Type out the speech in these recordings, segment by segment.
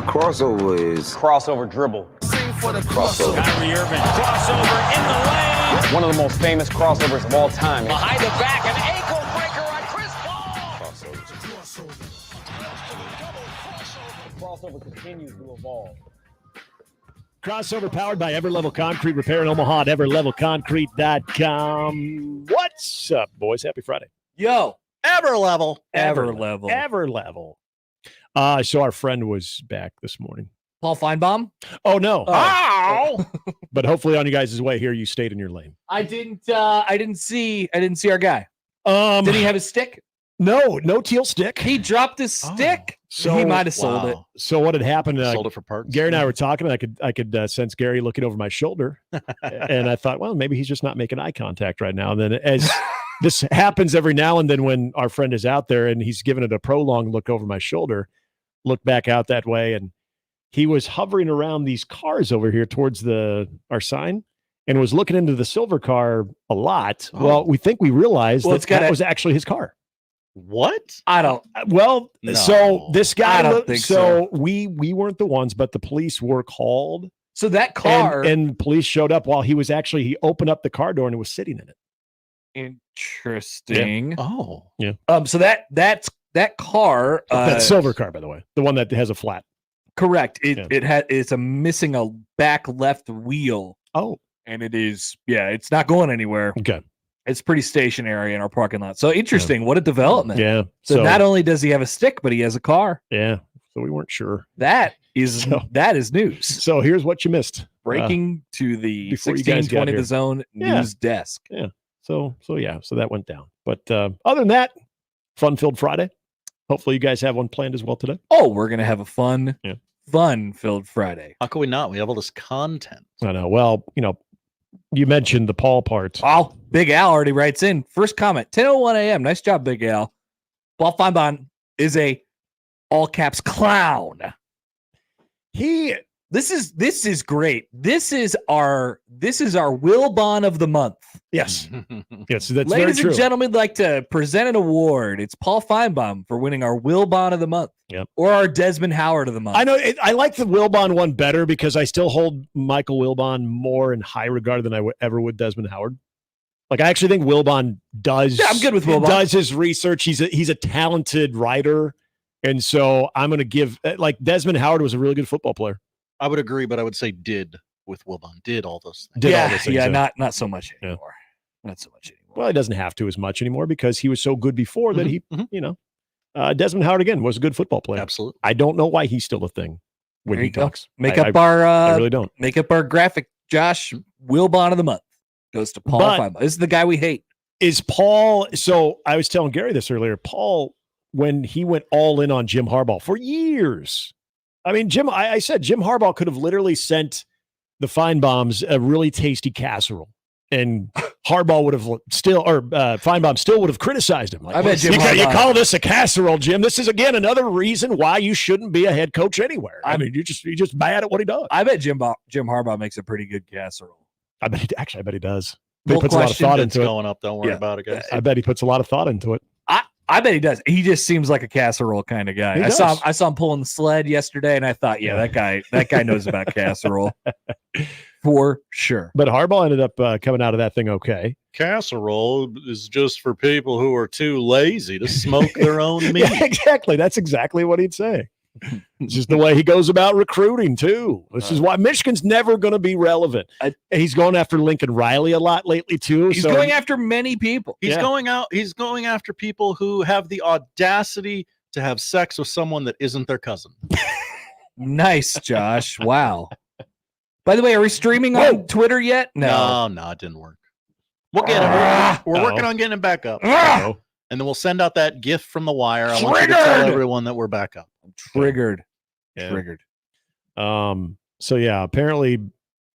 A crossover is crossover dribble. sing for the crossover. Kyrie Irving, crossover in the lane. One of the most famous crossovers of all time. Behind the back, an ankle breaker on Chris Paul. The crossover continues to evolve. Crossover powered by Everlevel Concrete Repair in Omaha at everlevelconcrete.com. What's up, boys? Happy Friday. Yo, Everlevel. Everlevel. So our friend was back this morning. Paul Feinbaum? Oh, no. Oh. But hopefully on you guys' way here, you stayed in your lane. I didn't see our guy. Did he have his stick? No teal stick. He dropped his stick. So he might have sold it. So what had happened? Sold it for parts. Gary and I were talking. I could sense Gary looking over my shoulder, and I thought, well, maybe he's just not making eye contact right now. And then as this happens every now and then when our friend is out there and he's giving it a prolonged look over my shoulder, look back out that way, and he was hovering around these cars over here towards our sign and was looking into the silver car a lot. Oh. Well, we realized that was actually his car. What? I don't. Well, No. so this guy. I don't think so. We weren't the ones, but the police were called. So that car and police showed up while he opened up the car door and it was sitting in it. Interesting. Yeah. Oh, yeah. So that car. That silver car, by the way, the one that has a flat. Correct. It's missing a back left wheel. Oh, and it is. Yeah, it's not going anywhere. Okay. It's pretty stationary in our parking lot. So interesting. Yeah. What a development. Yeah. So not only does he have a stick, but he has a car. Yeah. So we weren't sure. That is news. So here's what you missed. Breaking to the 1620 The Zone news desk. Yeah. So that went down. But other than that, fun-filled Friday. Hopefully you guys have one planned as well today. Oh, we're going to have a fun-filled Friday. how can we not? We have all this content. I know. Well, you mentioned the Paul part. Oh, Big Al already writes in. First comment, 10:01 a.m. Nice job, Big Al. Paul Feinbaum is a all caps clown. This is great. This is our Wilbon of the month. Yes. Yes, that's Ladies very true. and gentlemen, I'd like to present an award. It's Paul Feinbaum for winning our Wilbon of the month. Yep. Or our Desmond Howard of the month. I know. I like the Wilbon one better because I still hold Michael Wilbon more in high regard than I ever would Desmond Howard. Like, I actually think Wilbon does. Yeah, I'm good with Wilbon. Does his research. He's a talented writer. And so I'm going to give, like, Desmond Howard was a really good football player. I would agree, but I would say did with Wilbon. Did all those things. Did all those things, not so much anymore. Not so much anymore. Well, he doesn't have to as much anymore because he was so good before that Desmond Howard, again, was a good football player. Absolutely. I don't know why he's still a thing when There he you go. talks. I really don't. Make up our graphic, Josh. Wilbon of the month goes to Paul Feinbaum. This is the guy we hate. Is Paul, so I was telling Gary this earlier, Paul, when he went all in on Jim Harbaugh for years, I mean, I said Jim Harbaugh could have literally sent the Feinbaums a really tasty casserole, and Harbaugh would have Feinbaum still would have criticized him. Like, I bet Jim you call this a casserole, Jim? This is again another reason why you shouldn't be a head coach anywhere. I mean, you're just bad at what he does. I bet Jim Harbaugh makes a pretty good casserole. I bet he does. No He puts a lot of thought It's into it. going up. Don't worry about it, guys. I bet he puts a lot of thought into it. I bet he does. He just seems like a casserole kind of guy. He I does. saw him pulling the sled yesterday, and I thought, that guy knows about casserole for sure. But Harbaugh ended up coming out of that thing okay. Casserole is just for people who are too lazy to smoke their own meat. Yeah, exactly. That's exactly what he'd say. It's just the way he goes about recruiting too. This is why Michigan's never going to be relevant. He's going after Lincoln Riley a lot lately too. He's going after many people. He's going after people who have the audacity to have sex with someone that isn't their cousin. Nice, Josh. Wow. By the way, are we streaming on Twitter yet? No, it didn't work. We'll get it. We're working on getting it back up. And then we'll send out that gift from the wire. I want you to tell everyone that we're back up. I'm triggered. Yeah. Triggered. So yeah, apparently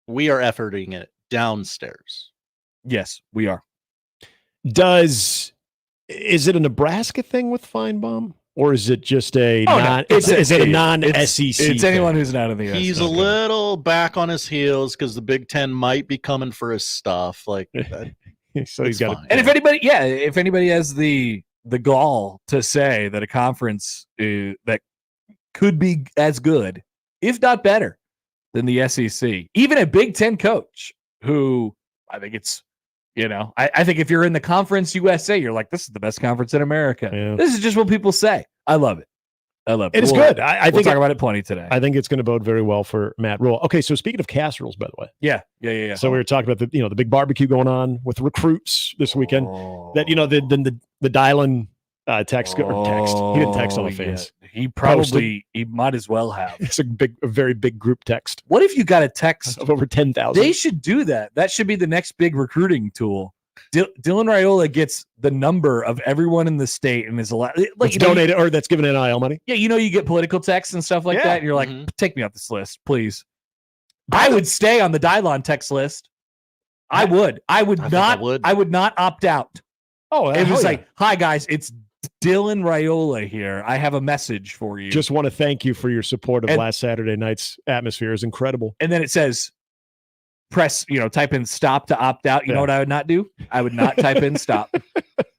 we are efforting it downstairs. Yes, we are. Is it a Nebraska thing with Feinbaum? Or is it just a non-SEC? It's anyone who's not in the SEC. He's a little back on his heels because the Big Ten might be coming for his stuff. Like that. So he's got. And if anybody has the gall to say that a conference that could be as good if not better, than the SEC. Even a Big Ten coach who I think it's, I think if you're in the Conference USA, you're like, this is the best conference in America. Yeah. This is just what people say. I love it. It's good. I We'll think talk about it plenty today. I think it's going to bode very well for Matt Rule. Okay, so speaking of casseroles, by the way. Yeah. So we were talking about the big barbecue going on with recruits this weekend. That the Dylan text. He didn't text all the fans. Yeah. He might as well have. It's a very big group text What if you got a text of over 10,000? They should do that. That should be the next big recruiting tool. Dylan Raiola gets the number of everyone in the state and is allowed, like, donated or that's given NIL money. Yeah, you get political texts and stuff like that. And you're like, take me off this list, please. I would stay on the Dylon text list. I would not opt out. Oh, it was like, hi guys, it's Dylan Raiola here. I have a message for you. Just want to thank you for your support of last Saturday night's atmosphere. It was incredible. And then it says, press, type in stop to opt out. You know what I would not do? I would not type in stop.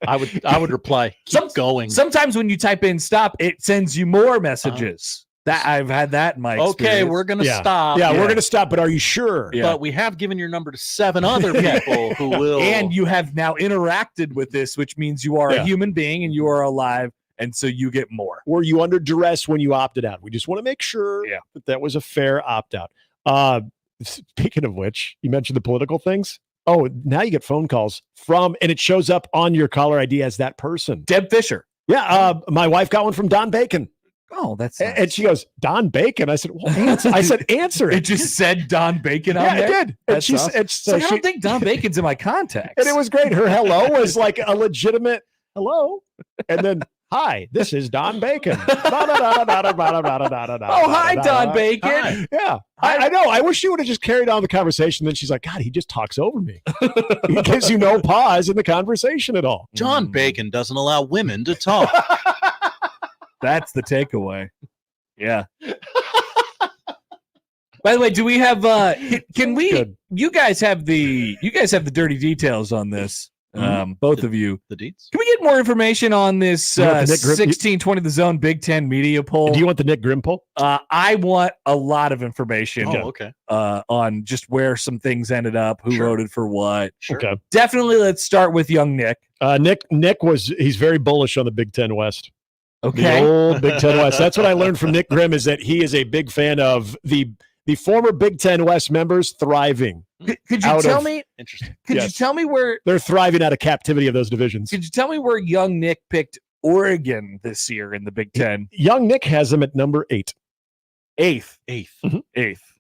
I would reply, keep going. Sometimes when you type in stop, it sends you more messages. That I've had that in my experience. Okay, we're gonna stop. Yeah, we're gonna stop, but are you sure? Yeah. But we have given your number to 7 other people who will. And you have now interacted with this, which means you are a human being and you are alive, and so you get more. Were you under duress when you opted out? We just want to make sure that was a fair opt-out. Speaking of which, you mentioned the political things. Oh, now you get phone calls from, and it shows up on your caller ID as that person. Deb Fisher. Yeah, my wife got one from Don Bacon. Oh, that's nice. And she goes, Don Bacon. I said, well, answer. I said, answer it. It just said Don Bacon on there? Yeah, it did. That's and awesome. so I don't think Don Bacon's in my contacts. And it was great. Her hello was like a legitimate hello. And then, hi, this is Don Bacon. Oh, hi, Don Bacon. Hi. Yeah, I know. I wish she would have just carried on the conversation. Then she's like, God, he just talks over me. He gives you no pause in the conversation at all. John Bacon doesn't allow women to talk. That's the takeaway. Yeah. By the way, do we have can we Good. you guys have the dirty details on this? Both of you. The deets? Can we get more information on this 1620 The Zone Big Ten media poll? Do you want the Nick Grimm poll? I want a lot of information. Oh, okay. On just where some things ended up, who voted for what. Sure. Okay. Definitely let's start with young Nick. He's very bullish on the Big Ten West. Okay. The old Big Ten West. That's what I learned from Nick Grimm, is that he is a big fan of the former Big Ten West members thriving. Could you tell me? Interesting. Could you tell me where they're thriving out of captivity of those divisions? Could you tell me where young Nick picked Oregon this year in the Big Ten? Young Nick has them at number 8. Eighth. Mm-hmm. Eighth.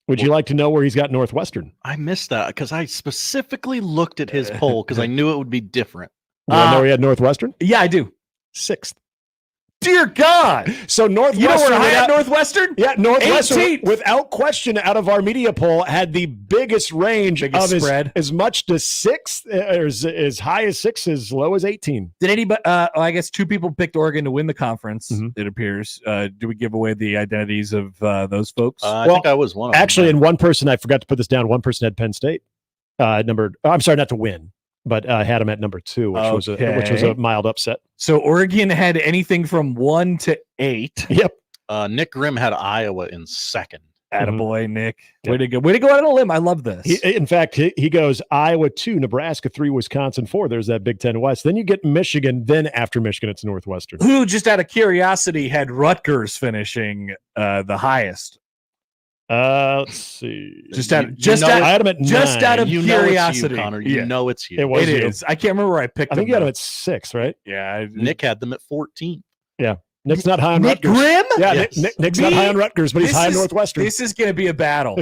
Would you like to know where he's got Northwestern? I missed that because I specifically looked at his poll because I knew it would be different. You want to know where he had Northwestern? Yeah, I do. 6th. Dear God. So Northwestern. You know where I had Northwestern? Yeah, Northwestern, 18th. without question, out of our media poll, had the biggest range Biggest of spread. as much to 6th, or as high as 6, as low as 18. Did anybody? I guess 2 people picked Oregon to win the conference. It appears. Do we give away the identities of those folks? I think I was one of them. Actually, and one person, I forgot to put this down. One person had Penn State. I'm sorry, not to win, but had him at number 2, which was a mild upset. So Oregon had anything from 1 to 8. Yep. Nick Grimm had Iowa in 2nd. Attaboy, Nick. Way to go. Way to go out on a limb. I love this. In fact, he goes Iowa 2, Nebraska 3, Wisconsin 4. There's that Big Ten West. Then you get Michigan. Then after Michigan, it's Northwestern. Who, just out of curiosity, had Rutgers finishing the highest? Let's see. I had him at 9. Just out of you curiosity, know it's you, Connor. You know it's you. It is. I can't remember where I picked. I think you had him at 6, right? Yeah. Nick had them at 14. Yeah. Nick's not high on Nick Rutgers. Grimm? Yeah, Yes. Nick's not high on Rutgers, but he's high on Northwestern. This is going to be a battle.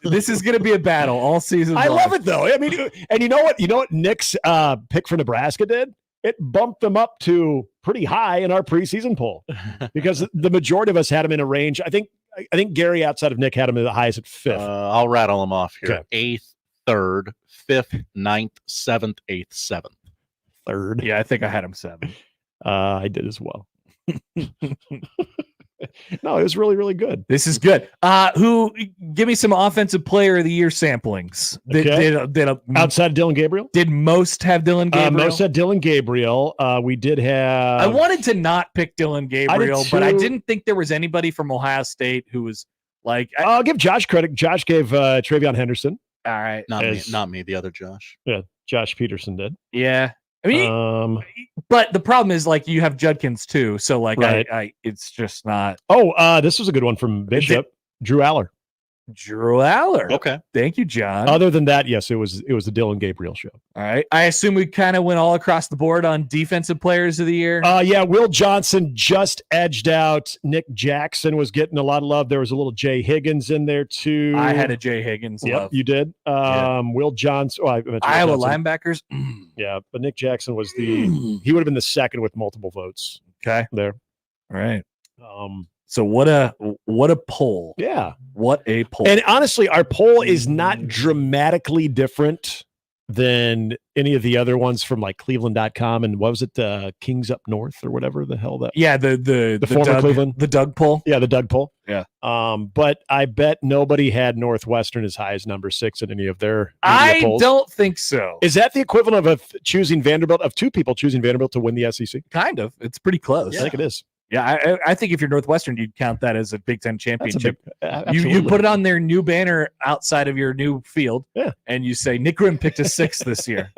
This is going to be a battle all season long. I love it, though. I mean, and you know what Nick's pick for Nebraska did? It bumped them up to pretty high in our preseason poll because the majority of us had him in a range. I think Gary, outside of Nick, had him the highest at 5th. I'll rattle them off here. Okay. 8th, 3rd, 5th, 9th, 7th, 8th, 7th. 3rd. Yeah, I think I had him 7. I did as well. No, it was really, really good. This is good. Give me some offensive player of the year samplings. Outside of Dylan Gabriel? Did most have Dylan Gabriel? Most had Dylan Gabriel. We did have. I wanted to not pick Dylan Gabriel, but I didn't think there was anybody from Ohio State who was like. I'll give Josh credit. Josh gave Travion Henderson. All right. Not me, the other Josh. Yeah, Josh Peterson did. Yeah. I mean, but the problem is like you have Judkins too. So like right. It's just not. Oh, this was a good one from Bishop. Drew Aller. Okay. Thank you, John. Other than that, yes, it was the Dylan Gabriel show. All right. I assume we kind of went all across the board on defensive players of the year. Yeah, Will Johnson just edged out. Nick Jackson was getting a lot of love. There was a little Jay Higgins in there too. I had a Jay Higgins love. You did. Will Johnson. Oh, Iowa linebackers. Yeah, but Nick Jackson was he would have been the second with multiple votes. Okay. There. All right. So what a poll. Yeah. What a poll. And honestly, our poll is not dramatically different than any of the other ones from like Cleveland.com and what was it, Kings Up North or whatever the hell that. Yeah, the former Doug, Cleveland. The Doug poll. Yeah, the Doug poll. Yeah. But I bet nobody had Northwestern as high as number 6 in any of their I polls. don't think so. Is that the equivalent of choosing Vanderbilt, of two people choosing Vanderbilt to win the SEC? Kind of. It's pretty close. I think it is. Yeah, I think if you're Northwestern, you'd count that as a Big Ten championship. You put it on their new banner outside of your new field, and you say Nick Grimm picked a 6th this year.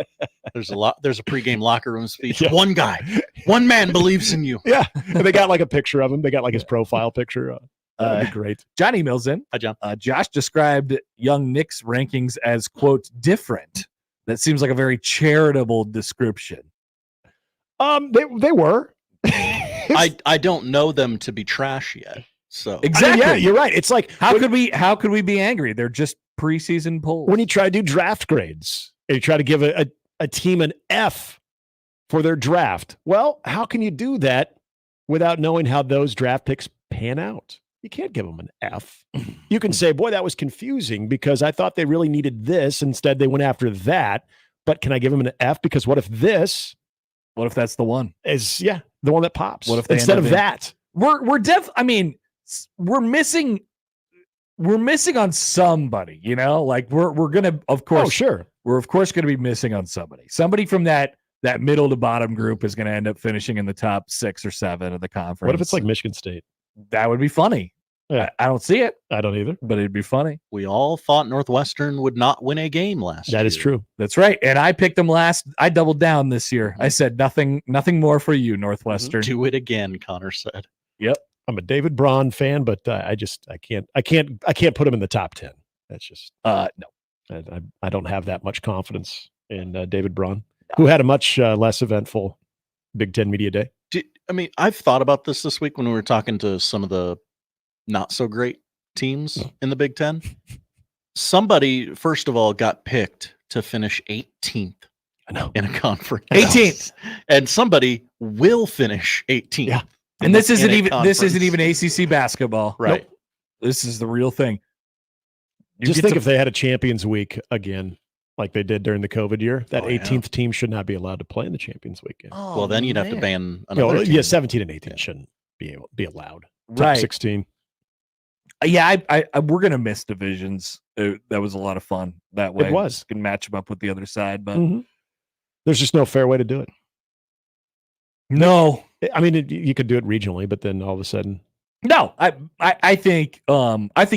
There's a pregame locker room speech. Yeah. One guy, one man believes in you. Yeah, and they got like a picture of him. They got like his profile picture. That'd be great. John emails in. Hi, John. Josh described young Nick's rankings as quote different. That seems like a very charitable description. They were. I don't know them to be trash yet. So exactly, yeah, you're right. It's like how could we be angry? They're just preseason polls. When you try to do draft grades and you try to give a team an F for their draft, well, how can you do that without knowing how those draft picks pan out? You can't give them an F. You can say, boy, that was confusing because I thought they really needed this. Instead, they went after that. But can I give them an F? Because what if this? What if that's the one? Is the one that pops? What if they instead of that? We're missing on somebody, you know? Like we're gonna, of course. Oh, sure. We're of course gonna be missing on somebody. Somebody from that middle to bottom group is gonna end up finishing in the top 6 or 7 of the conference. What if it's like Michigan State? That would be funny. Yeah. I don't see it. I don't either. But it'd be funny. We all thought Northwestern would not win a game last year. That is true. That's right. And I picked them last. I doubled down this year. I said nothing more for you, Northwestern. Do it again, Connor said. Yep. I'm a David Braun fan, but I can't put him in the top 10. That's just no. I don't have that much confidence in David Braun, who had a much less eventful Big Ten Media Day. I've thought about this week when we were talking to some of the not so great teams in the Big Ten. Somebody, first of all, got picked to finish 18th in a conference. 18th. And somebody will finish 18th. Yeah. And this isn't even ACC basketball. Right. Nope. This is the real thing. Just think if they had a Champions Week again, like they did during the COVID year, that 18th team should not be allowed to play in the Champions Week game. Oh, well, then you'd have to ban another team. Yeah, 17 and 18 shouldn't be allowed. Right. Top 16. Yeah, we're gonna miss divisions. That was a lot of fun that way. It was. You can match them up with the other side, but there's just no fair way to do it. No, I mean you could do it regionally, but then all of a sudden, no. I think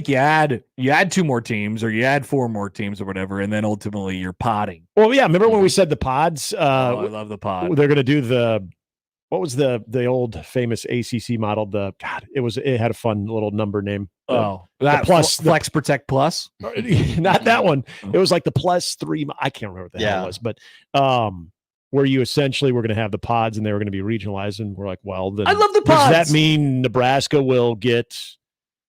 you add 2 more teams or you add 4 more teams or whatever, and then ultimately you're potting. Well, yeah. Remember when we said the pods? I love the pod. They're gonna do what was the old famous ACC model? It had a fun little number name. That plus Flex Protect Plus. Not that one. It was like the +3. I can't remember what the hell it was, but where you essentially were going to have the pods and they were going to be regionalized, and we're like, well, then I love the pods. Does that mean Nebraska will get?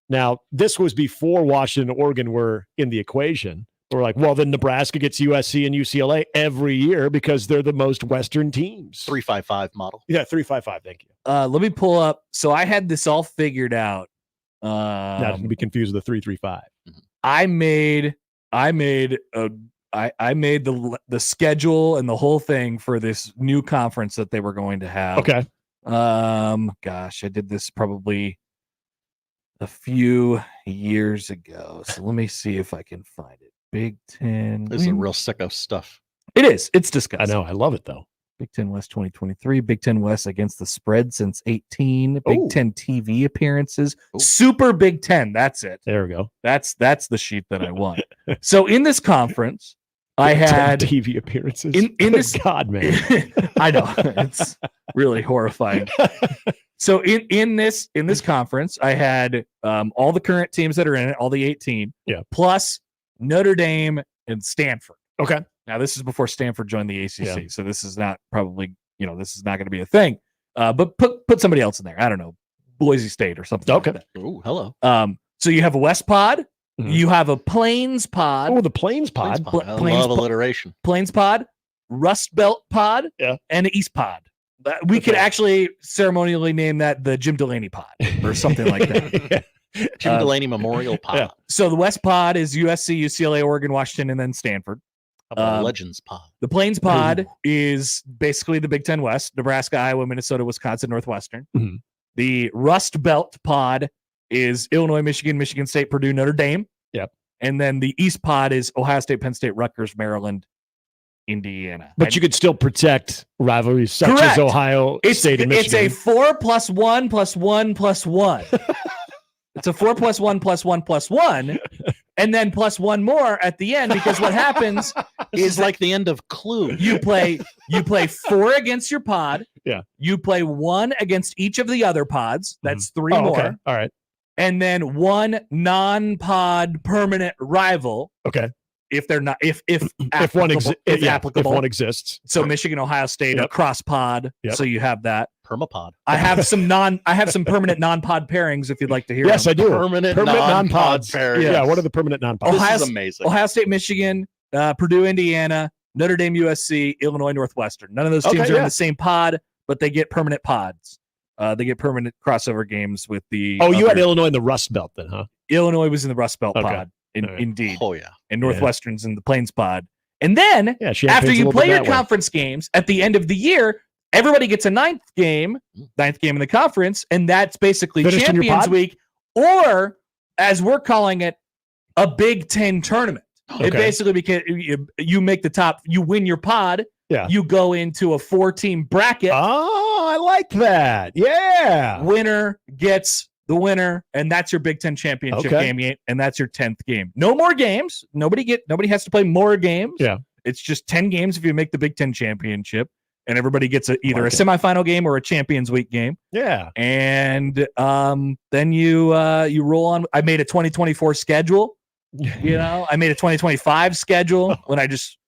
Now this was before Washington and Oregon were in the equation. We're like, well, then Nebraska gets USC and UCLA every year because they're the most Western teams. 3-5-5 model. Yeah, 3-5-5. Thank you. Let me pull up. So I had this all figured out. Not to be confused with the 3-3-5. I made the schedule and the whole thing for this new conference that they were going to have. Okay. Gosh, I did this probably a few years ago. So let me see if I can find it. Big Ten. This is real sicko stuff. It is. It's disgusting. I know. I love it though. Big Ten West 2023. Big Ten West against the spread since 18. Big Ten TV appearances. Super Big Ten. That's it. There we go. That's the sheet that I want. So in this conference, I had TV appearances. In this, God, man, I know it's really horrifying. So in this conference, I had all the current teams that are in it, all the 18, plus Notre Dame and Stanford. Okay. Now this is before Stanford joined the ACC, so this is not probably this is not going to be a thing. But put somebody else in there. I don't know, Boise State or something. Okay. Like that. Oh, hello. So you have a West Pod. Mm-hmm. You have a Plains Pod. Oh, the Plains Pod. I love alliteration. Plains Pod, Rust Belt Pod, and the East Pod. We could actually ceremonially name that the Jim Delaney Pod or something like that. Jim Delaney Memorial Pod. Yeah. So the West Pod is USC, UCLA, Oregon, Washington, and then Stanford. How about Legends Pod? The Plains Pod is basically the Big Ten West: Nebraska, Iowa, Minnesota, Wisconsin, Northwestern. Mm-hmm. The Rust Belt Pod is Illinois, Michigan, Michigan State, Purdue, Notre Dame. Yep. And then the East Pod is Ohio State, Penn State, Rutgers, Maryland, Indiana. But you could still protect rivalries such as Ohio State and Michigan. It's a 4 + 1 + 1 + 1. It's a 4 + 1 + 1 + 1, and then plus one more at the end, because what happens is like the end of Clue. You play 4 against your pod. Yeah. You play 1 against each of the other pods. That's 3 more. Okay. All right. And then 1 non-pod permanent rival. Okay. If they're not, if applicable, if one exists. So Michigan, Ohio State, a cross pod. Yep. So you have that. Permapod. I have some permanent non-pod pairings if you'd like to hear. Yes, them. I do. Permanent non-pod pairings. Yeah. What are the permanent non-pods? This is amazing. Ohio State, Michigan, Purdue, Indiana, Notre Dame, USC, Illinois, Northwestern. None of those teams are in the same pod, but they get permanent pods. They get permanent crossover games with the. Oh, you had Illinois in the Rust Belt then, huh? Illinois was in the Rust Belt pod. Indeed. Oh, yeah. And Northwestern's in the Plains pod. And then after you play your conference games at the end of the year, everybody gets a ninth game in the conference, and that's basically Champions Week, or as we're calling it, a Big Ten tournament. It basically because you make the top, you win your pod, you go into a 4-team bracket. Oh, I like that. Yeah. Winner gets the winner, and that's your Big Ten championship game, and that's your 10th game. No more games. Nobody has to play more games. Yeah. It's just 10 games if you make the Big Ten championship, and everybody gets either a semifinal game or a Champions Week game. Yeah. And then you roll on. I made a 2024 schedule. I made a 2025 schedule when I just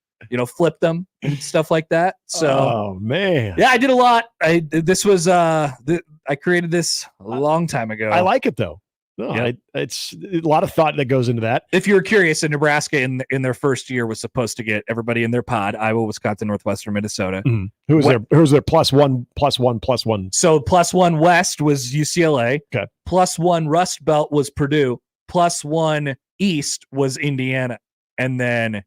flipped them and stuff like that. So, oh man, yeah, I did a lot. I created this a long time ago. I like it though. No, it's a lot of thought that goes into that. If you're curious, Nebraska in their first year was supposed to get everybody in their pod: Iowa, Wisconsin, Northwestern, Minnesota. Mm-hmm. Who was their plus one? So +1 West was UCLA. Okay. +1 Rust Belt was Purdue. +1 East was Indiana, and then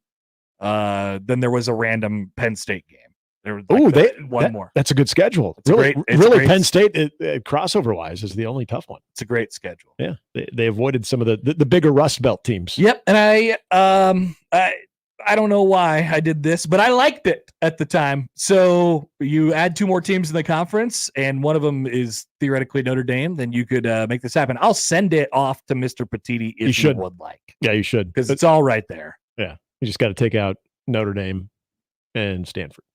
there was a random Penn State game. There was one more. That's a good schedule. It's really, great. Penn State crossover wise is the only tough one. It's a great schedule. Yeah, they avoided some of the bigger Rust Belt teams. Yep, and I don't know why I did this, but I liked it at the time. So you add 2 more teams in the conference, and one of them is theoretically Notre Dame. Then you could make this happen. I'll send it off to Mr. Petiti if you would like. Yeah, you should, because it's all right there. Yeah, you just got to take out Notre Dame and Stanford.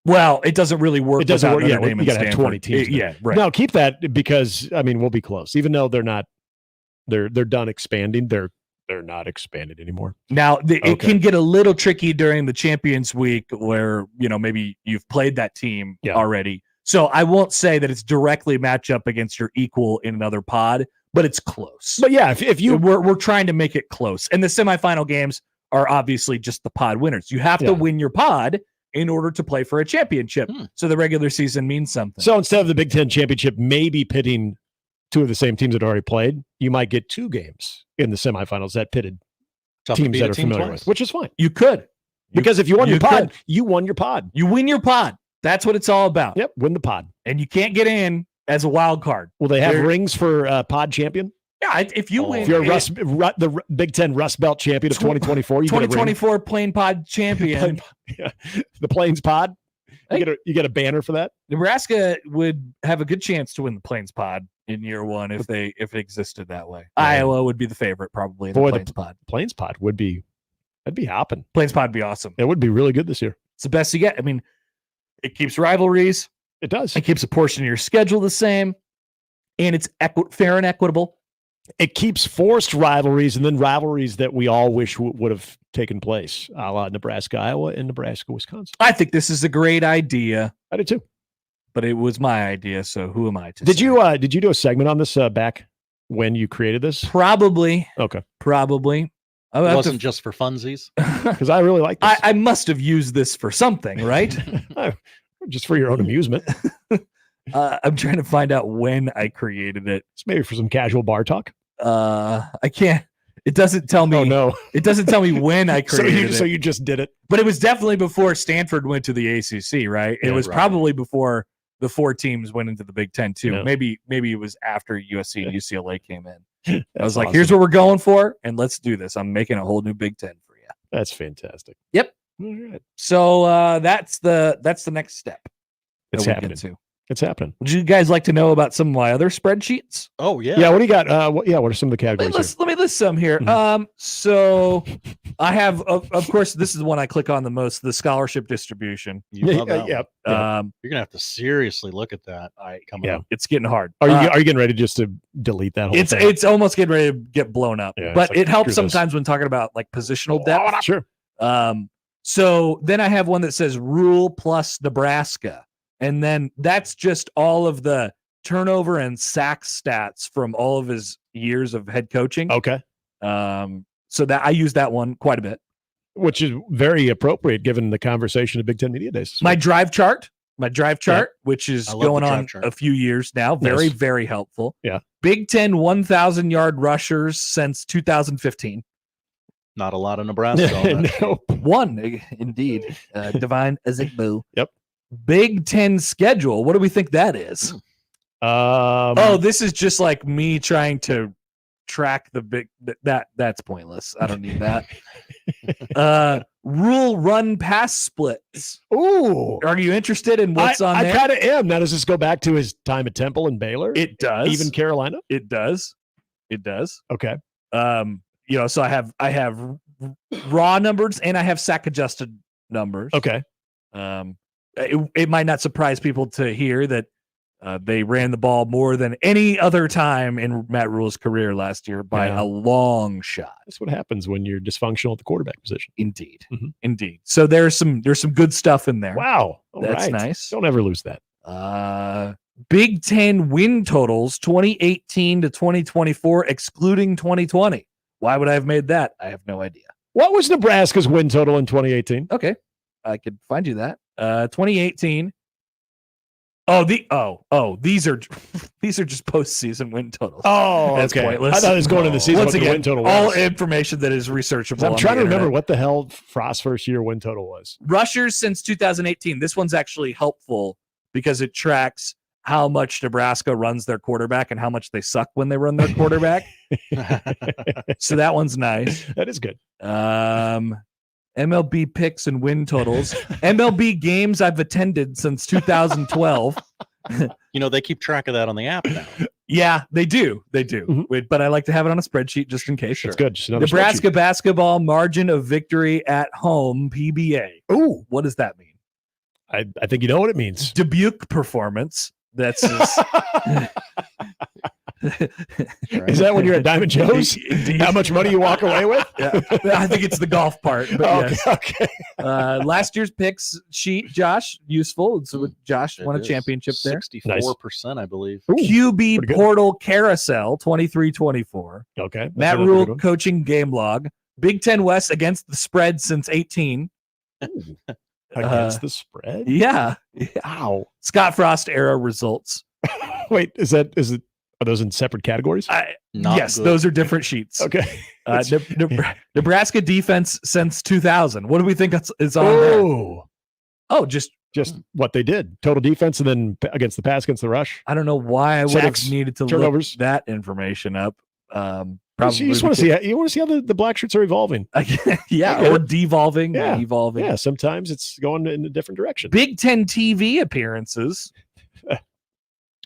Well, it doesn't really work. It doesn't work. Notre Dame you got to have 20 teams. Right. No, keep that, because we'll be close. Even though they're not, they're done expanding. They're not expanded anymore. Now it can get a little tricky during the Champions Week, where maybe you've played that team already. So I won't say that it's directly match up against your equal in another pod, but it's close. But yeah, if you we're trying to make it close, and the semifinal games are obviously just the pod winners. You have to win your pod in order to play for a championship. So the regular season means something. So instead of the Big Ten championship maybe pitting 2 of the same teams that already played, you might get 2 games in the semifinals that pitted teams that are familiar with, which is fine. You could. Because if you won your pod, you won your pod. You win your pod. That's what it's all about. Yep, win the pod. And you can't get in as a wild card. Will they have rings for pod champion? Yeah, if you win, if you're the Big Ten Rust Belt champion of 2024, 2024 Plain Pod champion, the Plains Pod, you get a banner for that. Nebraska would have a good chance to win the Plains Pod in year one if it existed that way. Yeah. Iowa would be the favorite probably in the Plains Pod. Plains Pod that'd be hopping. Plains Pod would be awesome. It would be really good this year. It's the best you get. I mean, it keeps rivalries. It does. It keeps a portion of your schedule the same, and it's fair and equitable. It keeps forced rivalries and then rivalries that we all wish would have taken place, a la Nebraska, Iowa, and Nebraska, Wisconsin. I think this is a great idea. I did too. But it was my idea, so who am I to Did say? you do a segment on this back when you created this? Probably. Okay. Probably. It wasn't just for funsies. Because I really like this. I must have used this for something, right? Just for your own amusement. I'm trying to find out when I created it. It's maybe for some casual bar talk. I can't. It doesn't tell me. Oh no! It doesn't tell me when I created it. So you just did it. But it was definitely before Stanford went to the ACC, right? Yeah, it was right. probably before the 4 teams went into the Big Ten too. Yeah. Maybe it was after USC and UCLA came in. I was like, awesome. here's what we're going for, and let's do this. I'm making a whole new Big Ten for you. That's fantastic. Yep. All right. So that's the next step. It's that we happening. get to. It's happening. Would you guys like to know about some of my other spreadsheets? Oh yeah. Yeah. What do you got? What are some of the categories? Let me list some here. Mhm. So I have, of course, this is the one I click on the most: the scholarship distribution. You love that one. Yeah. You're gonna have to seriously look at that. Coming up. It's getting hard. Are you getting ready just to delete that whole thing? It's almost getting ready to get blown up. Yeah, but it's like, it helps screw this. sometimes when talking about like positional depth. Sure. So then I have one that says Rule plus Nebraska. And then that's just all of the turnover and sack stats from all of his years of head coaching. Okay. So that I use that one quite a bit. Which is very appropriate given the conversation of Big Ten Media Days. My drive chart, which is I love going the drive on chart. a few years now. Very, Nice. very helpful. Yeah. Big Ten 1,000-yard rushers since 2015. Not a lot of Nebraska. on that. No. One, indeed. Divine Ezekbu. Yep. Big Ten schedule. What do we think that is? This is just like me trying to track the big that's pointless. I don't need that. Rule run pass splits. Ooh. Are you interested in what's on there? I kind of am. Now, does this go back to his time at Temple and Baylor? It does. Even Carolina? It does. Okay. So I have raw numbers and I have sack adjusted numbers. Okay. It might not surprise people to hear that they ran the ball more than any other time in Matt Rule's career last year by a long shot. That's what happens when you're dysfunctional at the quarterback position. Indeed. Mhm. Indeed. So there's some good stuff in there. Wow. All That's right. nice. Don't ever lose that. Big Ten win totals 2018 to 2024, excluding 2020. Why would I have made that? I have no idea. What was Nebraska's win total in 2018? Okay. I could find you that. 2018. These are just postseason win totals. Oh, That's okay. pointless. I thought it was going in the season. Once what the again, win total all was. information that is researchable. I'm on trying the to remember internet. what the hell Frost's first year win total was. Rushers since 2018. This one's actually helpful because it tracks how much Nebraska runs their quarterback and how much they suck when they run their quarterback. So that one's nice. That is good. MLB picks and win totals. MLB games I've attended since 2012. They keep track of that on the app now. Yeah, they do. Mhm. Wait, but I like to have it on a spreadsheet just in case. That's good. Just another Nebraska basketball margin of victory at home, PBA. Ooh, what does that mean? spreadsheet. I think you know what it means. Dubuque performance. That's Is that when you're at Diamond Joe's? Indeed. How much money you walk away with? Yeah. I think it's the golf part. But yes. Okay. Last year's picks sheet, Josh, useful. So Josh won a It is championship there. 64%, I believe. QB pretty good. portal carousel 23-24. Okay. That's Matt another good Rule one. coaching game log. Big Ten West against the spread since 18. Against the spread? Yeah. Wow. Scott Frost era results. Wait, are those in separate categories? Not Yes, good. those are different sheets. Okay. Nebraska defense since 2000. What do we think is on there? Oh, just what they did. Total defense and then against the pass, against the rush. I don't know why I would Sacks, have needed to turnovers. look that information up. Probably you just want to see how the black shirts are evolving. Or devolving. Yeah. Evolving. Yeah, sometimes it's going in a different direction. Big Ten TV appearances.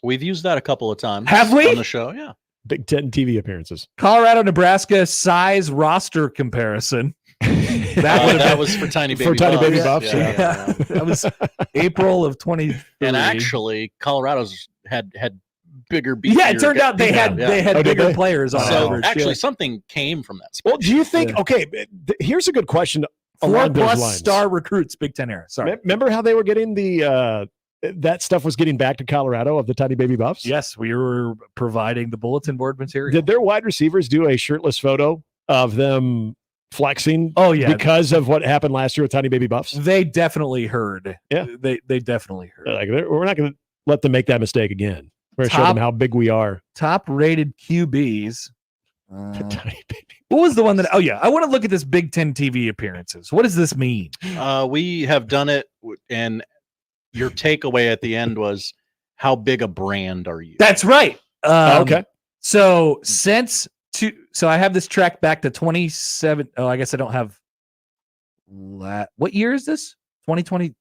We've used that a couple of times. Have we? On the show, yeah. Big Ten TV appearances. Colorado, Nebraska size roster comparison. That was for Tiny Baby Buffs. Tiny Baby Buffs. Yeah. That was April of 2023. And actually, Colorado's had bigger beats. Yeah, it turned out they had bigger players on average. Actually, something came from that. Well, do you think? Okay, here's a good question. 4+ star recruits, Big Ten era. Sorry, remember how they were getting that stuff was getting back to Colorado of the Tiny Baby Buffs? Yes, we were providing the bulletin board material. Did their wide receivers do a shirtless photo of them flexing? Oh yeah, because of what happened last year with Tiny Baby Buffs. They definitely heard. Yeah, they definitely heard. Like we're not going to let them make that mistake again. We're going to show them how big we are. Top rated QBs. What was the one that? Oh yeah, I want to look at this Big Ten TV appearances. What does this mean? We have done it, and your takeaway at the end was, how big a brand are you? That's right. Okay. So I have this track back to 27. Oh, I guess I don't have. What year is this? 2020.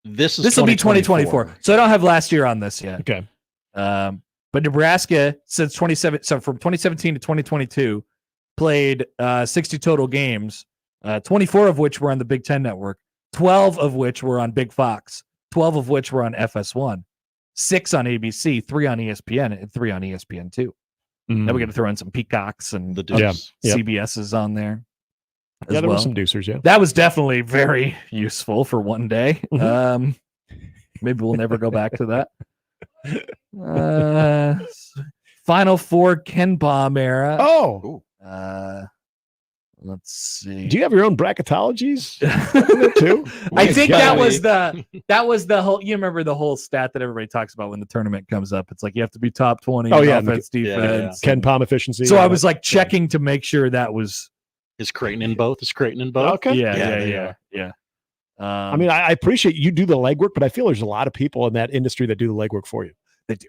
This will be 2024. So I don't have last year on this yet. Okay. But Nebraska since 27. So from 2017 to 2022, played 60 total games, 24 of which were on the Big Ten Network, 12 of which were on Big Fox, 12 of which were on FS1, 6 on ABC, 3 on ESPN, and 3 on ESPN2. Then we're going to throw in some Peacocks and the CBS's on there. Yeah, there were some deucers. Yeah, that was definitely very useful for one day. Maybe we'll never go back to that. Final Four Ken Palm era. Oh, let's see. Do you have your own bracketologies too? I think that was the whole. You remember the whole stat that everybody talks about when the tournament comes up? It's like you have to be top 20. Offense, defense, Ken Palm efficiency. So I was like checking to make sure that was. Is Creighton in both? Okay. Yeah. I mean, I appreciate you do the legwork, but I feel there's a lot of people in that industry that do the legwork for you. They do.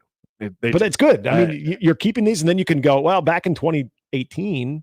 But it's good. I mean, you're keeping these, and then you can go, well, back in 2018,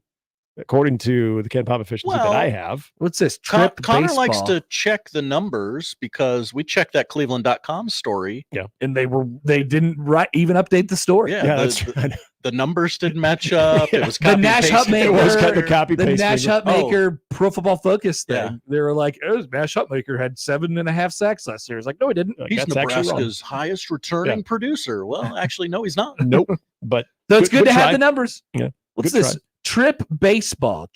according to the Ken Palm efficiency that I have. What's this? Connor baseball. likes to check the numbers because we checked that Cleveland.com story. Yeah. And they didn't even update the story. Yeah, that's right. The numbers didn't match up. It was the Nash Hutmaker. It was kind of copy the paste. Nash Hutmaker Pro Football Focus thing. Yeah. They were like, Nash Hutmaker had 7.5 sacks last year. It's like, no, he didn't. He's Nebraska's highest returning producer. Well, actually, no, he's not. Nope. But so it's good to have the numbers. Yeah. What's this? Try. Trip baseball.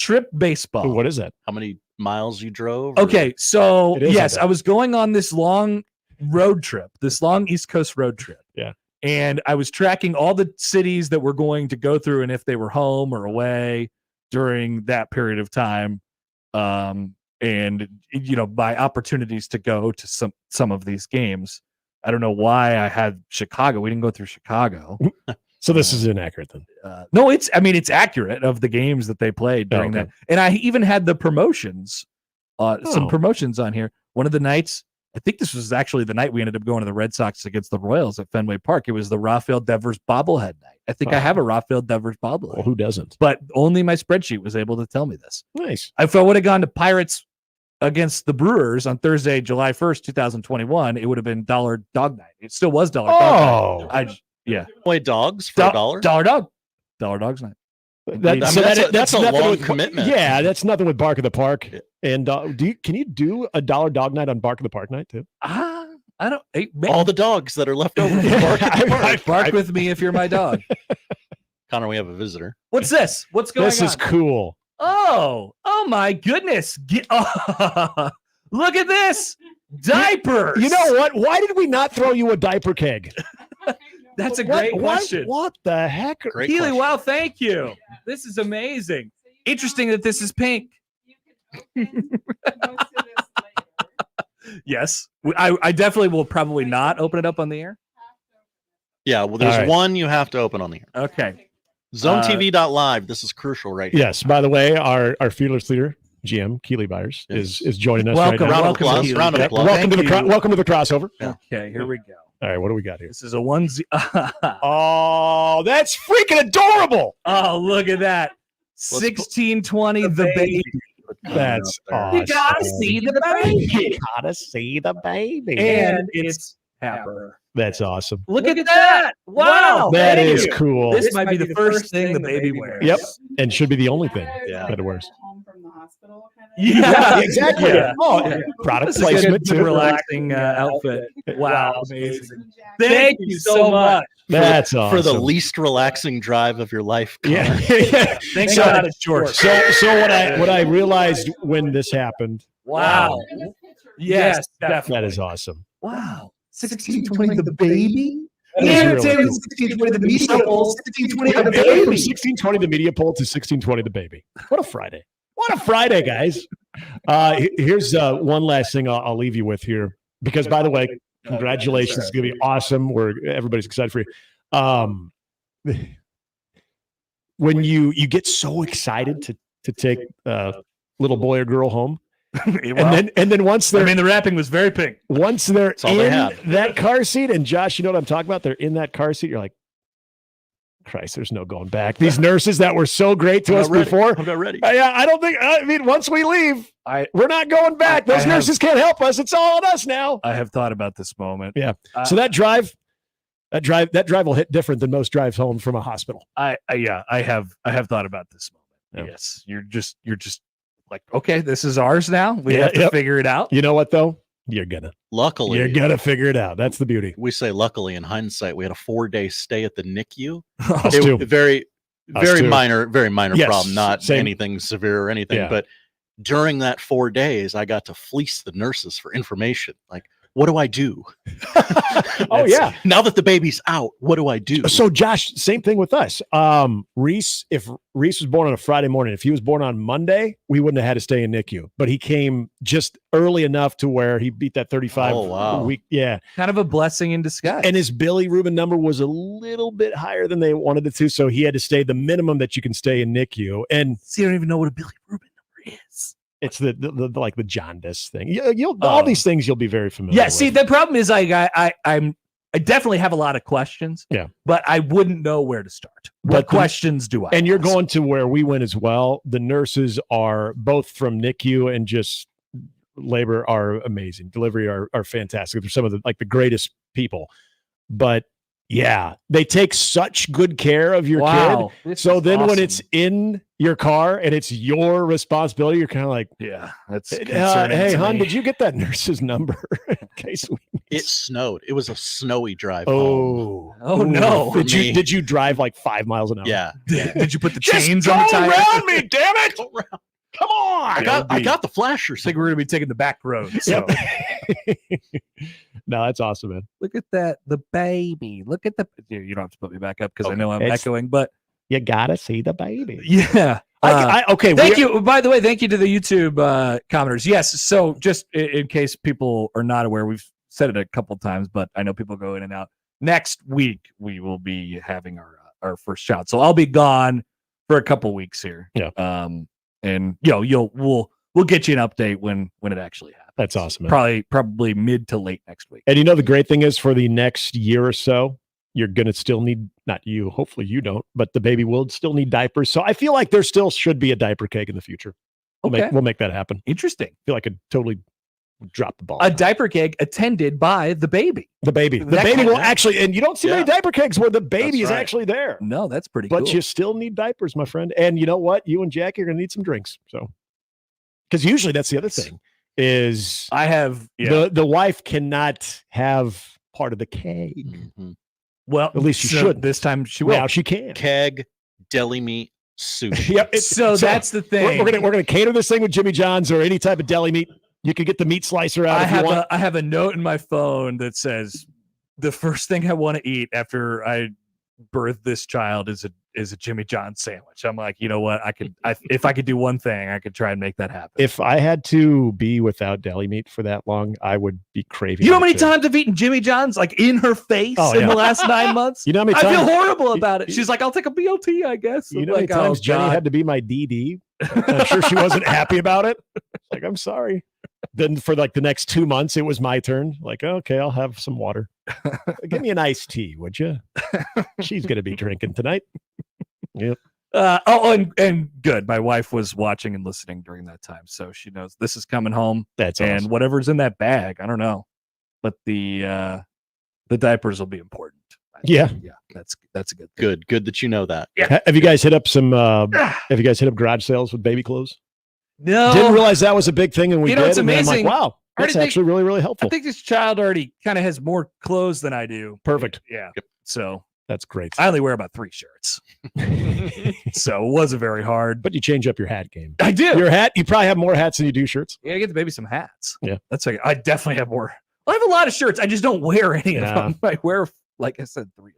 Ooh, what is that? How many miles you drove? Okay, so yes, I was going on this long road trip, this long East Coast road trip. Yeah. And I was tracking all the cities that we're going to go through and if they were home or away during that period of time. And, by opportunities to go to some of these games. I don't know why I had Chicago. We didn't go through Chicago. So this is inaccurate then. No, it's accurate of the games that they played during that. And I even had the promotions, some promotions on here. One of the nights, I think this was actually the night we ended up going to the Red Sox against the Royals at Fenway Park. It was the Rafael Devers bobblehead night. I think I have a Rafael Devers bobblehead. Well, who doesn't? But only my spreadsheet was able to tell me this. Nice. If I would have gone to Pirates against the Brewers on Thursday, July 1st, 2021, it would have been $1 dog night. It still was $1 dog night. Yeah. Play dogs for $1. $1 dogs night. That's a long commitment. Yeah, that's nothing with Bark of the Park. And can you do a $1 dog night on Bark of the Park night too? I don't. All the dogs that are left over. Bark with me if you're my dog. Connor, we have a visitor. What's this? What's going on? This is cool. Oh my goodness. Look at this. Diapers. You know what? Why did we not throw you a diaper keg? That's a great question. What the heck? Keely, wow, thank you. This is amazing. Interesting that this is pink. Yes. I definitely will probably not open it up on the air. Yeah, well, there's one you have to open on the air. Okay. ZoneTV.live. This is crucial right here. Yes. By the way, our fearless leader, GM Keely Byers, is joining us right now. Round of applause. Welcome to the crossover. Okay, here we go. All right, what do we got here? This is a onesie. Oh, that's freaking adorable. Oh, look at that. 1620 the baby. That's awesome. You gotta see the baby. You gotta see the baby. And it's Happer. That's awesome. Look at that. Wow. That is cool. This might be the first thing the baby wears. Yep. And should be the only thing that it wears. Home from the hospital, Yeah, exactly. Yeah. Oh, product placement too. too. Relaxing outfit. Wow, amazing. Thank you so much. That's awesome. For the least relaxing drive of your life. Yeah. Thank God it's short. So what I realized when this happened. Wow. Yes, definitely. That is awesome. Wow. 1620 the baby? Yeah, it's 1620 the media poll, 1620 the baby. From 1620 the media poll to 1620 the baby. What a Friday. What a Friday, guys. Here's one last thing I'll leave you with here. Because, by the way, congratulations. It's going to be awesome. Everybody's excited for you. When you get so excited to take a little boy or girl home, and then once they're, the wrapping was very pink. Once they're in that car seat, and Josh, you know what I'm talking about? They're in that car seat. You're like, Christ, there's no going back. These nurses that were so great to us before. I'm not ready. Yeah, I don't think. I mean, once we leave, we're not going back. Those nurses can't help us. It's all on us now. I have thought about this moment. Yeah. So that drive will hit different than most drives home from a hospital. I have thought about this moment. Yeah. Yes, you're just like, okay, this is ours now. We have to figure it out. You know what though? You're gonna figure it out. That's the beauty. We say luckily in hindsight, we had a 4-day stay at the NICU. Very minor problem, not anything severe or anything. Yeah. But during that 4 days, I got to fleece the nurses for information. Like, what do I do? Oh yeah. Now that the baby's out, what do I do? So Josh, same thing with us. Reese, if Reese was born on a Friday morning, if he was born on Monday, we wouldn't have had to stay in NICU. But he came just early enough to where he beat that 35 week. Yeah. Kind of a blessing in disguise. And his bilirubin number was a little bit higher than they wanted it to. So he had to stay the minimum that you can stay in NICU. And see, I don't even know what a bilirubin number is. It's the like the jaundice thing. You'll all these things you'll be very familiar with. Yeah, see, the problem is I definitely have a lot of questions. Yeah. But I wouldn't know where to start. What questions do I And ask? You're going to where we went as well. The nurses are both from NICU and just labor are amazing. Delivery are fantastic. They're some of the greatest people. But yeah, they take such good care of your kid. So then when it's in your car and it's your responsibility, you're kind of like, yeah, that's hey, hon, did you get that nurse's number in case it snowed? It was a snowy drive. Oh no! Did you drive like 5 miles an hour? Yeah. Did you put the chains on the tire? Around me, damn it! Come on! I got the flashers. I think we're gonna be taking the back road. So. No, that's awesome, man. Look at that, the baby. Look at the. You don't have to put me back up because I know I'm echoing, but you gotta see the baby. Yeah. Okay. Thank you. By the way, thank you to the YouTube commenters. Yes. So just in case people are not aware, we've said it a couple times, but I know people go in and out. Next week we will be having our first child, so I'll be gone for a couple weeks here. Yeah. And we'll get you an update when it actually happens. That's awesome, man. Probably mid to late next week. And the great thing is for the next year or so, you're going to still need, not you, hopefully you don't, but the baby will still need diapers. So I feel like there still should be a diaper keg in the future. We'll make that happen. Interesting. I feel like I totally dropped the ball. A diaper keg attended by the baby. The baby will actually, and you don't see many diaper kegs where the baby is actually there. No, that's pretty cool. But you still need diapers, my friend. And you know what? You and Jackie are going to need some drinks. So, because usually that's the other thing is I have the wife cannot have part of the keg. Mm-hmm. Well, at least she should. This time she will. Now she can. Keg, deli meat, sushi. Yep. So that's the thing. We're gonna cater this thing with Jimmy John's or any type of deli meat. You can get the meat slicer out. I have a note in my phone that says the first thing I want to eat after I birth this child is a Jimmy John's sandwich. I'm like, you know what? If I could do one thing, I could try and make that happen. If I had to be without deli meat for that long, I would be craving. You know how many times I've eaten Jimmy John's like in her face in the last 9 months? You know how many times I feel horrible about it. She's like, I'll take a BLT, I guess. You know how many times Jenny had to be my DD? I'm sure she wasn't happy about it. Like, I'm sorry. Then for like the next 2 months, it was my turn. Like, okay, I'll have some water. Give me an iced tea, would you? She's going to be drinking tonight. Yep. And good. My wife was watching and listening during that time, so she knows this is coming home. That's and awesome. Whatever's in that bag, I don't know, but the diapers will be important. Yeah, that's a good thing. Good that you know that. Yeah. Have you guys hit up some? Have you guys hit up garage sales with baby clothes? No, didn't realize that was a big thing, and we did. It's amazing. And I'm like, wow, that's actually really, really helpful. I think this child already kind of has more clothes than I do. Perfect. Yeah. Yep. So that's great. I only wear about 3 shirts, so it wasn't very hard. But you change up your hat game. I do. Your hat. You probably have more hats than you do shirts. Yeah, I get the baby some hats. Yeah, that's okay. I definitely have more. I have a lot of shirts. I just don't wear any of them. I wear, like I said, 3.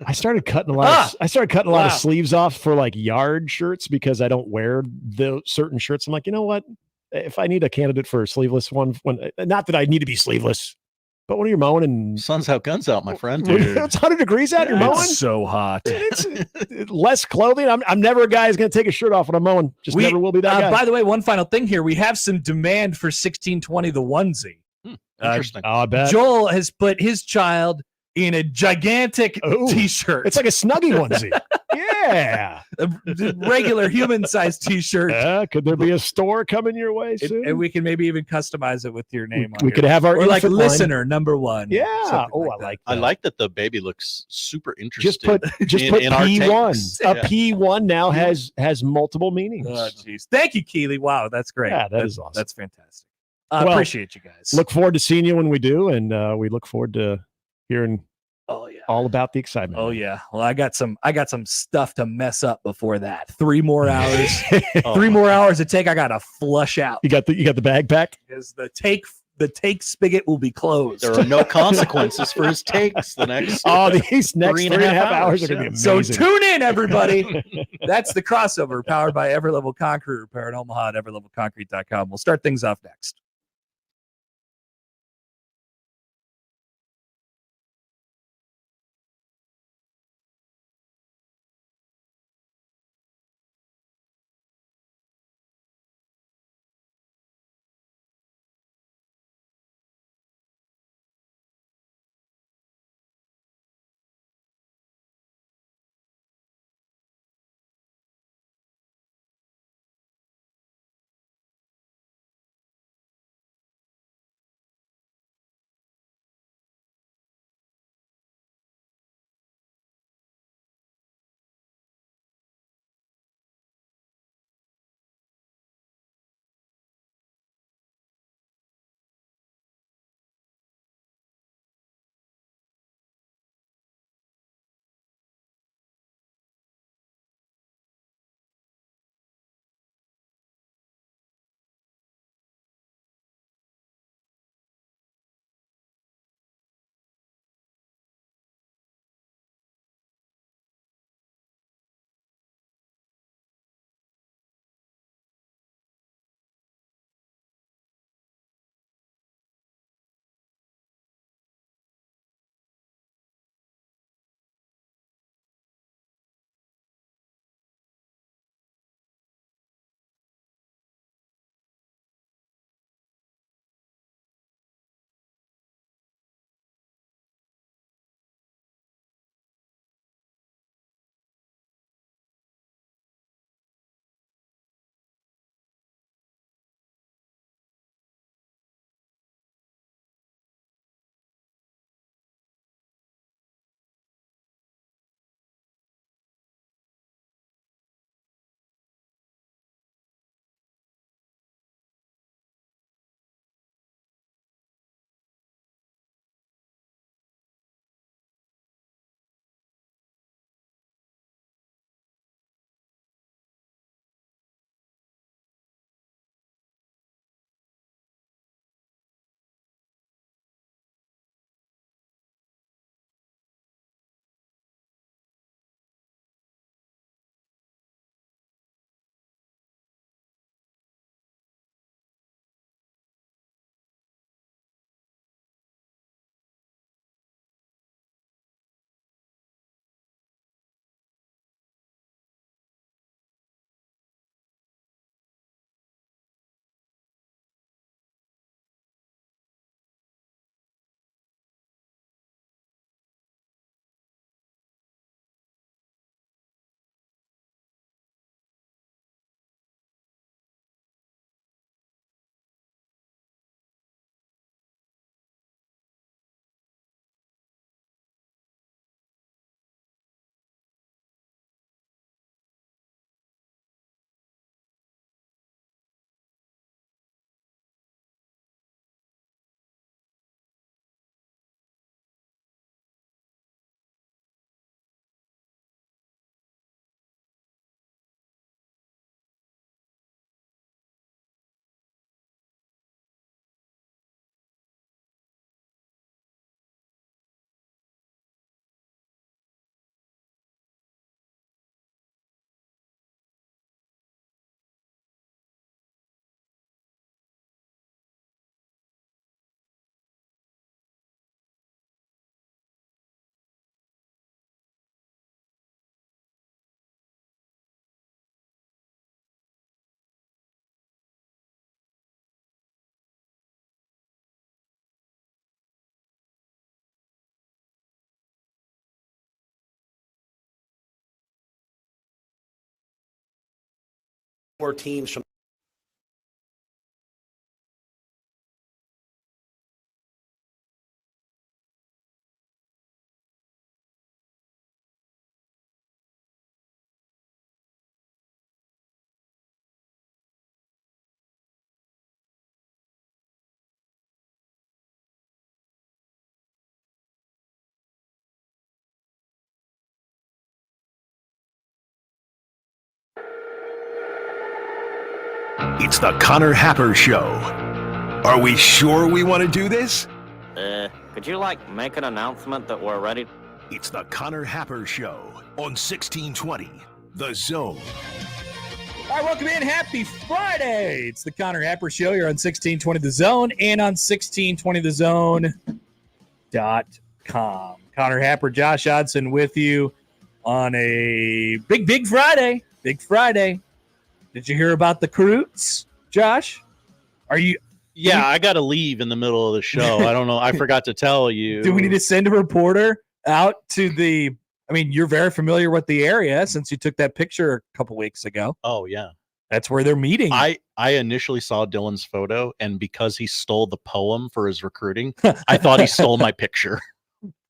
I started cutting a lot. Of sleeves off for like yard shirts because I don't wear the certain shirts. I'm like, you know what? If I need a candidate for a sleeveless one, not that I need to be sleeveless, but when you're mowing and sun's out, guns out, my friend. Dude. It's 100 degrees out. You're mowing. It's so hot. It's less clothing. I'm never a guy who's going to take a shirt off when I'm mowing. Never will be that guy. By the way, one final thing here. We have some demand for 1620 the onesie. Interesting. I bet Joel has put his child in a gigantic T-shirt. It's like a Snuggie onesie. Yeah. A regular human-sized T-shirt. Could there be a store coming your way soon? And we can maybe even customize it with your name on We could have our like listener line. number 1. Yeah. I like that the baby looks super interested. Just put P1. A P1 now has multiple meanings. Oh, jeez. Thank you, Keely. Wow, that's great. Yeah, that is awesome. That's fantastic. I appreciate you guys. Look forward to seeing you when we do, and we look forward to hearing all about the excitement. Oh yeah. Well, I got some stuff to mess up before that. 3 more hours. 3 more hours to take. I gotta flush out. You got the bag pack? Because the take spigot will be closed. There are no consequences for his takes the next these next 3.5 hours are gonna be amazing. So tune in, everybody. That's the crossover powered by Everlevel Concrete Repair in Omaha at everlevelconcrete.com. We'll start things off next. 4 teams from It's the Connor Happer Show. Are we sure we want to do this? Could you, make an announcement that we're ready? It's the Connor Happer Show on 1620, The Zone. All right, welcome in. Happy Friday. It's the Connor Happer Show. You're on 1620 The Zone and on 1620thezone.com. Connor Happer, Josh Odson with you on a big Friday. Big Friday. Did you hear about the Croots, Josh? Yeah, I got to leave in the middle of the show. I don't know. I forgot to tell you. Do we need to send a reporter out to the... I mean, you're very familiar with the area since you took that picture a couple weeks ago. Oh, yeah. That's where they're meeting. I initially saw Dylan's photo, and because he stole the poem for his recruiting, I thought he stole my picture.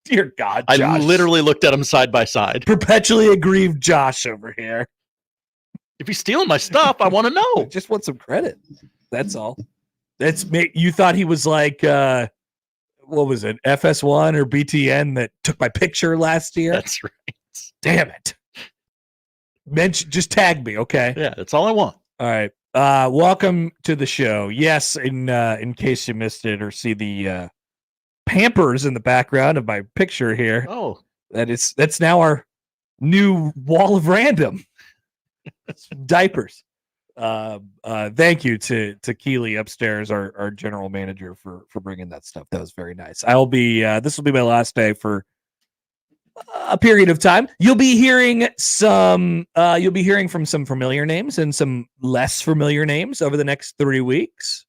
Dear God, Josh. I literally looked at him side by side. Perpetually aggrieved Josh over here. If he's stealing my stuff, I want to know. Just want some credit. That's all. You thought he was like, what was it, FS1 or BTN that took my picture last year? That's right. Damn it. Just tag me, okay? Yeah, that's all I want. All right. Welcome to the show. Yes, in case you missed it or see the Pampers in the background of my picture here. Oh, that's now our new wall of random. Diapers. Thank you to Keely upstairs, our general manager, for bringing that stuff. That was very nice. I'll be this will be my last day for a period of time. You'll be hearing from some familiar names and some less familiar names over the next 3 weeks.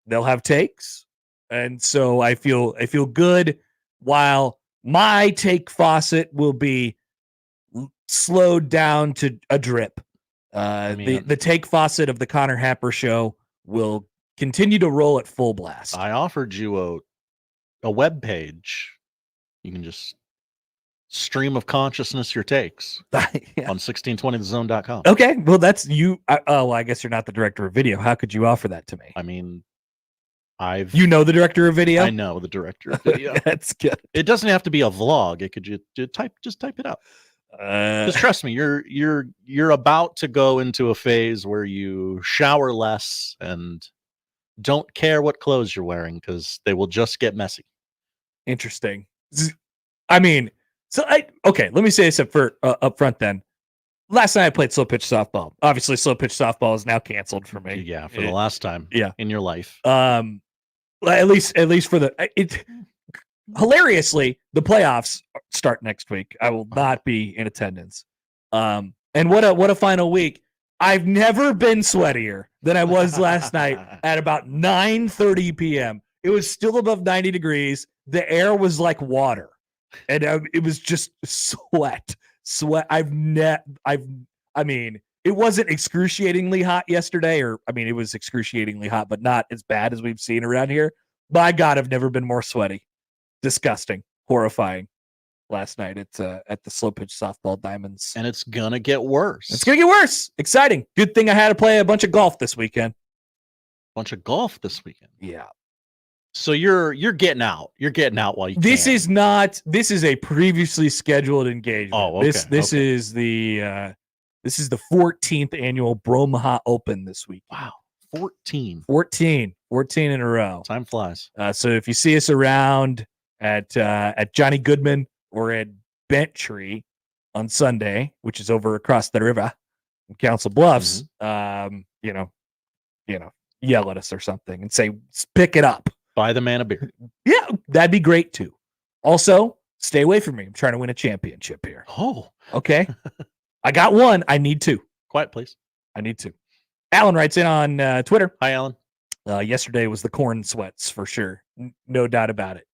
They'll have takes, and so I feel good. While my take faucet will be slowed down to a drip. The take faucet of the Connor Happer Show will continue to roll at full blast. I offered you a web page. You can just stream of consciousness your takes on 1620thezone.com. Okay, well that's you. I guess you're not the director of video. How could you offer that to me? I mean, you know the director of video. I know the director of video. That's good. It doesn't have to be a vlog. It could just type it out. Just trust me, you're about to go into a phase where you shower less and don't care what clothes you're wearing because they will just get messy. Interesting. I mean, let me say this up front then. Last night I played slow pitch softball. Obviously, slow pitch softball is now canceled for me. Yeah, for the last time. Yeah. In your life. At least for the hilariously, the playoffs start next week. I will not be in attendance. And what a final week. I've never been sweatier than I was last night at about 9:30 p.m. It was still above 90 degrees. The air was like water. And it was just sweat. I mean, it wasn't excruciatingly hot yesterday, it was excruciatingly hot, but not as bad as we've seen around here. My God, I've never been more sweaty. Disgusting, horrifying. Last night at the slow pitch softball diamonds, and it's gonna get worse. It's gonna get worse. Exciting. Good thing I had to play a bunch of golf this weekend. Yeah. So you're getting out. You're getting out while you can. This is a previously scheduled engagement. Oh, okay. This is the 14th annual Bromaha Open this week. Wow. 14 in a row. Time flies. So if you see us around at Johnny Goodman or at Bentry on Sunday, which is over across the river in Council Bluffs, yell at us or something and say, pick it up. Buy the man a beer. Yeah, that'd be great too. Also, stay away from me. I'm trying to win a championship here. Oh, okay. I got one. I need two. Quiet, please. I need two. Alan writes in on Twitter. Hi, Alan. Yesterday was the corn sweats for sure. No doubt about it.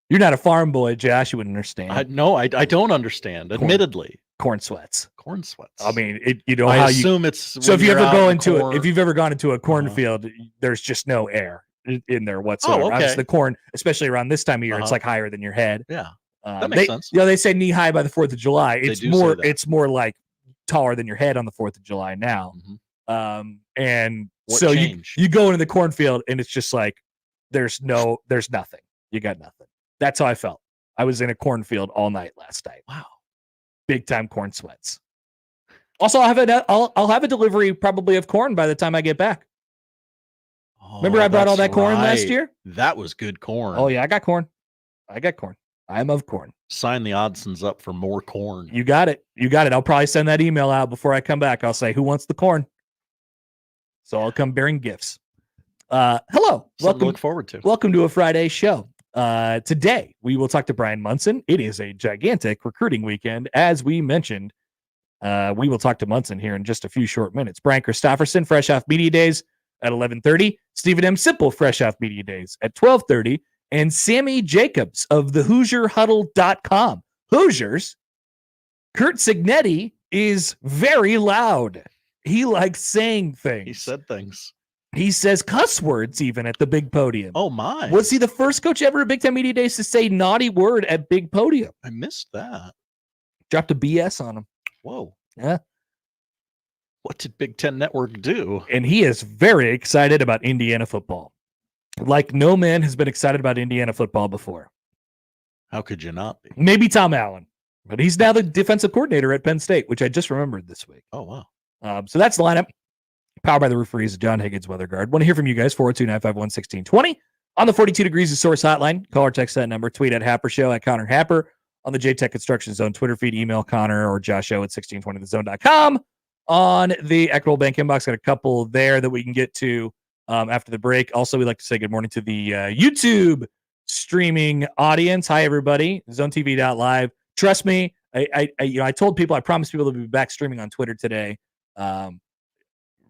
You're not a farm boy, Josh. You wouldn't understand. No, I don't understand. Admittedly. corn sweats. Corn sweats. I mean, I assume it's so if you ever go into if you've ever gone into a cornfield, there's just no air in there whatsoever. Obviously, the corn, especially around this time of year, it's like higher than your head. Yeah, that makes sense. They say knee high by the 4th of July. It's more like taller than your head on the 4th of July now. And so you go into the cornfield and it's just like there's nothing. You got nothing. That's how I felt. I was in a cornfield all night last night. Wow, big time corn sweats. Also, I'll have a delivery probably of corn by the time I get back. Remember I brought all that corn last year? That was good corn. Oh yeah, I got corn. I'm of corn. Sign the Oddsons up for more corn. You got it. I'll probably send that email out before I come back. I'll say, who wants the corn? So I'll come bearing gifts. Hello. Something to look forward to. Welcome to a Friday show. Today, we will talk to Bryan Munson. It is a gigantic recruiting weekend. As we mentioned, we will talk to Munson here in just a few short minutes. Brian Christopherson, fresh off Media Days at 11:30. Stephen M. Sipple, fresh off Media Days at 12:30. And Sammy Jacobs of the HoosierHuddle.com. Hoosiers, Kurt Signetti is very loud. He likes saying things. He said things. He says cuss words even at the big podium. Oh, my. Was he the first coach ever at Big Ten Media Days to say naughty word at big podium? I missed that. Dropped a BS on him. Whoa. Yeah. What did Big Ten Network do? And he is very excited about Indiana football. Like no man has been excited about Indiana football before. How could you not be? Maybe Tom Allen, but he's now the defensive coordinator at Penn State, which I just remembered this week. Oh, wow. So that's the lineup. Powered by the Referees, John Higgins Weather Guard. Want to hear from you guys, 402-951-1620. On the 42 Degrees of Source hotline, call or text that number, tweet at Happer Show, at Connor Happer. On the JTech Construction Zone Twitter feed, email Connor or Josh Show at 1620thezone.com. On the Equitable Bank inbox, got a couple there that we can get to after the break. Also, we'd like to say good morning to the YouTube streaming audience. Hi, everybody. ZoneTV.live. Trust me, I told people, I promised people to be back streaming on Twitter today.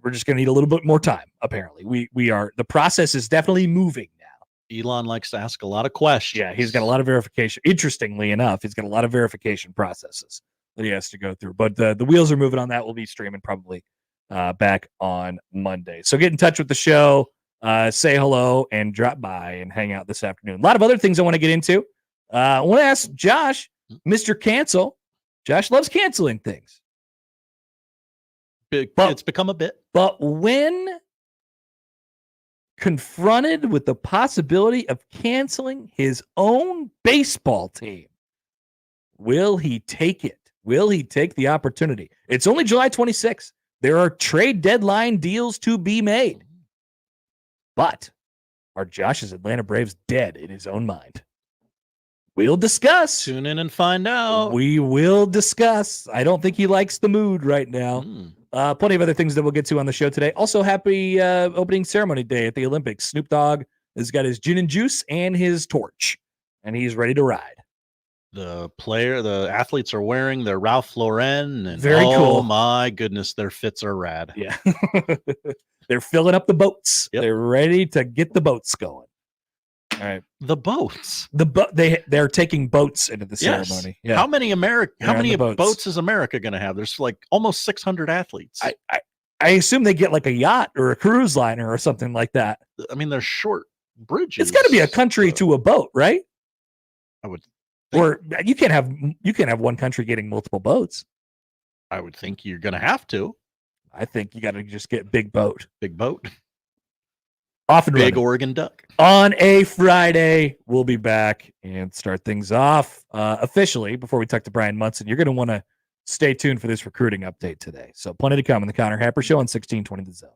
We're just going to need a little bit more time. Apparently, the process is definitely moving now. Elon likes to ask a lot of questions. Yeah, he's got a lot of verification. Interestingly enough, he's got a lot of verification processes that he has to go through. But the wheels are moving on that. We'll be streaming probably back on Monday. So get in touch with the show, say hello, and drop by and hang out this afternoon. A lot of other things I want to get into. I want to ask Josh, Mr. Cancel. Josh loves canceling things. It's become a bit. But when confronted with the possibility of canceling his own baseball team, will he take it? Will he take the opportunity? It's only July 26th. There are trade deadline deals to be made. But are Josh's Atlanta Braves dead in his own mind? We'll discuss. Tune in and find out. We will discuss. I don't think he likes the mood right now. Plenty of other things that we'll get to on the show today. Also, happy opening ceremony day at the Olympics. Snoop Dogg has got his gin and juice and his torch, and he's ready to ride. The athletes are wearing their Ralph Lauren. And very cool. Oh, my goodness, their fits are rad. Yeah. They're filling up the boats. Yep. They're ready to get the boats going. All right. The boats. They're taking boats into the ceremony. Yeah. How many boats is America going to have? There's like almost 600 athletes. I assume they get like a yacht or a cruise liner or something like that. I mean, they're short bridges. It's got to be a country to a boat, right? I would. Or you can't have one country getting multiple boats. I would think you're going to have to. I think you got to just get big boat. Big boat. Off and big running. Oregon duck. On a Friday, we'll be back and start things off officially. Before we talk to Bryan Munson, you're going to want to stay tuned for this recruiting update today. So plenty to come on the Connor Happer Show on 1620 The Zone.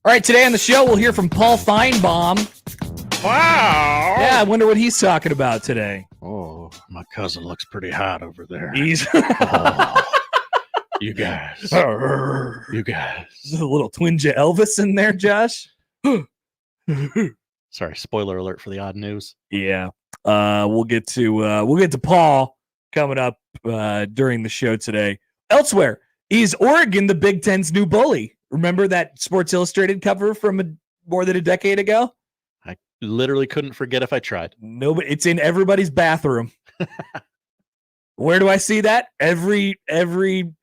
All right, today on the show, we'll hear from Paul Feinbaum. Wow. Yeah, I wonder what he's talking about today. Oh, my cousin looks pretty hot over there. He's You guys. You guys. a little twinge of Elvis in there, Josh. Sorry, spoiler alert for the odd news. Yeah. We'll get to Paul coming up during the show today. Elsewhere, is Oregon the Big Ten's new bully? Remember that Sports Illustrated cover from more than a decade ago? I literally couldn't forget if I tried. Nobody. It's in everybody's bathroom. Where do I see that? Every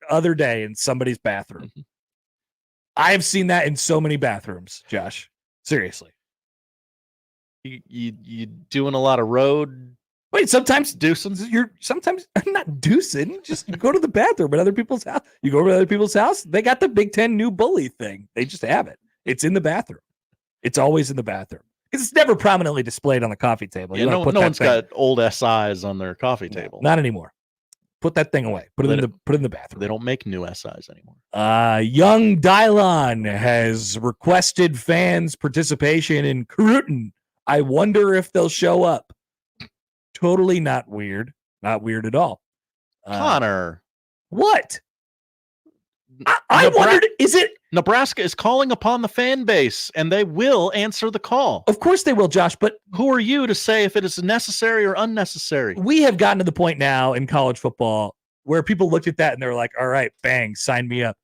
other day in somebody's bathroom. Mm-hmm. I have seen that in so many bathrooms, Josh. Seriously. You doing a lot of road? Wait, sometimes deucing? Sometimes I'm not deucing. Just go to the bathroom at other people's house. You go to other people's house. They got the Big Ten new bully thing. They just have it. It's in the bathroom. It's always in the bathroom. It's never prominently displayed on the coffee table. Yeah, no one's got old SIs on their coffee table. Not anymore. Put that thing away. Put it in the bathroom. They don't make new SIs anymore. Young Dylan has requested fans' participation in Cruton. I wonder if they'll show up. Totally not weird. Not weird at all. Connor. What? I wondered, is it? Nebraska is calling upon the fan base, and they will answer the call. Of course they will, Josh, but who are you to say if it is necessary or unnecessary? We have gotten to the point now in college football where people looked at that and they're like, all right, bang, sign me up.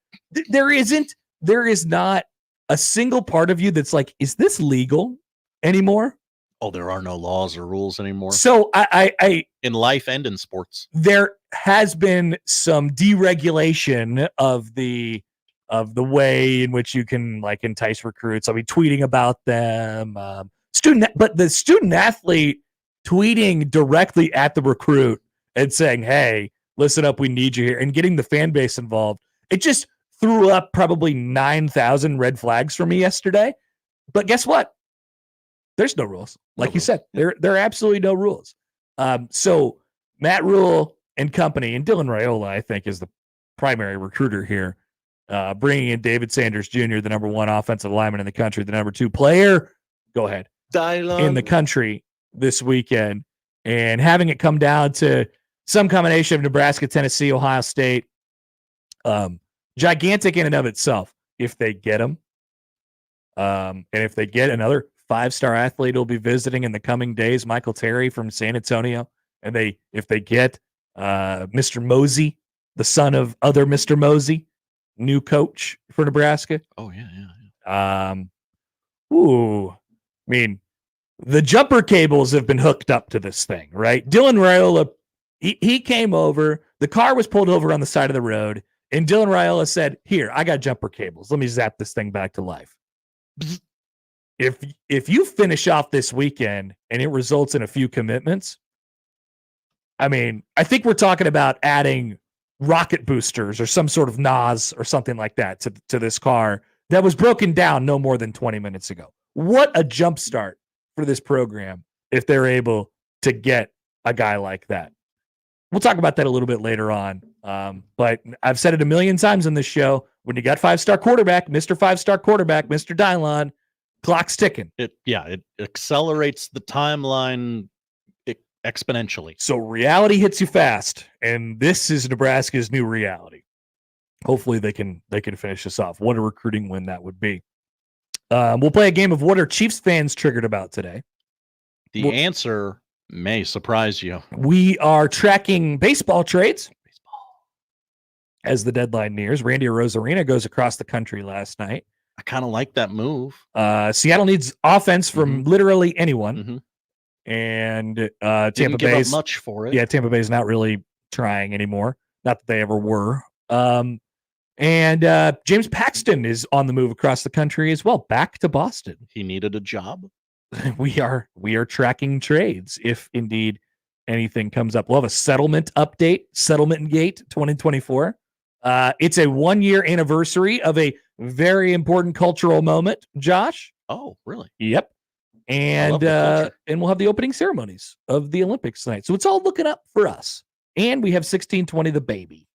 There is not a single part of you that's like, is this legal anymore? Oh, there are no laws or rules anymore. So I in life and in sports, there has been some deregulation of the way in which you can like entice recruits. I'll be tweeting about them. But the student athlete tweeting directly at the recruit and saying, "Hey, listen up, we need you here," and getting the fan base involved. It just threw up probably 9,000 red flags for me yesterday. But guess what? There's no rules. Like you said, there are absolutely no rules. So Matt Rule and company, and Dylan Raiola, I think, is the primary recruiter here, bringing in David Sanders Jr., the number 1 offensive lineman in the country, the number 2 player, go ahead, in the country this weekend, and having it come down to some combination of Nebraska, Tennessee, Ohio State. Gigantic in and of itself if they get him. And if they get another 5-star athlete who'll be visiting in the coming days, Michael Terry from San Antonio, and if they get Mr. Mosey, the son of other Mr. Mosey, new coach for Nebraska. Oh yeah. I mean, the jumper cables have been hooked up to this thing, right? Dylan Raiola, he came over, the car was pulled over on the side of the road, and Dylan Raiola said, "Here, I got jumper cables. Let me zap this thing back to life." If you finish off this weekend and it results in a few commitments, I mean, I think we're talking about adding rocket boosters or some sort of NOS or something like that to this car that was broken down no more than 20 minutes ago. What a jump start for this program if they're able to get a guy like that. We'll talk about that a little bit later on. But I've said it a million times in this show. When you got 5-star quarterback, Mr. 5-star quarterback, Mr. Dylan, clock's ticking. It accelerates the timeline exponentially. So reality hits you fast, and this is Nebraska's new reality. Hopefully they can finish this off. What a recruiting win that would be. We'll play a game of what are Chiefs fans triggered about today. The answer may surprise you. We are tracking baseball trades as the deadline nears. Randy Arozarena goes across the country last night. I kind of like that move. Seattle needs offense from literally anyone. Mm-hmm. And Tampa Bay Bay's much for it. Yeah, Tampa Bay's not really trying anymore. Not that they ever were. And James Paxton is on the move across the country as well, back to Boston. He needed a job. We are tracking trades if indeed anything comes up. We'll have a settlement update, Settlement Gate 2024. It's a 1-year anniversary of a very important cultural moment, Josh. Oh, really? Yep. And we'll have the opening ceremonies of the Olympics tonight. So it's all looking up for us. And we have 1620 the baby.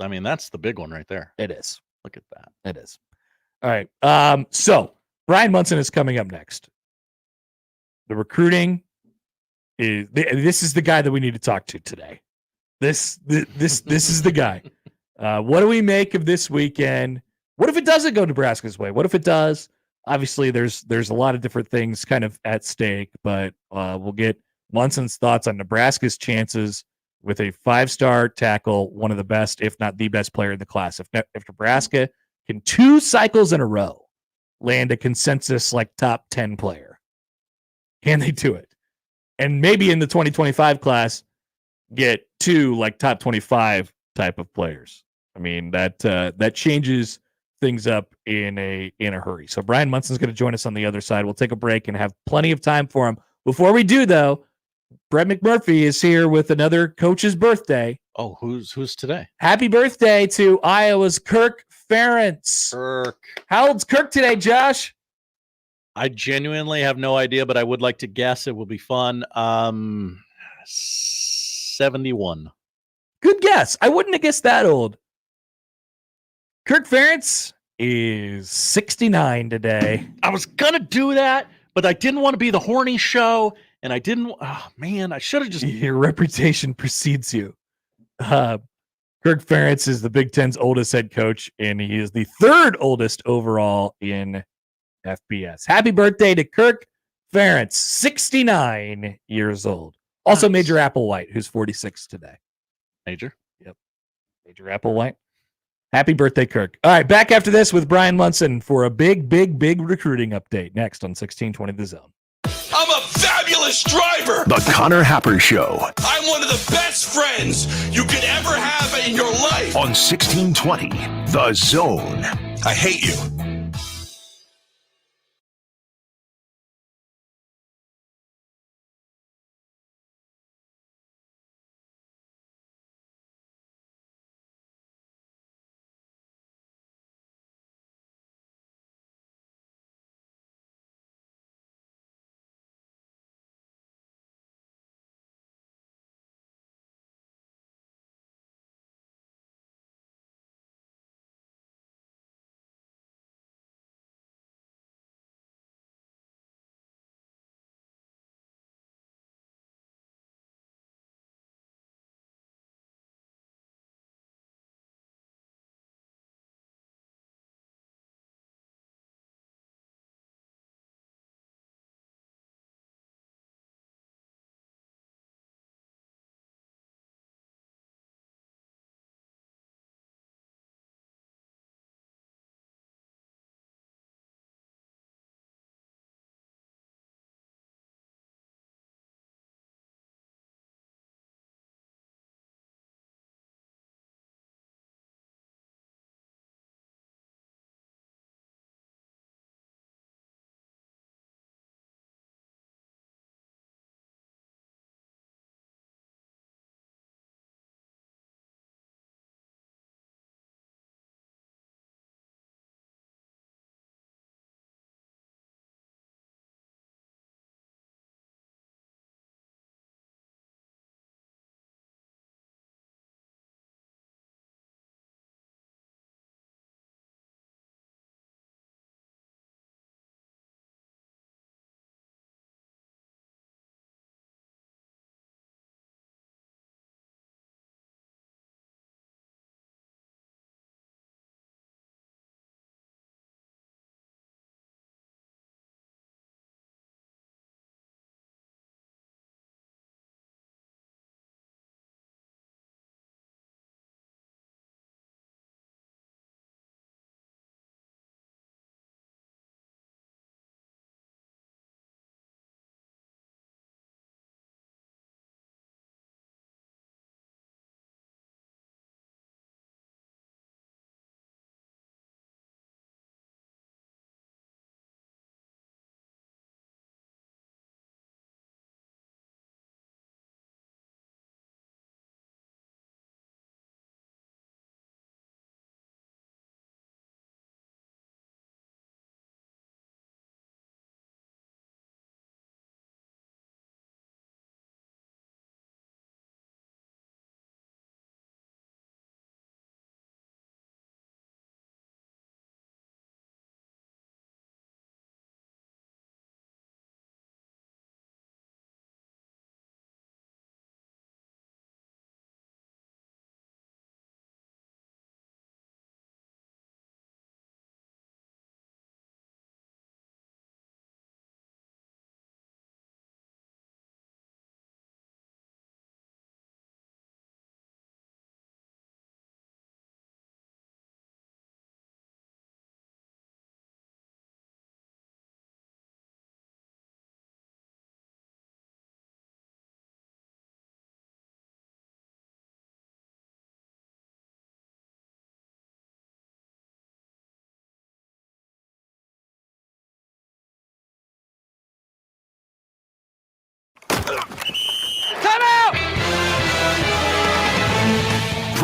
I mean, that's the big one right there. It is. Look at that. It is. All right. So Bryan Munson is coming up next. The recruiting this is the guy that we need to talk to today. This is the guy. What do we make of this weekend? What if it doesn't go Nebraska's way? What if it does? Obviously, there's a lot of different things kind of at stake, but we'll get Munson's thoughts on Nebraska's chances with a 5-star tackle, one of the best, if not the best player in the class. If Nebraska can 2 cycles in a row land a consensus like top 10 player, can they do it? And maybe in the 2025 class, get 2 like top 25 type of players. I mean, that changes things up in a hurry. So Bryan Munson's going to join us on the other side. We'll take a break and have plenty of time for him. Before we do, though, Brett McMurphy is here with another coach's birthday. Oh, who's today? Happy birthday to Iowa's Kirk Ferentz. Kirk. How old's Kirk today, Josh? I genuinely have no idea, but I would like to guess. It will be fun. 71. Good guess. I wouldn't have guessed that old. Kirk Ferentz is 69 today. I was going to do that, but I didn't want to be the horny show, and I didn't. Oh, man, I should have just. Your reputation precedes you. Kirk Ferentz is the Big Ten's oldest head coach, and he is the 3rd oldest overall in FBS. Happy birthday to Kirk Ferentz, 69 years old. Also, nice. Major Applewhite, who's 46 today. Major? Yep. Major Applewhite. Happy birthday, Kirk. All right, back after this with Bryan Munson for a big recruiting update next on 1620 The Zone. I'm a fabulous driver. The Connor Happer Show. I'm one of the best friends you could ever have in your life. On 1620 The Zone. I hate you.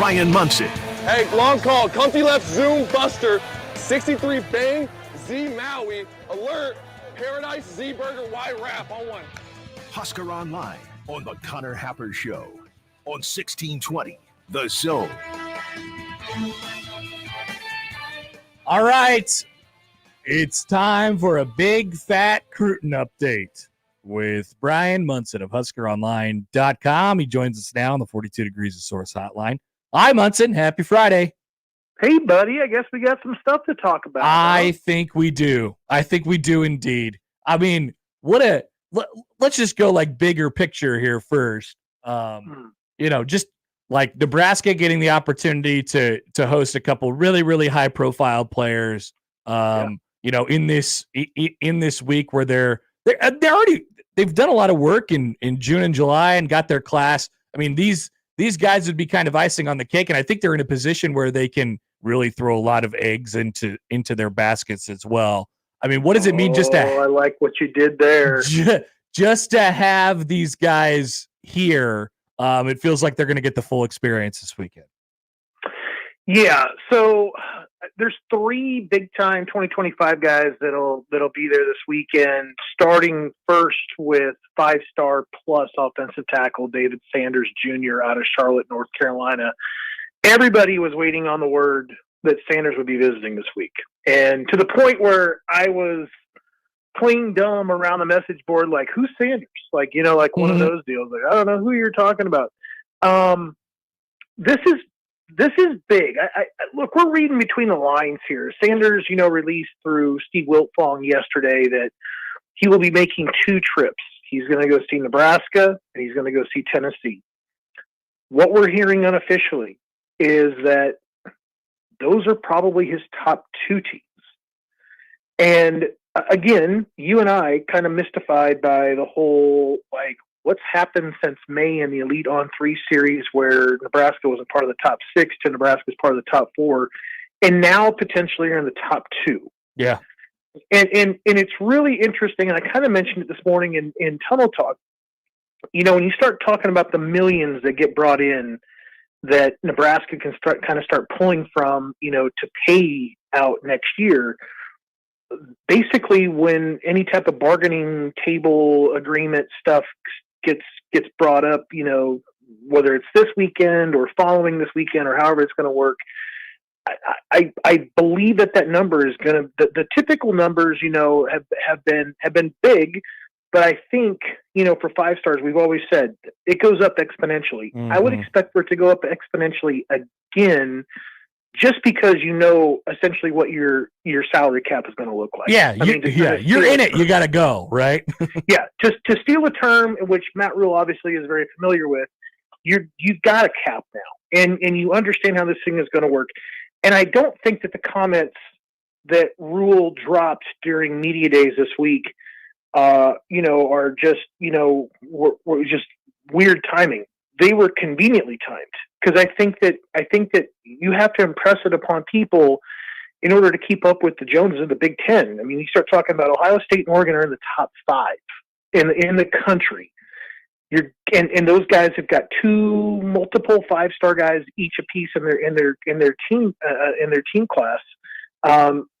Bryan Munson. Hey, long call. Comfy left zoom buster. 63 bang. Z Maui. Alert. Paradise Z Burger Y Wrap on one. Husker Online on the Connor Happer Show on 1620 The Zone. All right. It's time for a big fat Cruton update with Bryan Munson of HuskerOnline.com. He joins us now on the 42 Degrees of Source hotline. Hi, Munson. Happy Friday. Hey, buddy. I guess we got some stuff to talk about. I think we do. I think we do indeed. I mean, let's just go like bigger picture here first. Just like Nebraska getting the opportunity to host a couple really, really high profile players. In this week where they've done a lot of work in June and July and got their class. I mean, these guys would be kind of icing on the cake, and I think they're in a position where they can really throw a lot of eggs into their baskets as well. I mean, what does it mean I like what you did there. Just to have these guys here, it feels like they're going to get the full experience this weekend. Yeah, so there's 3 big-time 2025 guys that'll be there this weekend, starting first with 5-star plus offensive tackle David Sanders Jr. out of Charlotte, North Carolina. Everybody was waiting on the word that Sanders would be visiting this week. And to the point where I was playing dumb around the message board, like, who's Sanders? Like, one of those deals. Like, I don't know who you're talking about. This is big. I look, we're reading between the lines here. Sanders, released through Steve Wiltfong yesterday that he will be making 2 trips. He's going to go see Nebraska and he's going to go see Tennessee. What we're hearing unofficially is that those are probably his top 2 teams. And again, you and I kind of mystified by the whole, like, what's happened since May in the Elite on 3 series where Nebraska was a part of the top 6 to Nebraska's part of the top 4, and now potentially are in the top 2. Yeah. And it's really interesting, and I kind of mentioned it this morning in Tunnel Talk. When you start talking about the millions that get brought in that Nebraska can start pulling from, to pay out next year, basically when any type of bargaining table agreement stuff gets brought up, whether it's this weekend or following this weekend or however it's going to work, I believe that number is going to, the typical numbers, have been big, but I think, for 5 stars, we've always said it goes up exponentially. Mm-hmm. I would expect for it to go up exponentially again, just because essentially what your salary cap is going to look like. Yeah, you're in it. You got to go, right? Yeah, just to steal a term which Matt Rule obviously is very familiar with, you've got a cap now, and you understand how this thing is going to work. And I don't think that the comments that Rule dropped during media days this week, are just were just weird timing. They were conveniently timed. Because I think that you have to impress it upon people in order to keep up with the Joneses of the Big Ten. I mean, you start talking about Ohio State and Oregon are in the top 5 in the country. And those guys have got 2 multiple 5-star guys each apiece in their team class.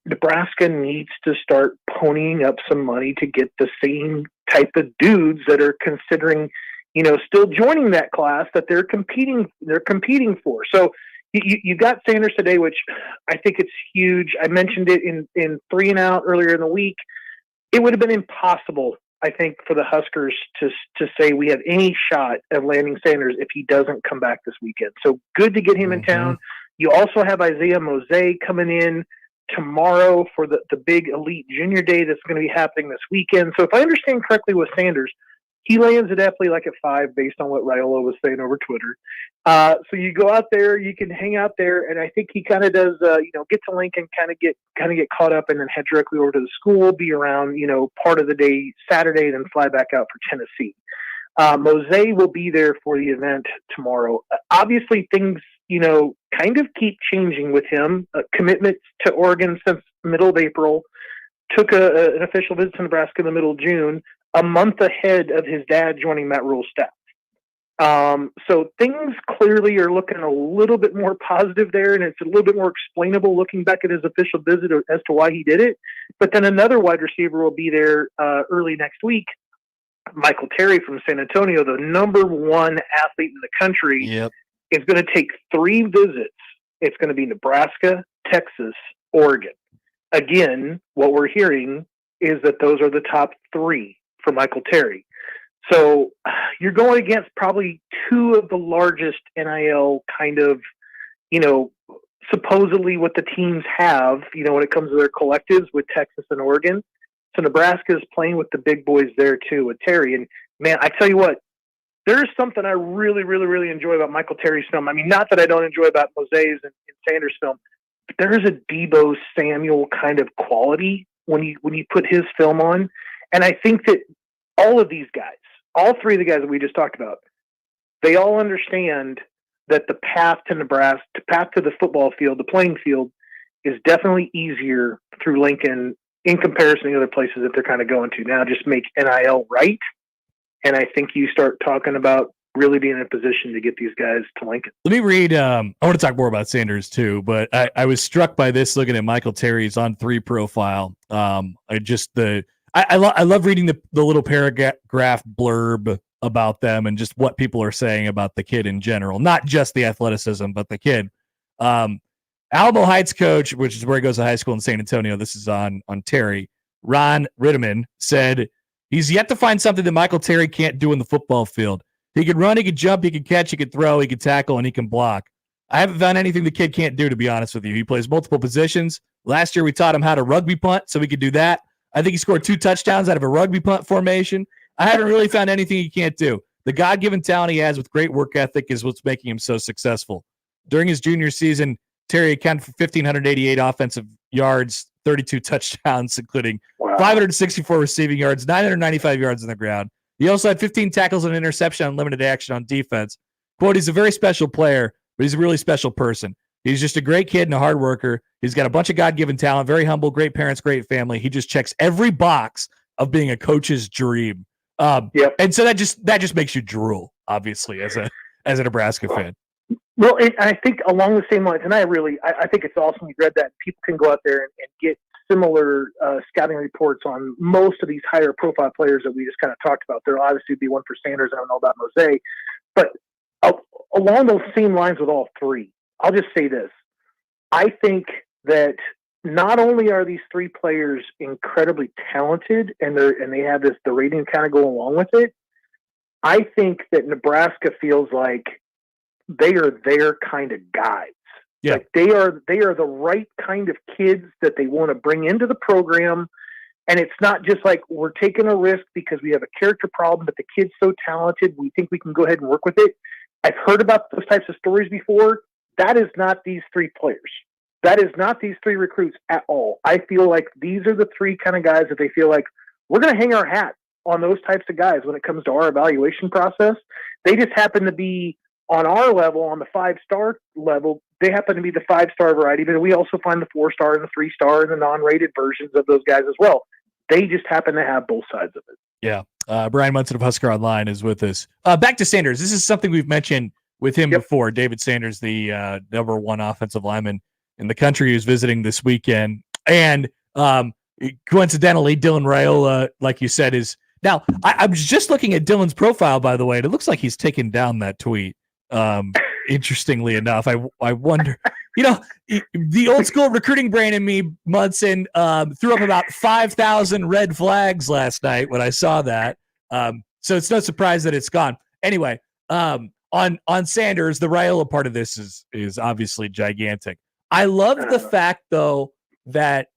Nebraska needs to start ponying up some money to get the same type of dudes that are considering, still joining that class that they're competing for. So you got Sanders today, which I think it's huge. I mentioned it in 3 and Out earlier in the week. It would have been impossible, I think, for the Huskers to say we have any shot of landing Sanders if he doesn't come back this weekend. So good to get him in town. You also have Isaiah Mose coming in tomorrow for the big Elite Junior Day that's going to be happening this weekend. So if I understand correctly with Sanders, he lands at definitely like at 5 based on what Raiola was saying over Twitter. So you go out there, you can hang out there, and I think he kind of does, get to Lincoln, kind of get caught up, and then head directly over to the school, be around, part of the day Saturday, then fly back out for Tennessee. Mose will be there for the event tomorrow. Obviously, things, kind of keep changing with him. Commitment to Oregon since middle of April. Took an official visit to Nebraska in the middle of June, a month ahead of his dad joining Matt Rule's staff. So things clearly are looking a little bit more positive there, and it's a little bit more explainable looking back at his official visit as to why he did it. But then another wide receiver will be there early next week. Michael Terry from San Antonio, the number one athlete in the country, is going to take 3 visits. It's going to be Nebraska, Texas, Oregon. Again, what we're hearing is that those are the top 3 for Michael Terry. So you're going against probably 2 of the largest NIL kind of, supposedly what the teams have, when it comes to their collectives with Texas and Oregon. So Nebraska is playing with the big boys there too with Terry. And man, I tell you what, there's something I really, really, really enjoy about Michael Terry's film. I mean, not that I don't enjoy about Mose's and Sanders' film, but there's a Debo Samuel kind of quality when you put his film on. And I think that all of these guys, all 3 of the guys that we just talked about, they all understand that the path to Nebraska, the path to the football field, the playing field, is definitely easier through Lincoln in comparison to other places that they're kind of going to. Now just make NIL right, and I think you start talking about really being in a position to get these guys to Lincoln. Let me read. I want to talk more about Sanders too, but I was struck by this looking at Michael Terry's On3 profile. I love reading the little paragraph blurb about them and just what people are saying about the kid in general, not just the athleticism, but the kid. Alamo Heights coach, which is where he goes to high school in San Antonio. This is on Terry. Ron Ritteman said he's yet to find something that Michael Terry can't do in the football field. He could run, he could jump, he could catch, he could throw, he could tackle, and he can block. I haven't found anything the kid can't do, to be honest with you. He plays multiple positions. Last year we taught him how to rugby punt, so he could do that. I think he scored 2 touchdowns out of a rugby punt formation. I haven't really found anything he can't do. The God-given talent he has with great work ethic is what's making him so successful. During his junior season, Terry accounted for 1,588 offensive yards, 32 touchdowns, including 564 receiving yards, 995 yards on the ground. He also had 15 tackles and an interception on limited action on defense. Quote, he's a very special player, but he's a really special person. He's just a great kid and a hard worker. He's got a bunch of God-given talent, very humble, great parents, great family. He just checks every box of being a coach's dream. And so that just makes you drool, obviously, as a Nebraska fan. Well, I think along the same lines, and I think it's awesome you read that. People can go out there and get similar scouting reports on most of these higher profile players that we just kind of talked about. There'll obviously be one for Sanders. I don't know about Mose, but along those same lines with all 3, I'll just say this. I think that not only are these 3 players incredibly talented and they have the rating kind of go along with it, I think that Nebraska feels like they are their kind of guys. Yeah. Like they are the right kind of kids that they want to bring into the program. And it's not just like we're taking a risk because we have a character problem, but the kid's so talented, we think we can go ahead and work with it. I've heard about those types of stories before. That is not these 3 players. That is not these 3 recruits at all. I feel like these are the 3 kind of guys that they feel like we're going to hang our hat on those types of guys when it comes to our evaluation process. They just happen to be on our level, on the 5-star level. They happen to be the 5-star variety, but we also find the 4-star and the 3-star and the non-rated versions of those guys as well. They just happen to have both sides of it. Yeah. Bryan Munson of Husker Online is with us. Back to Sanders. This is something we've mentioned with him before. David Sanders, the number 1 offensive lineman in the country, who's visiting this weekend. And coincidentally, Dylan Raiola, like you said, is now. I was just looking at Dylan's profile, by the way, and it looks like he's taken down that tweet. Interestingly enough, I wonder, the old school recruiting brain in me, Munson, threw up about 5,000 red flags last night when I saw that. So it's no surprise that it's gone. Anyway, on Sanders, the Raiola part of this is obviously gigantic. I love the fact, though, that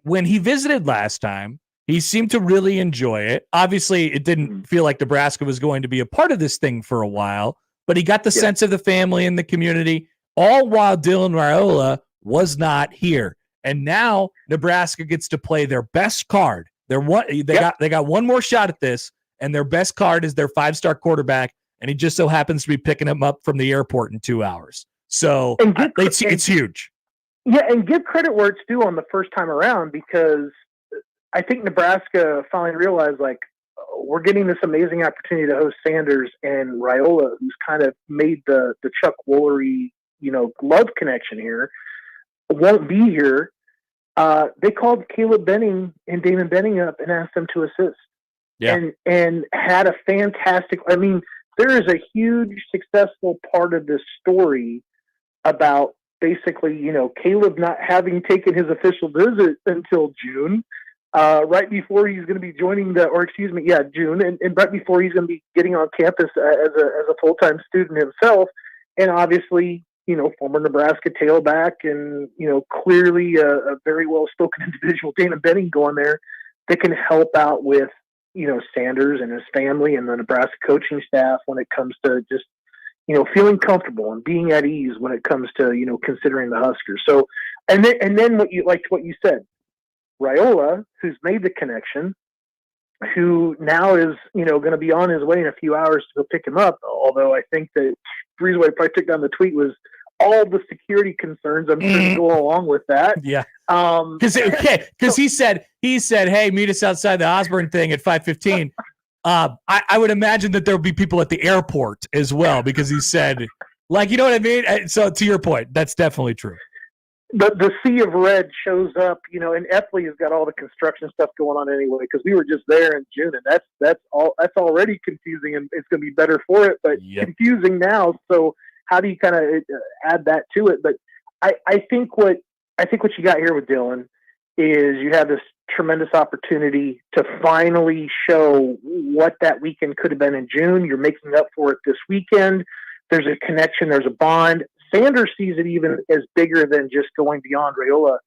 when he visited last time, he seemed to really enjoy it. Obviously, it didn't feel like Nebraska was going to be a part of this thing for a while, but he got the sense of the family and the community, all while Dylan Raiola was not here. And now Nebraska gets to play their best card. They got one more shot at this, and their best card is their 5-star quarterback, and he just so happens to be picking him up from the airport in 2 hours. So it's huge. Yeah, and give credit where it's due on the first time around, because I think Nebraska finally realized, like, we're getting this amazing opportunity to host Sanders, and Raiola, who's kind of made the Chuck Woolery, love connection here, won't be here. They called Caleb Benning and Damon Benning up and asked them to assist. Yeah. And had a fantastic, there is a huge successful part of this story about basically, Caleb not having taken his official visit until June, right before he's going to be joining June, and right before he's going to be getting on campus as a full-time student himself. And obviously, former Nebraska tailback and, clearly a very well-spoken individual, Damon Benning, going there that can help out with, Sanders and his family and the Nebraska coaching staff when it comes to just, feeling comfortable and being at ease when it comes to, considering the Huskers. So, and then what you said, Raiola, who's made the connection, who now is, going to be on his way in a few hours to go pick him up. Although I think that the reason why I probably took down the tweet was all the security concerns I'm sure to go along with that. Yeah. Because he said, hey, meet us outside the Osborne thing at 5:15. I would imagine that there would be people at the airport as well, because he said, you know what I mean? So to your point, that's definitely true. The sea of red shows up, and Epley has got all the construction stuff going on anyway, because we were just there in June, and that's already confusing, and it's going to be better for it, but confusing now. So how do you kind of add that to it? But I think what you got here with Dylan is you have this tremendous opportunity to finally show what that weekend could have been in June. You're making up for it this weekend. There's a connection. There's a bond. Sanders sees it even as bigger than just going beyond Raiola.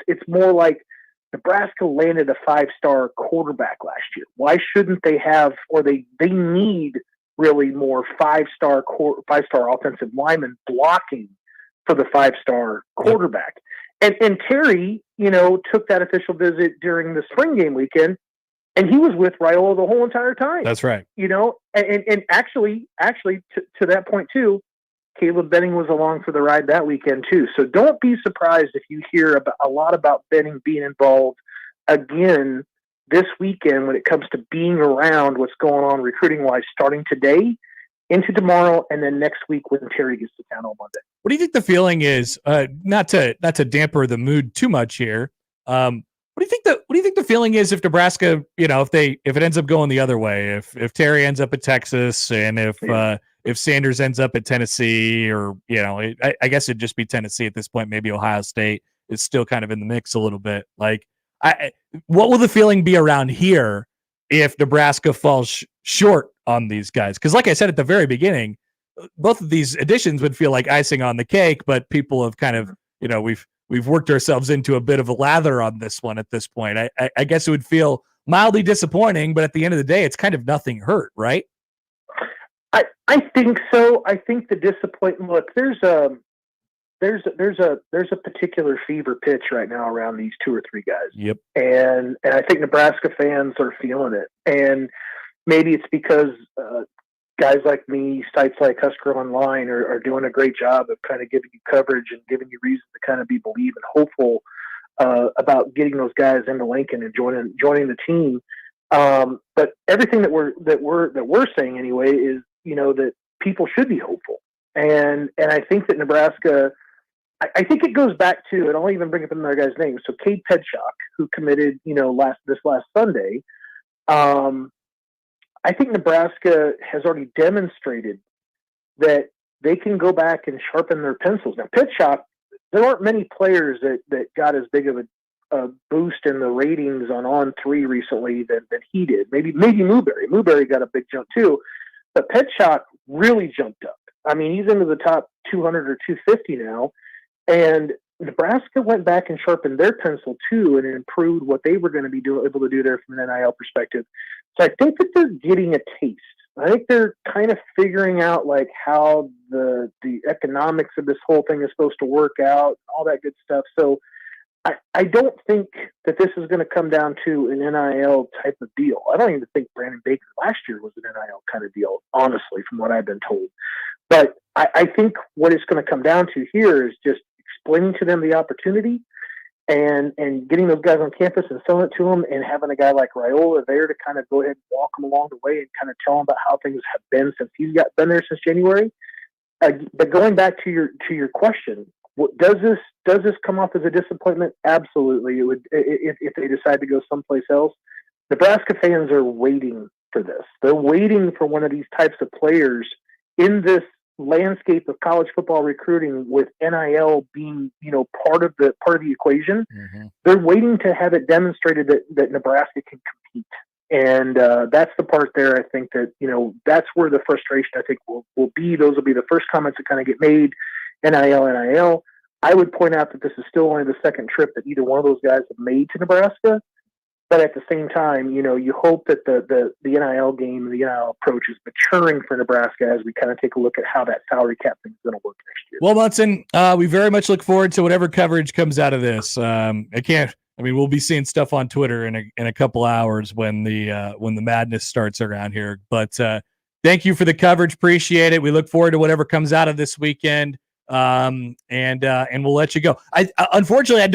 It's more like Nebraska landed a 5-star quarterback last year. Why shouldn't they have, or they need really more 5-star offensive linemen blocking for the 5-star quarterback? And Terry, took that official visit during the spring game weekend, and he was with Raiola the whole entire time. That's right. And actually to that point too, Caleb Benning was along for the ride that weekend too. So don't be surprised if you hear a lot about Benning being involved again this weekend when it comes to being around what's going on recruiting wise, starting today into tomorrow, and then next week when Terry gets to town on Monday. What do you think the feeling is? Not to damper the mood too much here. What do you think the feeling is if Nebraska, if it ends up going the other way, if Terry ends up at Texas, and if Sanders ends up at Tennessee, or I guess it'd just be Tennessee at this point. Maybe Ohio State is still kind of in the mix a little bit. What will the feeling be around here if Nebraska falls short on these guys? Because like I said at the very beginning, both of these additions would feel like icing on the cake, but people have kind of, we've worked ourselves into a bit of a lather on this one at this point. I guess it would feel mildly disappointing, but at the end of the day, it's kind of nothing hurt, right? I think so. I think the disappointment. Look, there's a particular fever pitch right now around these 2 or 3 guys. Yep. And I think Nebraska fans are feeling it. And maybe it's because guys like me, sites like Husker Online are doing a great job of kind of giving you coverage and giving you reason to kind of be believe and hopeful about getting those guys into Lincoln and joining the team. But everything that we're saying anyway is, that people should be hopeful. And I think that Nebraska, I think it goes back to, and I'll even bring up another guy's name. So Cade Pedshock, who committed, this last Sunday. I think Nebraska has already demonstrated that they can go back and sharpen their pencils. Now, Pedshock, there aren't many players that got as big of a boost in the ratings on 3 recently than he did. Maybe Newberry. Newberry got a big jump too, but Pedshock really jumped up. I mean, he's into the top 200 or 250 now, and Nebraska went back and sharpened their pencil too and improved what they were going to be able to do there from an NIL perspective. So I think that they're getting a taste. I think they're kind of figuring out how the economics of this whole thing is supposed to work out, all that good stuff. So I don't think that this is going to come down to an NIL type of deal. I don't even think Brandon Baker last year was an NIL kind of deal, honestly, from what I've been told. But I think what it's going to come down to here is just explaining to them the opportunity and getting those guys on campus and selling it to them, and having a guy like Raiola there to kind of go ahead and walk them along the way and kind of tell them about how things have been since he's been there since January. But going back to your question, does this come off as a disappointment? Absolutely, it would if they decide to go someplace else. Nebraska fans are waiting for this. They're waiting for one of these types of players in this landscape of college football recruiting, with NIL being, part of the equation. Mm-hmm. They're waiting to have it demonstrated that Nebraska can compete. And that's the part there. I think that, that's where the frustration, I think, will be. Those will be the first comments that kind of get made. NIL. I would point out that this is still only the second trip that either one of those guys have made to Nebraska. But at the same time, you hope that the NIL game and the NIL approach is maturing for Nebraska as we kind of take a look at how that salary cap thing is going to work next year. Well, Munson, we very much look forward to whatever coverage comes out of this. We'll be seeing stuff on Twitter in a couple hours when the madness starts around here. But thank you for the coverage. Appreciate it. We look forward to whatever comes out of this weekend. And we'll let you go. Unfortunately, I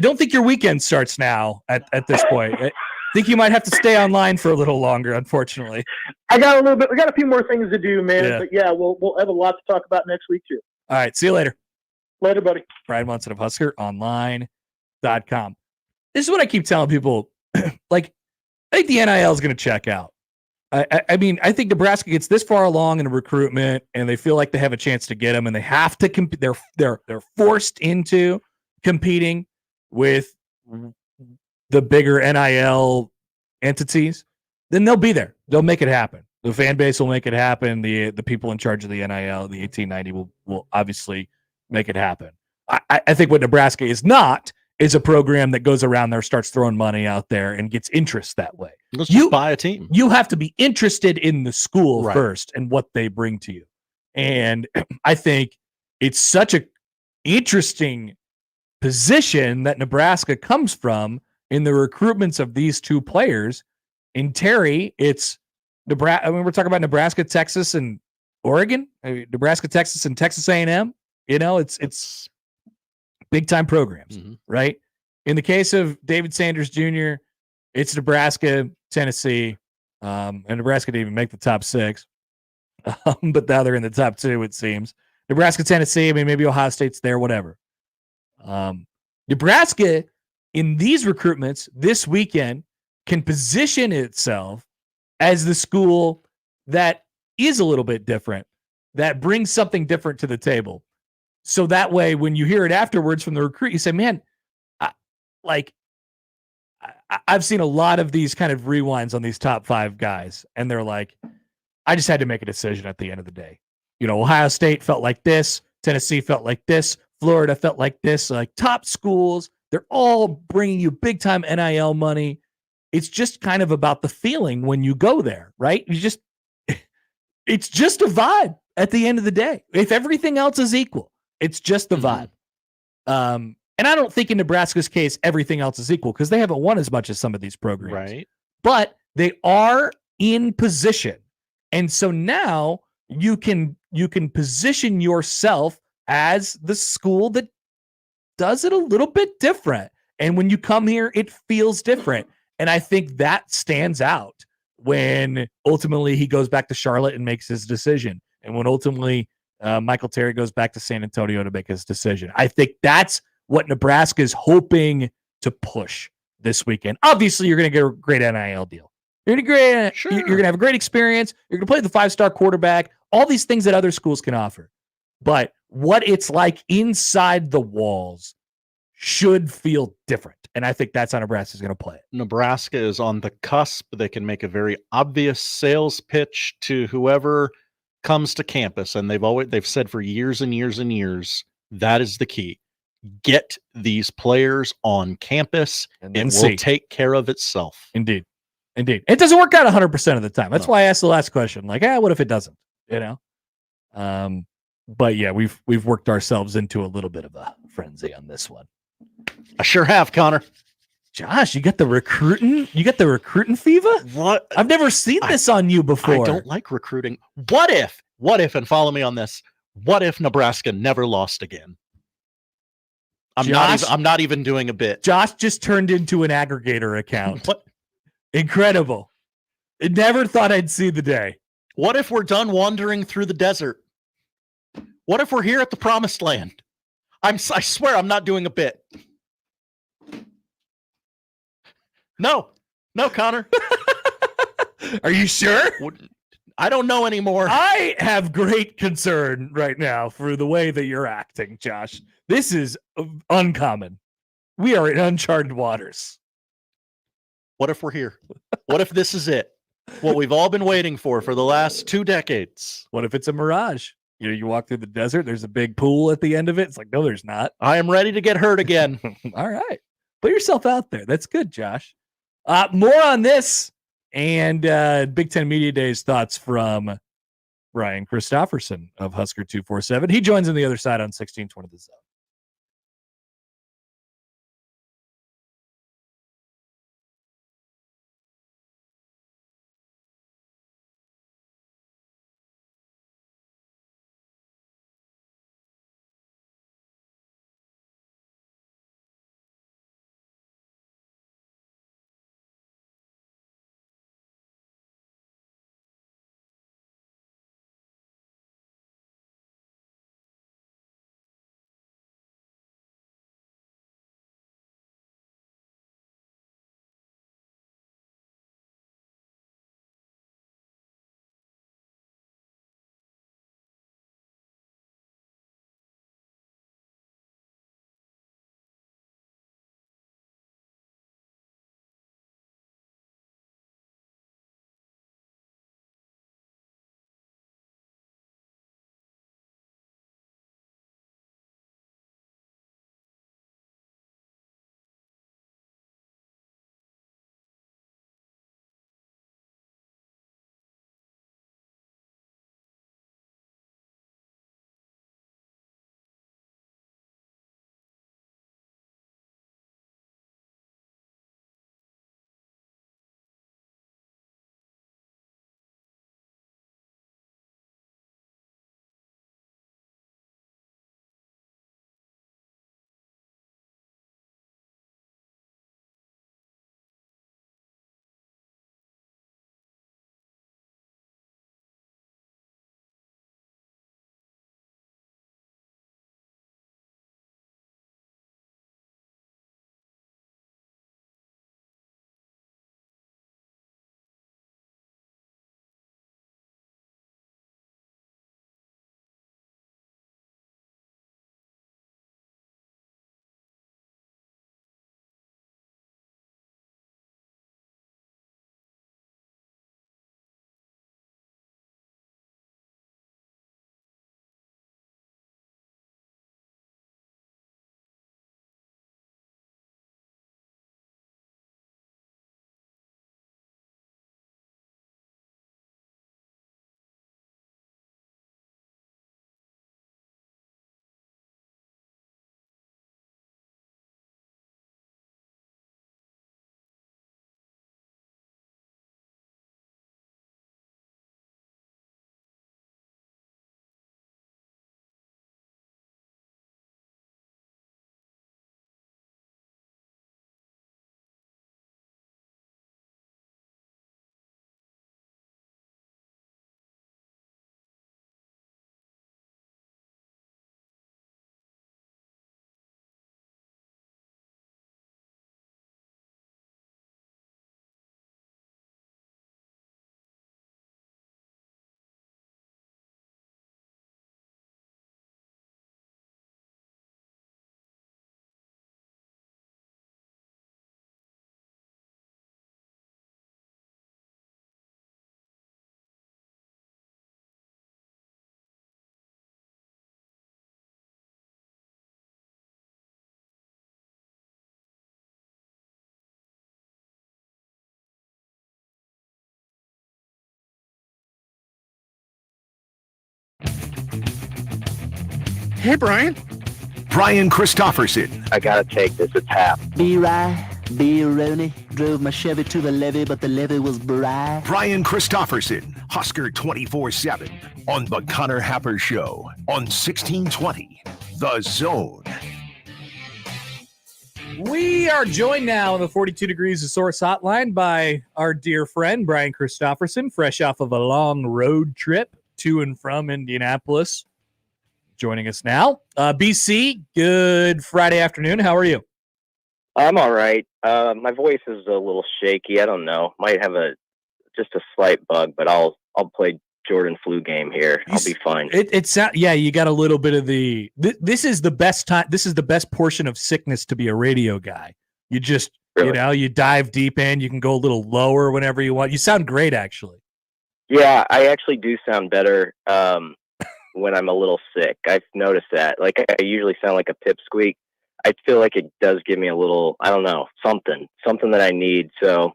don't think your weekend starts now at this point. I think you might have to stay online for a little longer, unfortunately. I got a few more things to do, man. Yeah. But yeah, we'll have a lot to talk about next week too. All right. See you later. Later, buddy. Bryan Munson of HuskerOnline.com. This is what I keep telling people. I think the NIL is going to check out. I think Nebraska gets this far along in recruitment, and they feel like they have a chance to get them, and they have to compete. They're forced into competing with the bigger NIL entities. Then they'll be there. They'll make it happen. The fan base will make it happen. The people in charge of the NIL, the 1890, will obviously make it happen. I think what Nebraska is not is a program that goes around there, starts throwing money out there, and gets interest that way. Let's just buy a team. You have to be interested in the school first and what they bring to you. And I think it's such a interesting position that Nebraska comes from in the recruitments of these two players. In Terry, it's Nebraska. We're talking about Nebraska, Texas, and Oregon. Nebraska, Texas, and Texas A&M. It's big time programs, right? In the case of David Sanders Jr., it's Nebraska, Tennessee, and Nebraska didn't even make the top 6, but now they're in the top 2, it seems. Nebraska, Tennessee, maybe Ohio State's there, whatever. Nebraska, in these recruitments this weekend, can position itself as the school that is a little bit different, that brings something different to the table. So that way, when you hear it afterwards from the recruit, you say, man, I've seen a lot of these kind of rewinds on these top 5 guys, and they're like, I just had to make a decision at the end of the day. Ohio State felt like this, Tennessee felt like this, Florida felt like this, like top schools. They're all bringing you big time NIL money. It's just kind of about the feeling when you go there, right? It's just a vibe at the end of the day. If everything else is equal, it's just the vibe. And I don't think in Nebraska's case, everything else is equal because they haven't won as much as some of these programs. Right. But they are in position. And so now you can position yourself as the school that does it a little bit different. And when you come here, it feels different. And I think that stands out when ultimately he goes back to Charlotte and makes his decision. And when ultimately Michael Terry goes back to San Antonio to make his decision. I think that's what Nebraska is hoping to push this weekend. Obviously, you're going to get a great NIL deal. You're going to have a great experience. You're going to play the 5-star quarterback, all these things that other schools can offer. But what it's like inside the walls should feel different. And I think that's how Nebraska is going to play it. Nebraska is on the cusp. They can make a very obvious sales pitch to whoever comes to campus. And they've said for years and years and years, that is the key. Get these players on campus and it will take care of itself. Indeed. It doesn't work out 100% of the time. That's why I asked the last question. Like, what if it doesn't? But yeah, we've worked ourselves into a little bit of a frenzy on this one. I sure have, Connor. Josh, you got the recruiting? You got the recruiting fever? What? I've never seen this on you before. I don't like recruiting. What if, and follow me on this, what if Nebraska never lost again? I'm not even doing a bit. Josh just turned into an aggregator account. What? Incredible. I never thought I'd see the day. What if we're done wandering through the desert? What if we're here at the promised land? I swear I'm not doing a bit. No, Connor. Are you sure? I don't know anymore. I have great concern right now for the way that you're acting, Josh. This is uncommon. We are in uncharted waters. What if we're here? What if this is it? What we've all been waiting for the last 2 decades. What if it's a mirage? You walk through the desert, there's a big pool at the end of it. It's like, no, there's not. I am ready to get hurt again. All right. Put yourself out there. That's good, Josh. More on this and Big Ten Media Day's thoughts from Bryan Christopherson of Husker 247. He joins on the other side on 1620 The Zone. Hey, Bryan. Bryan Christopherson. I gotta take this. It's Hap. B-Rony. Drove my Chevy to the levee, but the levee was dry. Bryan Christopherson, Husker 24/7 on the Connor Happer Show on 1620 The Zone. We are joined now on the 42 Degrees of Source hotline by our dear friend, Brian Christopherson, fresh off of a long road trip to and from Indianapolis. Joining us now. BC, good Friday afternoon. How are you? I'm all right. My voice is a little shaky. I don't know. Might have just a slight bug, but I'll play Jordan flu game here. I'll be fine. You got a little bit of the. This is the best time. This is the best portion of sickness to be a radio guy. You just, really? You dive deep in. You can go a little lower whenever you want. You sound great, actually. Yeah, I actually do sound better when I'm a little sick. I've noticed that. Like, I usually sound like a pipsqueak. I feel like it does give me a little, I don't know, something that I need. So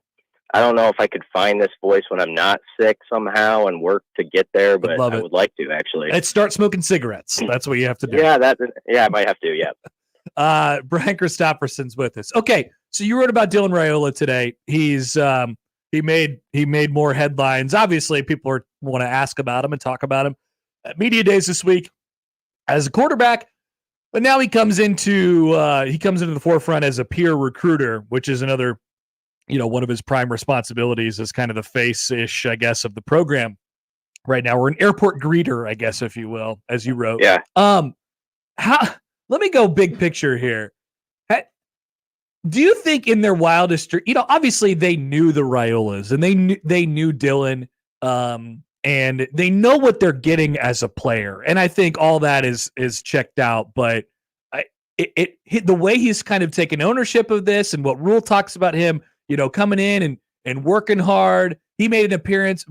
I don't know if I could find this voice when I'm not sick somehow and work to get there, but I would like to, actually. Let's start smoking cigarettes. That's what you have to do. Yeah, I might have to, yeah. Brian Christopherson's with us. Okay, so you wrote about Dylan Raiola today. He's he made more headlines. Obviously, people want to ask about him and talk about him at media days this week as a quarterback. But now he comes into the forefront as a peer recruiter, which is another, one of his prime responsibilities as kind of the face-ish, I guess, of the program right now. We're an airport greeter, I guess, if you will, as you wrote. Yeah. Let me go big picture here. Do you think in their wildest dreams, obviously they knew the Raiolas and they knew Dylan, and they know what they're getting as a player. And I think all that is checked out, but the way he's kind of taken ownership of this and what Rule talks about him, coming in and working hard. Rule made an appearance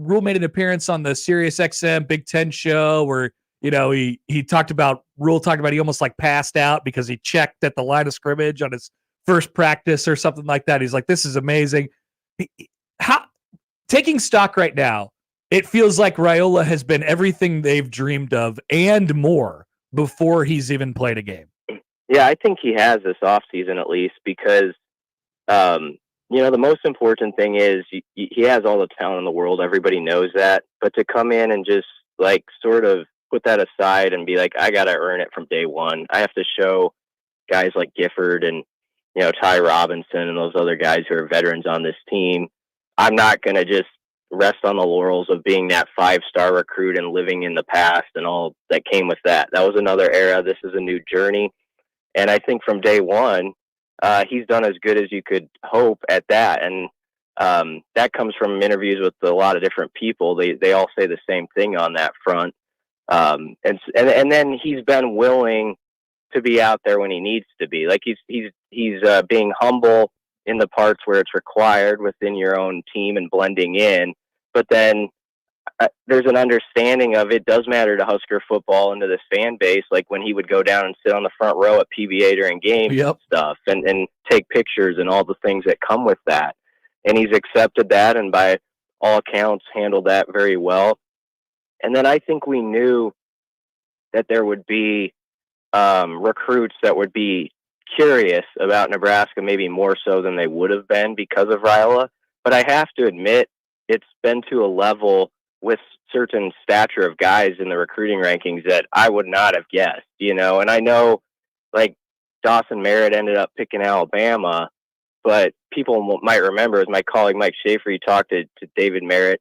on the SiriusXM Big Ten show where, Rule talked about he almost like passed out because he checked at the line of scrimmage on his first practice or something like that. He's like, this is amazing. Taking stock right now, it feels like Raiola has been everything they've dreamed of and more before he's even played a game. Yeah, I think he has this offseason at least because, the most important thing is he has all the talent in the world. Everybody knows that. But to come in and just like sort of put that aside and be like, I got to earn it from day one. I have to show guys like Gifford and, Ty Robinson and those other guys who are veterans on this team. I'm not going to just rest on the laurels of being that 5-star recruit and living in the past and all that came with that. That was another era. This is a new journey. And I think from day one, he's done as good as you could hope at that. And that comes from interviews with a lot of different people. They all say the same thing on that front. And then he's been willing to be out there when he needs to be. Like he's being humble in the parts where it's required within your own team and blending in. But then there's an understanding of it does matter to Husker football and to this fan base. Like when he would go down and sit on the front row at PBA during games and stuff and take pictures and all the things that come with that. And he's accepted that and by all accounts handled that very well. And then I think we knew that there would be recruits that would be curious about Nebraska, maybe more so than they would have been because of Raiola. But I have to admit, it's been to a level with certain stature of guys in the recruiting rankings that I would not have guessed, and I know like Dawson Merritt ended up picking Alabama, but people might remember, as my colleague Mike Schaefer, he talked to David Merritt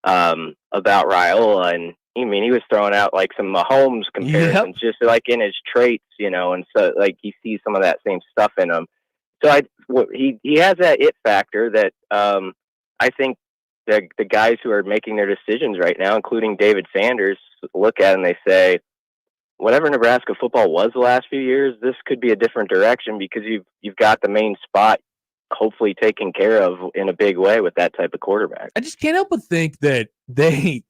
about Raiola, and he was throwing out like some Mahomes comparisons, just like in his traits, and so like you see some of that same stuff in him. So he has that it factor that I think the guys who are making their decisions right now, including David Sanders, look at and they say, whatever Nebraska football was the last few years, this could be a different direction because you've got the main spot hopefully taken care of in a big way with that type of quarterback. I just can't help but think that it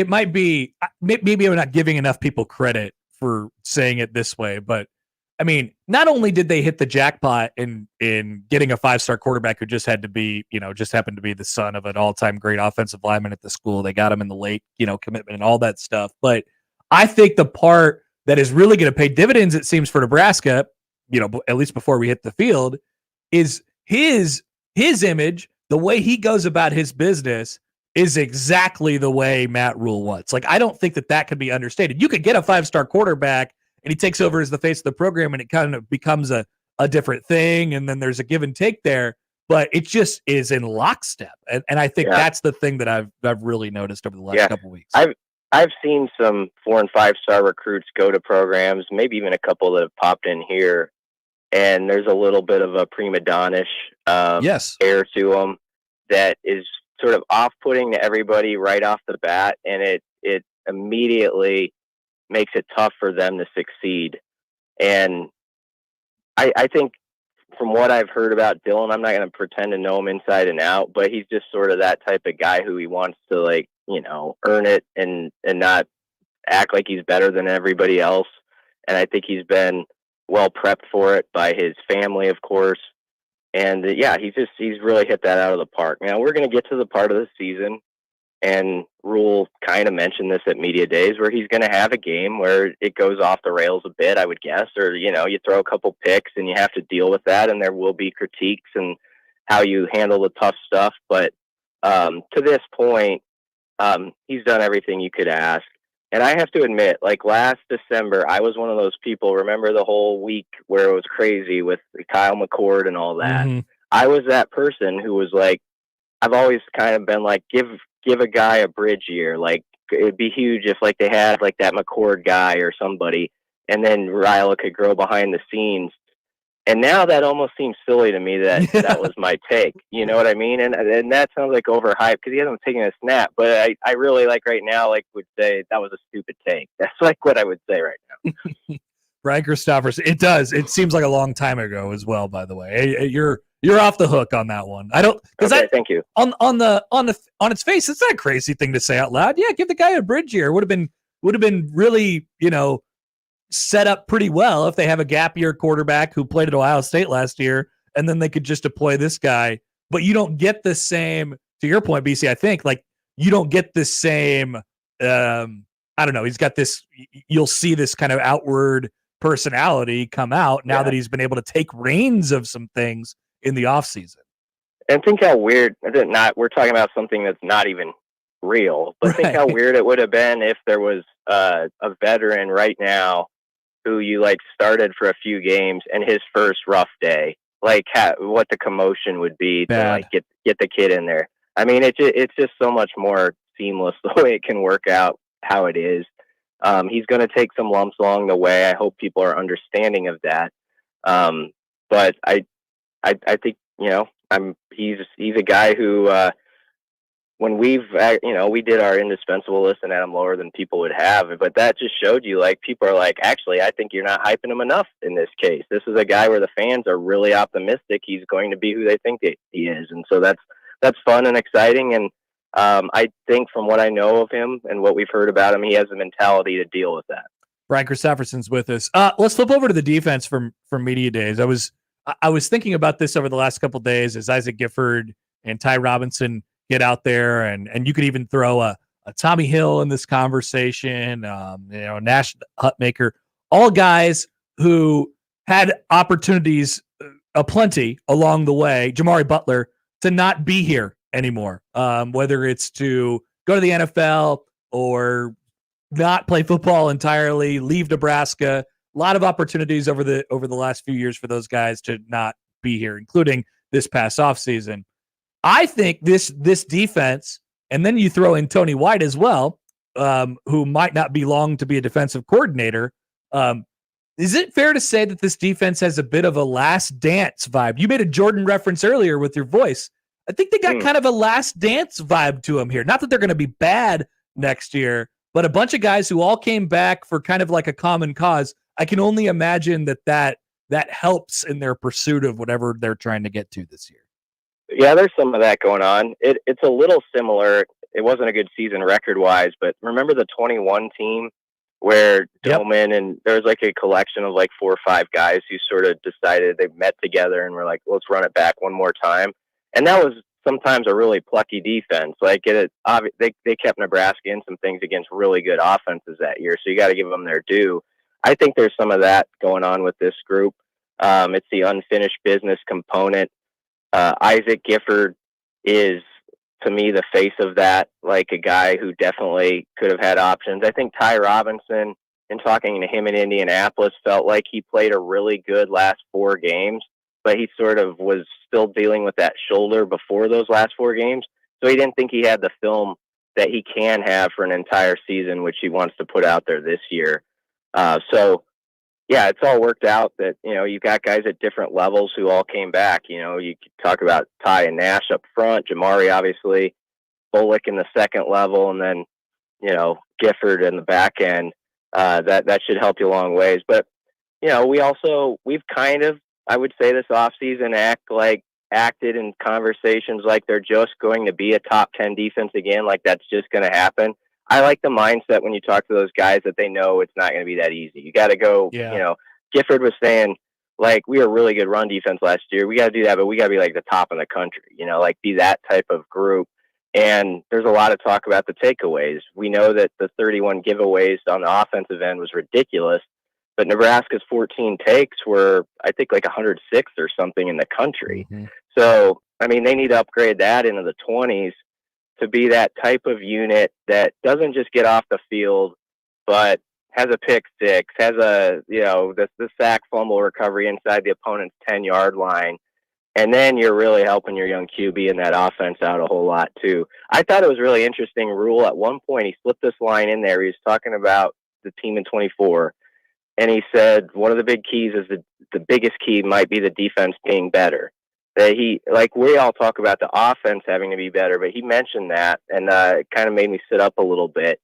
might be, maybe I'm not giving enough people credit for saying it this way, but not only did they hit the jackpot in getting a 5-star quarterback who just happened to be the son of an all-time great offensive lineman at the school. They got him in the late, commitment and all that stuff. But I think the part that is really going to pay dividends, it seems, for Nebraska, at least before we hit the field, is his image, the way he goes about his business is exactly the way Matt Rule wants. Like, I don't think that could be understated. You could get a 5-star quarterback and he takes over as the face of the program and it kind of becomes a a different thing, and then there's a give and take there, but it just is in lockstep. And I think that's the thing that I've really noticed over the last couple of weeks. I've seen some 4 and 5 star recruits go to programs, maybe even a couple that have popped in here, and there's a little bit of a prima donna-ish air to them that is sort of off-putting to everybody right off the bat, and it immediately makes it tough for them to succeed. And I think from what I've heard about Dylan, I'm not going to pretend to know him inside and out, but he's just sort of that type of guy who he wants to, like, you know, earn it and not act like he's better than everybody else. And I think he's been well prepped for it by his family, of course. And he's really hit that out of the park. Now we're going to get to the part of the season, and Rule kind of mentioned this at media days, where he's going to have a game where it goes off the rails a bit, I would guess, or, you know, you throw a couple picks and you have to deal with that, and there will be critiques and how you handle the tough stuff. But to this point, he's done everything you could ask. And I have to admit, like last December, I was one of those people, remember the whole week where it was crazy with Kyle McCord and all that? Mm-hmm. I was that person who was like, I've always kind of been like, give a guy a bridge year. Like, it'd be huge if like they had like that McCord guy or somebody, and then Raiola could grow behind the scenes. And now that almost seems silly to me that that was my take. You know what I mean? And that sounds like overhyped because he hasn't taken a snap. But I really, like, right now, like, would say that was a stupid take. That's like what I would say right now. Brian Christopherson. It does. It seems like a long time ago as well, by the way. You're off the hook on that one. I don't, because thank you. On its face, it's not a crazy thing to say out loud. Yeah, give the guy a bridge year. Would have been really, you know, set up pretty well if they have a gap year quarterback who played at Ohio State last year, and then they could just deploy this guy. But you don't get the same, to your point, BC, I think, like, you don't get the same, I don't know, he's got this, you'll see this kind of outward personality come out now that he's been able to take reins of some things in the offseason. And think how weird, we're talking about something that's not even real, but think how weird it would have been if there was a veteran right now who you like started for a few games and his first rough day, like what the commotion would be to like get the kid in there. I mean, it's just so much more seamless the way it can work out how it is. He's going to take some lumps along the way. I hope people are understanding of that. But I think, you know, he's a guy who, when we did our indispensable list and had him lower than people would have, but that just showed you, like, people are like, actually, I think you're not hyping him enough in this case. This is a guy where the fans are really optimistic he's going to be who they think he is. And so that's fun and exciting. And I think from what I know of him and what we've heard about him, he has the mentality to deal with that. Brian Christopherson's with us. Let's flip over to the defense from media days. I was thinking about this over the last couple of days as Isaac Gifford and Ty Robinson get out there, and you could even throw a Tommy Hill in this conversation, Nash Hutmaker, all guys who had opportunities aplenty along the way, Jamari Butler, to not be here anymore, whether it's to go to the NFL or not play football entirely, leave Nebraska. A lot of opportunities over the last few years for those guys to not be here, including this past offseason. I think this defense, and then you throw in Tony White as well, who might not be long to be a defensive coordinator. Is it fair to say that this defense has a bit of a last dance vibe? You made a Jordan reference earlier with your voice. I think they got kind of a last dance vibe to them here. Not that they're going to be bad next year, but a bunch of guys who all came back for kind of like a common cause. I can only imagine that helps in their pursuit of whatever they're trying to get to this year. Yeah, there's some of that going on. It's a little similar. It wasn't a good season record-wise, but remember the 21 team where Dillman and there was like a collection of like 4 or 5 guys who sort of decided they met together and were like, let's run it back one more time. And that was sometimes a really plucky defense. Like they kept Nebraska in some things against really good offenses that year, so you got to give them their due. I think there's some of that going on with this group. It's the unfinished business component. Isaac Gifford is, to me, the face of that, like a guy who definitely could have had options. I think Ty Robinson in talking to him in Indianapolis, felt like he played a really good last 4 games, but he sort of was still dealing with that shoulder before those last 4 games. So he didn't think he had the film that he can have for an entire season, which he wants to put out there this year. So yeah, it's all worked out that, you've got guys at different levels who all came back. You could talk about Ty and Nash up front, Jamari, obviously, Bullock in the second level, and then, Gifford in the back end. That should help you a long ways. But, we've kind of, I would say this offseason, acted in conversations like they're just going to be a top 10 defense again. Like that's just going to happen. I like the mindset when you talk to those guys that they know it's not going to be that easy. You got to go, Gifford was saying, like, we were a really good run defense last year. We got to do that, but we got to be like the top in the country, be that type of group. And there's a lot of talk about the takeaways. We know that the 31 giveaways on the offensive end was ridiculous, but Nebraska's 14 takes were, I think, like 106th or something in the country. Mm-hmm. So, I mean, they need to upgrade that into the 20s to be that type of unit that doesn't just get off the field, but has a pick six, has a, the sack fumble recovery inside the opponent's 10-yard line. And then you're really helping your young QB in that offense out a whole lot too. I thought it was really interesting. Rule at one point, he slipped this line in there. He was talking about the team in 24. And he said, one of the big keys is the biggest key might be the defense being better. That we all talk about the offense having to be better, but he mentioned that, and it kind of made me sit up a little bit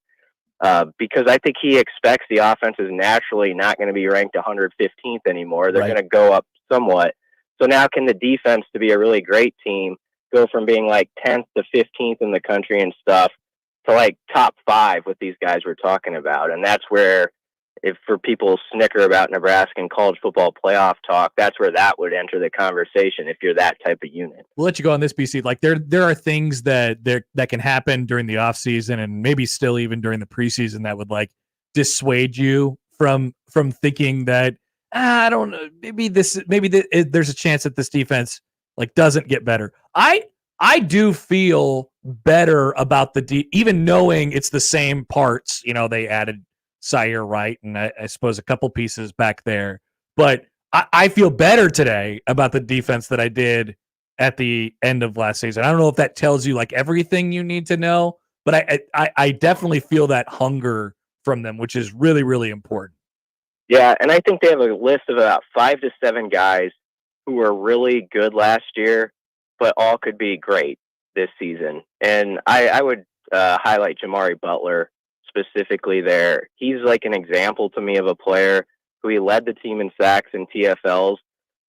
because I think he expects the offense is naturally not going to be ranked 115th anymore. They're going to go up somewhat. So now can the defense, to be a really great team, go from being like 10th to 15th in the country and stuff to like top 5 with these guys we're talking about. And that's where, if for people snicker about Nebraska and college football playoff talk, that's where that would enter the conversation if you're that type of unit. We'll let you go on this, BC. Like there are things that can happen during the offseason and maybe still even during the preseason that would like dissuade you from thinking that I don't know, there's a chance that this defense like doesn't get better. I do feel better about even knowing it's the same parts. They added Sire, right, and I suppose a couple pieces back there. But I feel better today about the defense that I did at the end of last season. I don't know if that tells you like everything you need to know, but I definitely feel that hunger from them, which is really, really important. Yeah, and I think they have a list of about 5 to 7 guys who were really good last year, but all could be great this season. And I would highlight Jamari Butler specifically there. He's like an example to me of a player who he led the team in sacks and TFLs,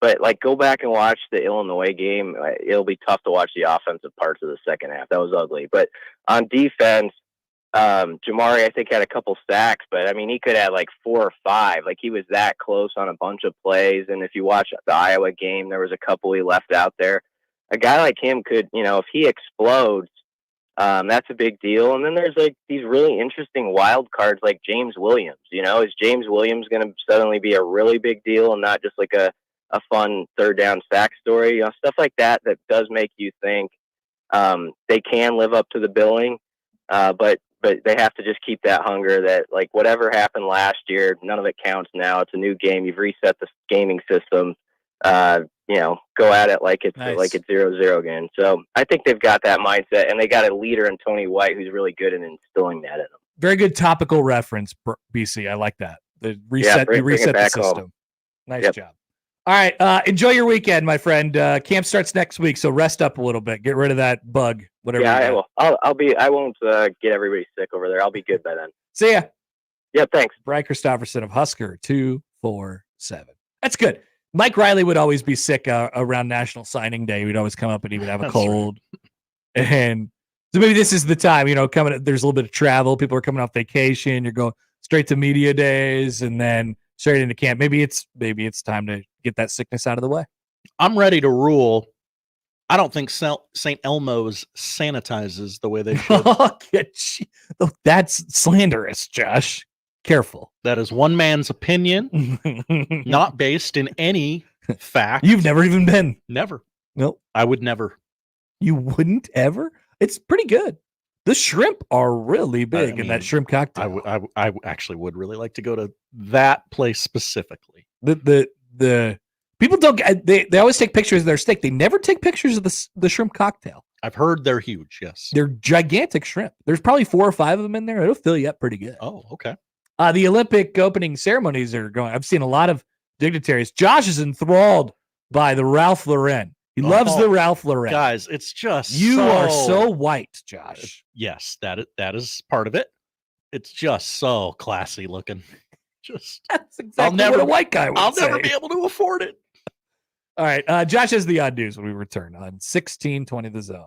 but like go back and watch the Illinois game. It'll be tough to watch the offensive parts of the second half. That was ugly. But on defense, Jamari, I think, had a couple sacks, but I mean, he could have like 4 or 5. Like he was that close on a bunch of plays. And if you watch the Iowa game, there was a couple he left out there. A guy like him could, if he explodes, that's a big deal. And then there's like these really interesting wild cards like James Williams. Is James Williams going to suddenly be a really big deal and not just like a fun third down sack story? Stuff like that does make you think they can live up to the billing, but they have to just keep that hunger that like whatever happened last year, none of it counts now. It's a new game. You've reset the gaming system. Go at it like it's nice. Like it's 0-0 again. So I think they've got that mindset, and they got a leader in Tony White who's really good in instilling that in them. Very good topical reference, BC. I like that. The reset, you reset the system. Home. Nice job. All right, enjoy your weekend, my friend. Camp starts next week, so rest up a little bit. Get rid of that bug, whatever. Yeah, I will. I won't get everybody sick over there. I'll be good by then. See ya. Yeah, thanks. Bryan Christopherson of Husker 247. That's good. Mike Riley would always be sick around National Signing Day. He'd always come up and he would have a cold. Right. And so maybe this is the time, coming. There's a little bit of travel. People are coming off vacation. You're going straight to media days and then straight into camp. Maybe it's time to get that sickness out of the way. I'm ready to rule. I don't think St. Elmo's sanitizes the way they should. That's slanderous, Josh. Careful. That is one man's opinion, not based in any fact. You've never even been. Never. Nope. I would never. You wouldn't ever? It's pretty good. The shrimp are really big in that shrimp cocktail. I actually would really like to go to that place specifically. The people don't. They always take pictures of their steak. They never take pictures of the shrimp cocktail. I've heard they're huge. Yes, they're gigantic shrimp. There's probably 4 or 5 of them in there. It'll fill you up pretty good. Oh, okay. The Olympic opening ceremonies are going. I've seen a lot of dignitaries. Josh is enthralled by the Ralph Lauren. He loves the Ralph Lauren. Guys, it's just you are so white, Josh. Yes, that is part of it. It's just so classy looking. Just that's exactly what a white guy would say. I'll never be able to afford it. All right, Josh has the odd news when we return on 1620 The Zone.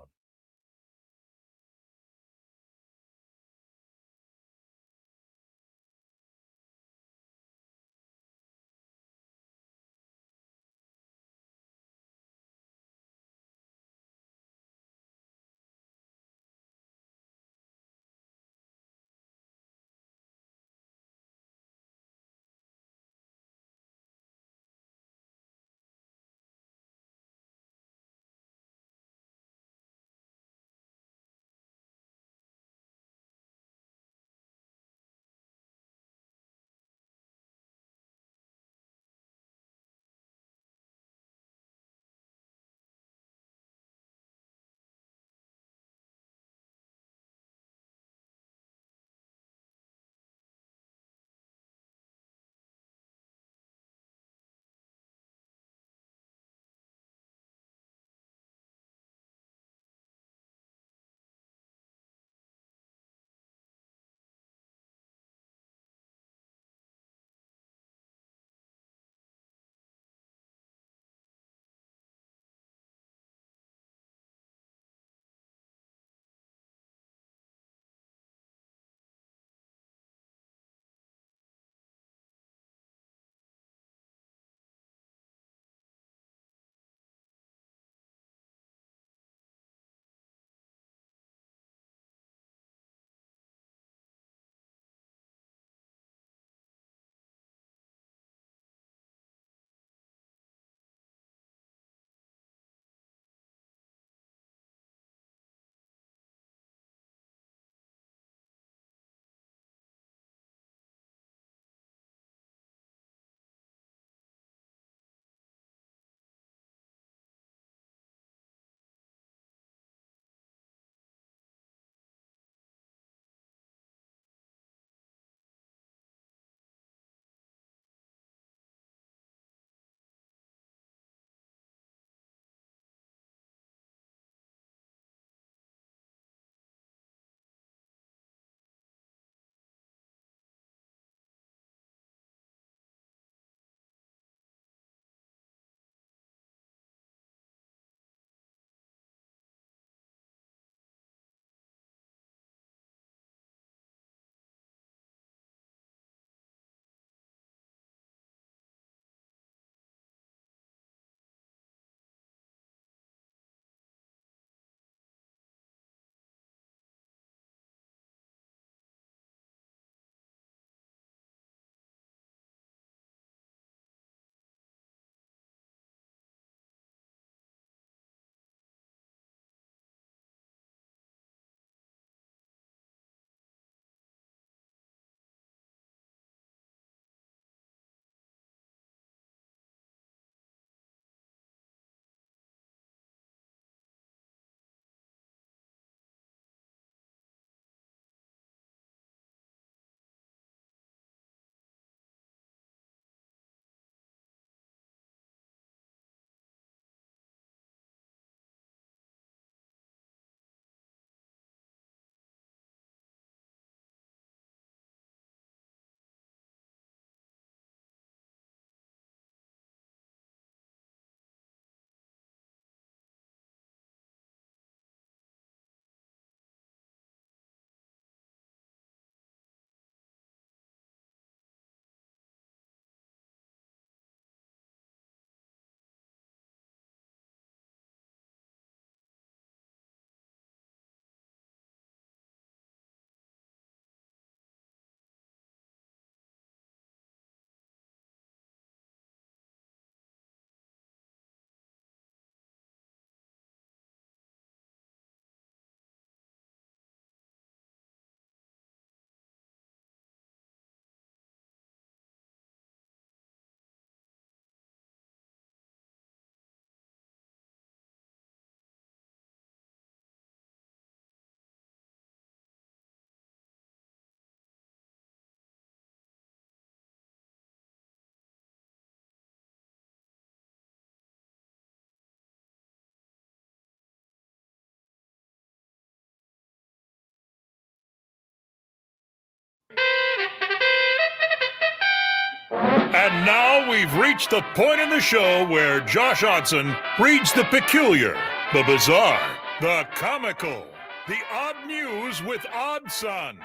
And now we've reached the point in the show where Josh Odson reads the peculiar, the bizarre, the comical, the odd news with Odd Son.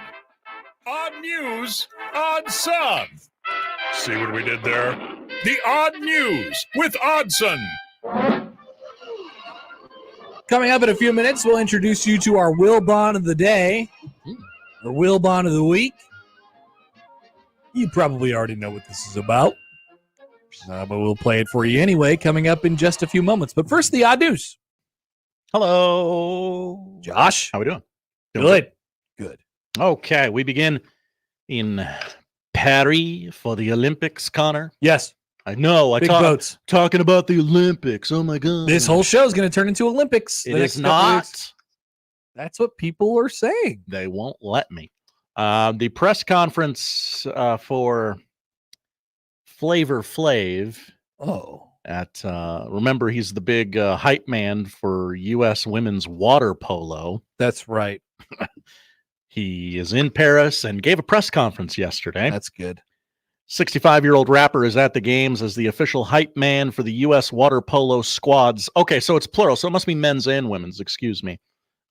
Odd news, Odd Son. See what we did there? The odd news with Oddson. Coming up in a few minutes, we'll introduce you to our Will Bond of the day, or Will Bond of the week. You probably already know what this is about, but we'll play it for you anyway, coming up in just a few moments. But first, the odd news. Hello. Josh. How we doing? Good. Okay, we begin in Paris for the Olympics, Connor. Yes. I know. Big boats. Talking about the Olympics. Oh, my God. This whole show is going to turn into Olympics. It is not. That's what people are saying. They won't let me. The press conference for Flavor Flav. Remember, he's the big hype man for U.S. women's water polo. That's right. He is in Paris and gave a press conference yesterday. That's good. 65-year-old rapper is at the games as the official hype man for the U.S. water polo squads. Okay, so it's plural, so it must be men's and women's, excuse me.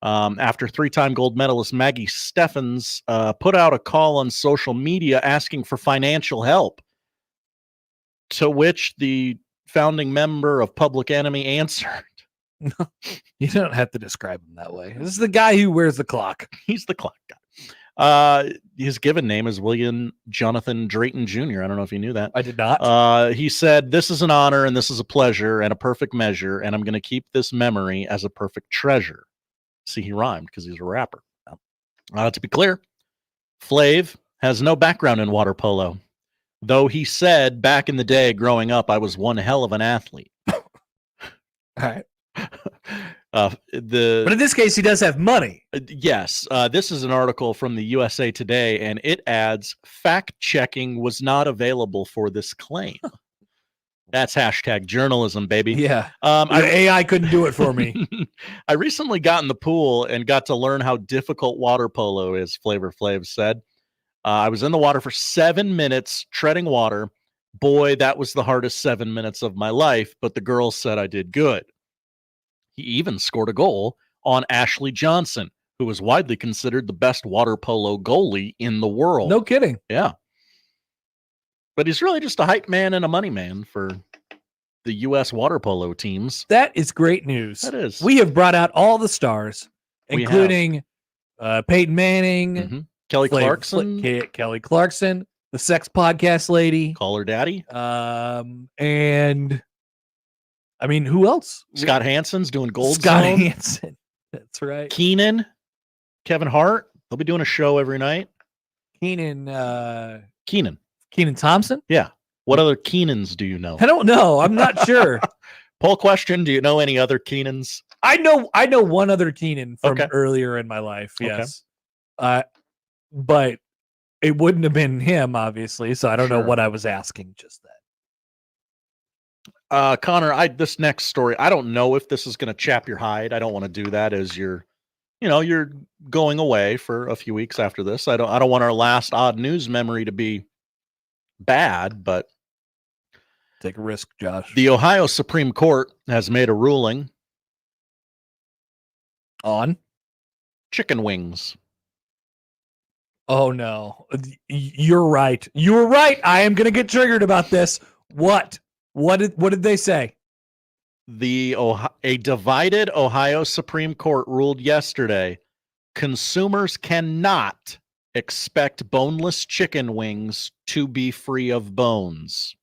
After three-time gold medalist Maggie Steffens put out a call on social media asking for financial help, to which the founding member of Public Enemy answered. No, you don't have to describe him that way. This is the guy who wears the clock. He's the clock guy. His given name is William Jonathan Drayton Jr. I don't know if you knew that. I did not. He said, "This is an honor and this is a pleasure and a perfect measure, and I'm going to keep this memory as a perfect treasure." See, he rhymed because he's a rapper. To be clear, Flav has no background in water polo, though he said back in the day growing up, I was one hell of an athlete. All right. But in this case, he does have money. Yes. This is an article from the USA Today, and it adds, fact checking was not available for this claim. That's hashtag journalism, baby. Yeah. AI couldn't do it for me. I recently got in the pool and got to learn how difficult water polo is, Flavor Flav said. I was in the water for 7 minutes treading water. Boy, that was the hardest 7 minutes of my life, but the girls said I did good. He even scored a goal on Ashley Johnson, who was widely considered the best water polo goalie in the world. No kidding. Yeah. But he's really just a hype man and a money man for the U.S. water polo teams. That is great news. That is. We have brought out all the stars, including Peyton Manning, Kelly Clarkson, Kelly Clarkson, the sex podcast lady, Call Her Daddy, and I mean, who else? Scott Hansen's doing Gold Scott Zone. Hansen. That's right. Keenan, Kevin Hart. They'll be doing a show every night. Keenan Thompson? Yeah. What other Keenans do you know? I don't know. I'm not sure. Poll question. Do you know any other Keenans? I know one other Keenan from earlier in my life. Yes. But it wouldn't have been him, obviously. So I don't know what I was asking just then. Connor, this next story, I don't know if this is going to chap your hide. I don't want to do that as you're going away for a few weeks after this. I don't want our last odd news memory to be bad, but take a risk, Josh. The Ohio Supreme Court has made a ruling on chicken wings. Oh no. You're right. You're right. I am going to get triggered about this. What did they say? A divided Ohio Supreme Court ruled yesterday consumers cannot expect boneless chicken wings to be free of bones.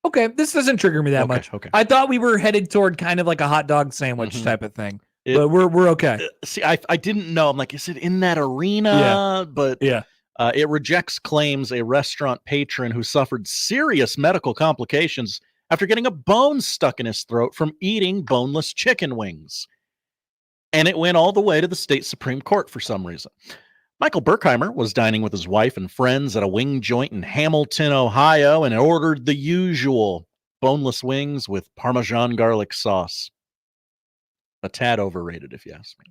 Okay, this doesn't trigger me that much. Okay. I thought we were headed toward kind of like a hot dog sandwich type of thing. But we're okay. See, I didn't know. I'm like, is it in that arena? Yeah. But it rejects claims a restaurant patron who suffered serious medical complications after getting a bone stuck in his throat from eating boneless chicken wings. And it went all the way to the state Supreme Court for some reason. Michael Berkheimer was dining with his wife and friends at a wing joint in Hamilton, Ohio, and ordered the usual boneless wings with Parmesan garlic sauce. A tad overrated, if you ask me.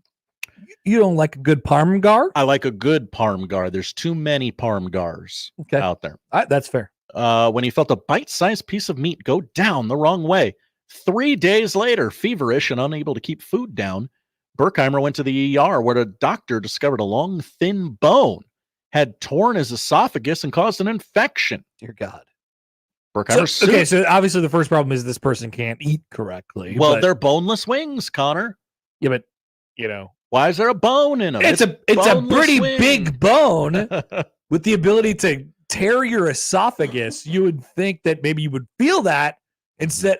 You don't like a good parm gar? I like a good parm gar. There's too many parm gars out there. That's fair. when he felt a bite-sized piece of meat go down the wrong way. 3 days later, feverish and unable to keep food down, Berkheimer went to the ER where the doctor discovered a long, thin bone had torn his esophagus and caused an infection. Dear God. Berkheimer so obviously the first problem is this person can't eat correctly. Well, they're boneless wings, Connor. Yeah, but, why is there a bone in them? It's a pretty big bone with the ability to tear your esophagus. You would think that maybe you would feel that instead,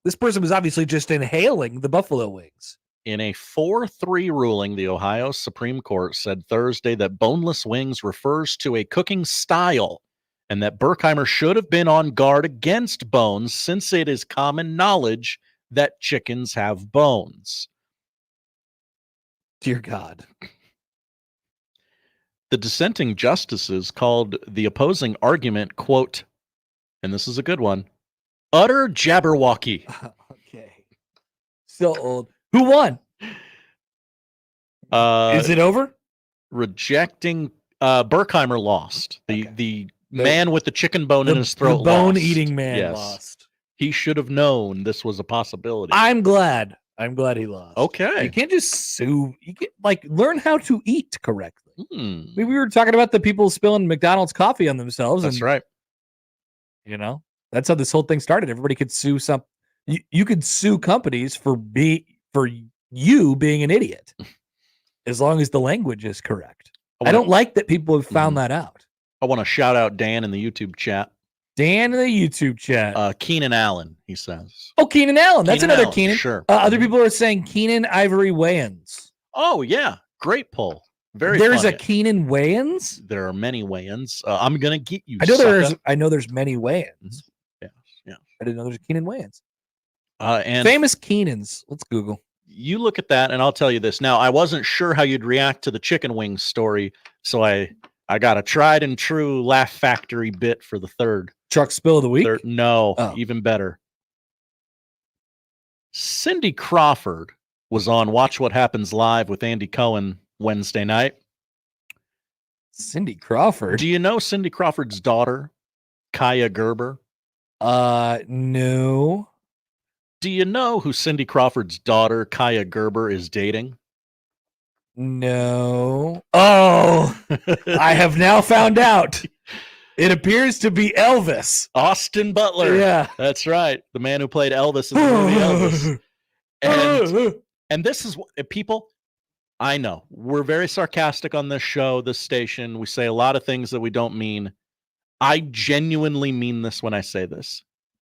this person was obviously just inhaling the buffalo wings. In a 4-3 ruling, the Ohio Supreme Court said Thursday that boneless wings refers to a cooking style and that Berkheimer should have been on guard against bones since it is common knowledge that chickens have bones. Dear God. The dissenting justices called the opposing argument, quote, and this is a good one, utter jabberwocky. Okay. So old. Who won? Is it over? Rejecting Berkheimer lost. The man with the chicken bone in his throat. The bone-eating man lost. He should have known this was a possibility. I'm glad he lost. Okay. You can't just sue. You can learn how to eat correctly. We were talking about the people spilling McDonald's coffee on themselves. That's right. That's how this whole thing started. Everybody could sue you could sue companies for you being an idiot, as long as the language is correct. I don't like that people have found that out. I want to shout out Dan in the YouTube chat. Dan in the YouTube chat. Keenan Allen, he says. Oh, Keenan Allen. That's Keenan another Allen, Keenan. Sure. Other people are saying Keenan Ivory Wayans. Oh, yeah. Great pull. There's funny. A Keenan Wayans? There are many Wayans. I'm going to get you. I know there's many Wayans. Yeah. I didn't know there's a Keenan Wayans. And famous Keenans. Let's Google. You look at that, and I'll tell you this. Now, I wasn't sure how you'd react to the chicken wings story, so I got a tried and true Laugh Factory bit for the third. Truck spill of the week? Even better. Cindy Crawford was on Watch What Happens Live with Andy Cohen Wednesday night. Cindy Crawford? Do you know Cindy Crawford's daughter, Kaya Gerber? No. Do you know who Cindy Crawford's daughter, Kaya Gerber, is dating? No. Oh, I have now found out. It appears to be Elvis. Austin Butler. Yeah. That's right. The man who played Elvis in the movie Elvis. And this is what people, I know, we're very sarcastic on this show, this station. We say a lot of things that we don't mean. I genuinely mean this when I say this.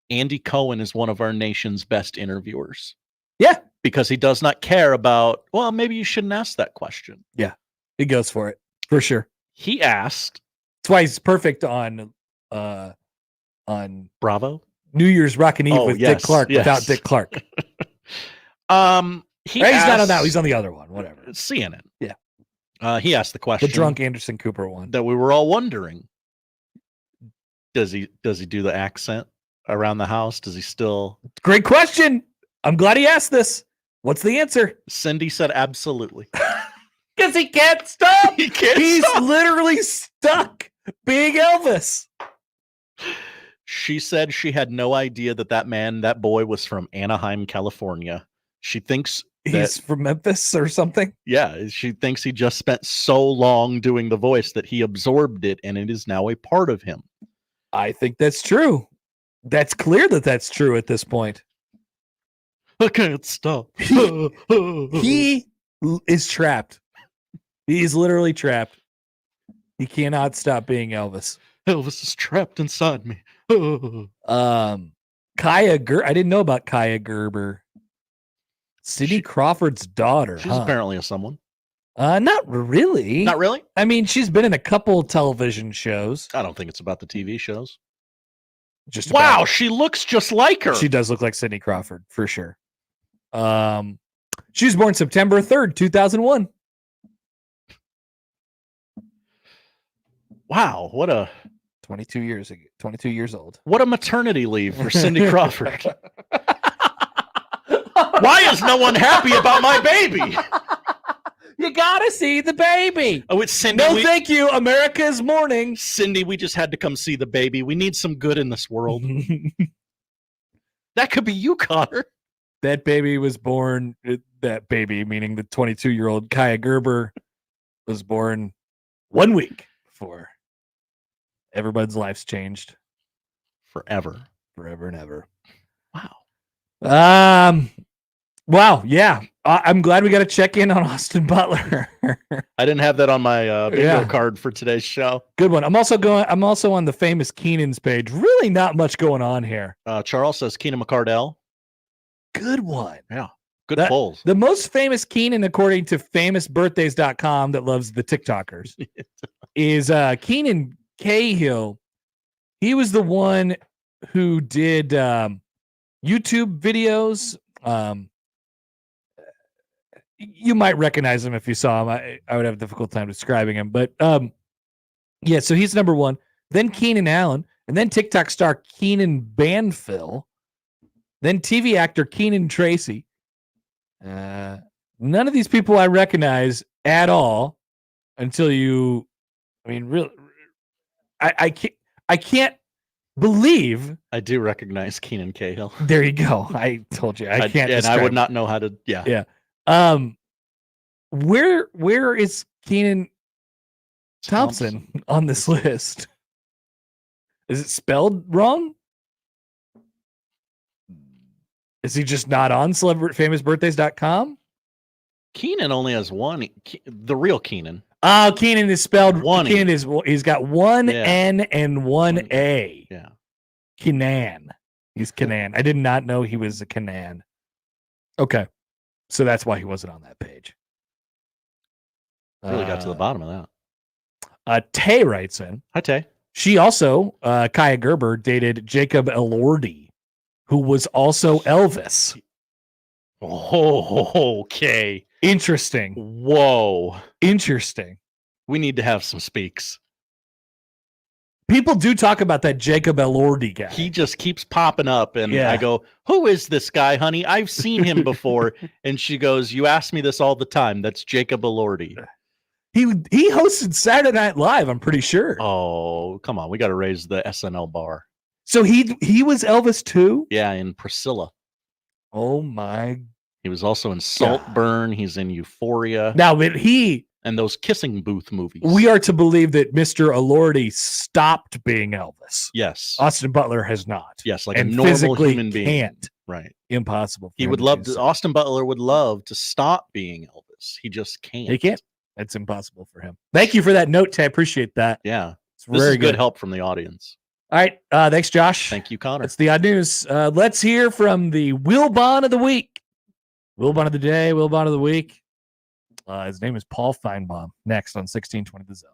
Andy Cohen is one of our nation's best interviewers. Yeah. Because he does not care about, well, maybe you shouldn't ask that question. Yeah. He goes for it. For sure. He asked. That's why he's perfect on Bravo. New Year's Rockin' Eve with Dick Clark without Dick Clark. He's not on that. He's on the other one. Whatever. CNN. Yeah. He asked the question. The drunk Anderson Cooper one. That we were all wondering. Does he do the accent around the house? Does he still? Great question. I'm glad he asked this. What's the answer? Cindy said absolutely. Because he can't stop. He's literally stuck being Elvis. She said she had no idea that boy was from Anaheim, California. She thinks he's from Memphis or something. Yeah, she thinks he just spent so long doing the voice that he absorbed it and it is now a part of him. I think that's true. That's clear that that's true at this point. I can't stop. He is trapped. He is literally trapped. He cannot stop being Elvis. Elvis is trapped inside me. Kaya Gerber. I didn't know about Kaya Gerber. Cindy Crawford's daughter. She's apparently a someone. Not really. Not really? I mean, she's been in a couple television shows. I don't think it's about the TV shows. Just wow, she looks just like her. She does look like Cindy Crawford, for sure. She was born September 3rd, 2001. Wow, what a 22 years old. What a maternity leave for Cindy Crawford. Why is no one happy about my baby? You gotta see the baby. Oh, it's Cindy. No, thank you. America is mourning. Cindy, we just had to come see the baby. We need some good in this world. That could be you, Connor. That baby was born. That baby, meaning the 22-year-old Kaya Gerber, was born 1 week before everybody's life's changed forever and ever. Wow. Wow. Yeah. I'm glad we got to check in on Austin Butler. I didn't have that on my bingo card for today's show. Good one. I'm also on the famous Keenan's page. Really not much going on here. Charles says Keenan McCardell. Good one. Yeah. Good polls. The most famous Keenan, according to famousbirthdays.com that loves the TikTokers, is Keenan Cahill. He was the one who did YouTube videos. You might recognize him if you saw him. I would have a difficult time describing him. But yeah, so he's number one. Then Keenan Allen. And then TikTok star Keenan Banfill. Then TV actor Keenan Tracy. None of these people I recognize at all until you. I mean, really, I can't believe. I do recognize Keenan Cahill. There you go. I told you I can't. And I would not know how to. Yeah. Yeah. Where is Keenan Thompson on this list? Is it spelled wrong? Is he just not on famousbirthdays.com? Keenan only has one. The real Keenan. Oh, Keenan is spelled one. He's got one N and one A. Yeah. Kenan. He's Kenan. I did not know he was a Kenan. Okay. So that's why he wasn't on that page. Really got to the bottom of that. Tay writes in. Hi, Tay. She also, Kaya Gerber, dated Jacob Elordi, who was also Elvis. Oh, okay. Interesting. Whoa. Interesting. We need to have some speaks. People do talk about that Jacob Elordi guy. He just keeps popping up, and I go, "Who is this guy, honey? I've seen him before." And she goes, "You ask me this all the time. That's Jacob Elordi." He hosted Saturday Night Live, I'm pretty sure. Oh, come on. We got to raise the SNL bar. So he was Elvis too? Yeah, in Priscilla. Oh my. He was also in Saltburn. He's in Euphoria. Now, but and those kissing booth movies. We are to believe that Mr. Elordi stopped being Elvis. Yes. Austin Butler has not. Yes, like and a normal physically human being. Can't. Right. Impossible. He would love to. Austin Butler would love to stop being Elvis. He just can't. He can't. It's impossible for him. Thank you for that note, Tay. I appreciate that. Yeah. It's this very is good help from the audience. All right. Thanks, Josh. Thank you, Connor. That's the odd news. Let's hear from the Wilbon of the week. Wilbon of the day, Wilbon of the week. His name is Paul Feinbaum. Next on 1620 The Zone.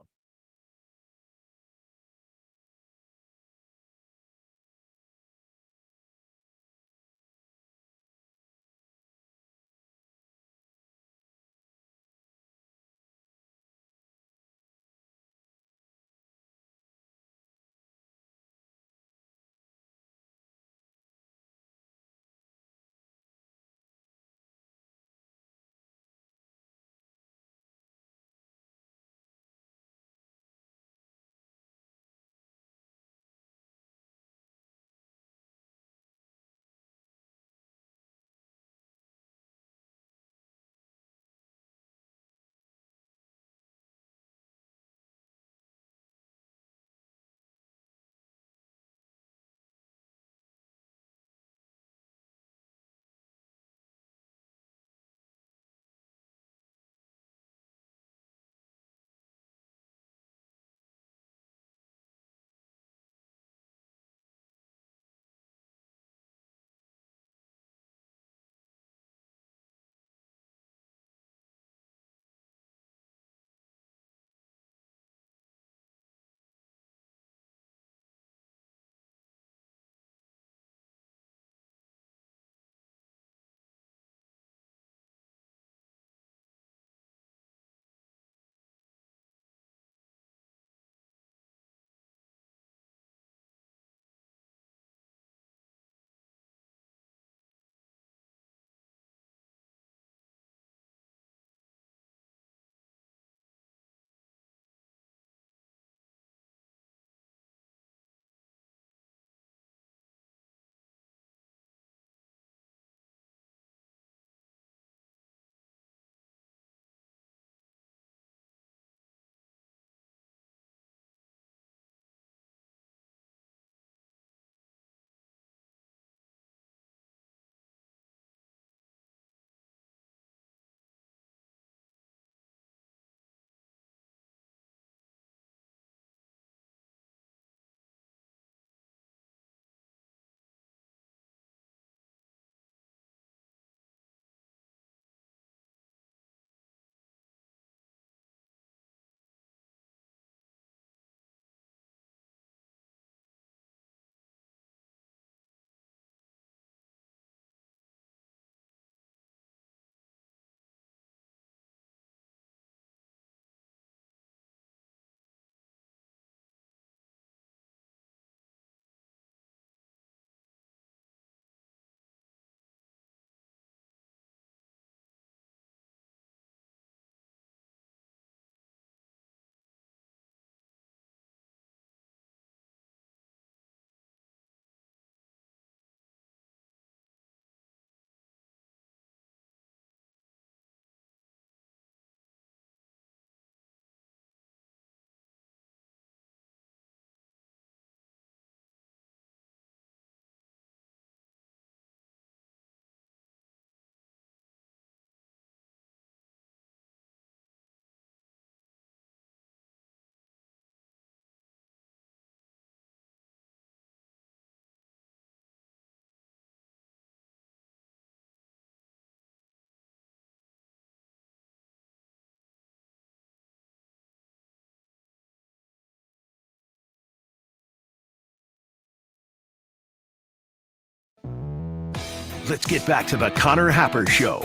let's get back to the Connor Happer Show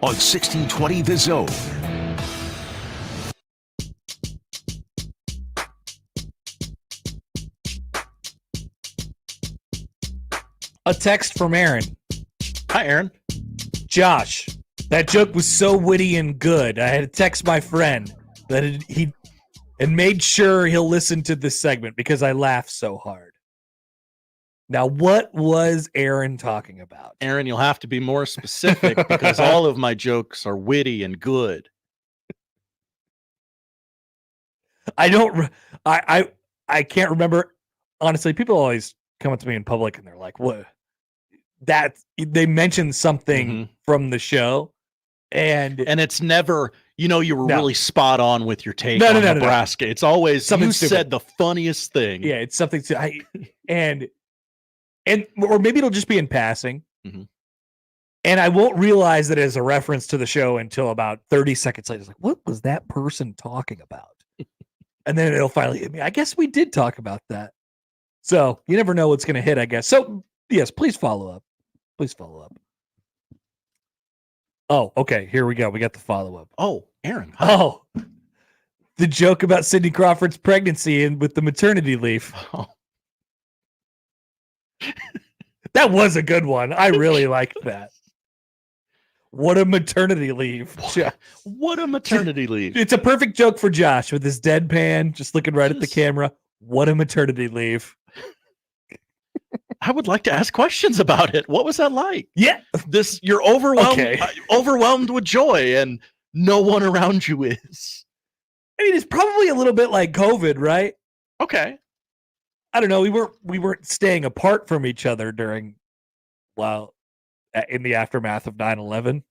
on 1620 The Zone. A text from Aaron. Hi, Aaron. Josh, that joke was so witty and good. I had to text my friend that he made sure he'll listen to this segment because I laughed so hard. Now, what was Aaron talking about? Aaron, you'll have to be more specific because all of my jokes are witty and good. I can't remember. Honestly, people always come up to me in public and they're like, what? That they mentioned something from the show. And it's never, you were really spot on with your take on Nebraska. It's always something you said the funniest thing. Yeah, it's something and or maybe it'll just be in passing. And I won't realize that as a reference to the show until about 30 seconds later. It's like, what was that person talking about? And then it'll finally hit me. I guess we did talk about that. So you never know what's going to hit, I guess. So yes, please follow up. Please follow up. Oh, okay. Here we go. We got the follow up. Oh, Aaron. Hi. Oh, the joke about Sidney Crawford's pregnancy and with the maternity leave. Oh. That was a good one. I really liked that. What a maternity leave. What a maternity leave. It's a perfect joke for Josh with his deadpan, just looking right at the camera. What a maternity leave. I would like to ask questions about it. What was that like? Yeah. You're overwhelmed with joy and no one around you is. I mean, it's probably a little bit like COVID, right? Okay. I don't know. We weren't staying apart from each other in the aftermath of 9/11.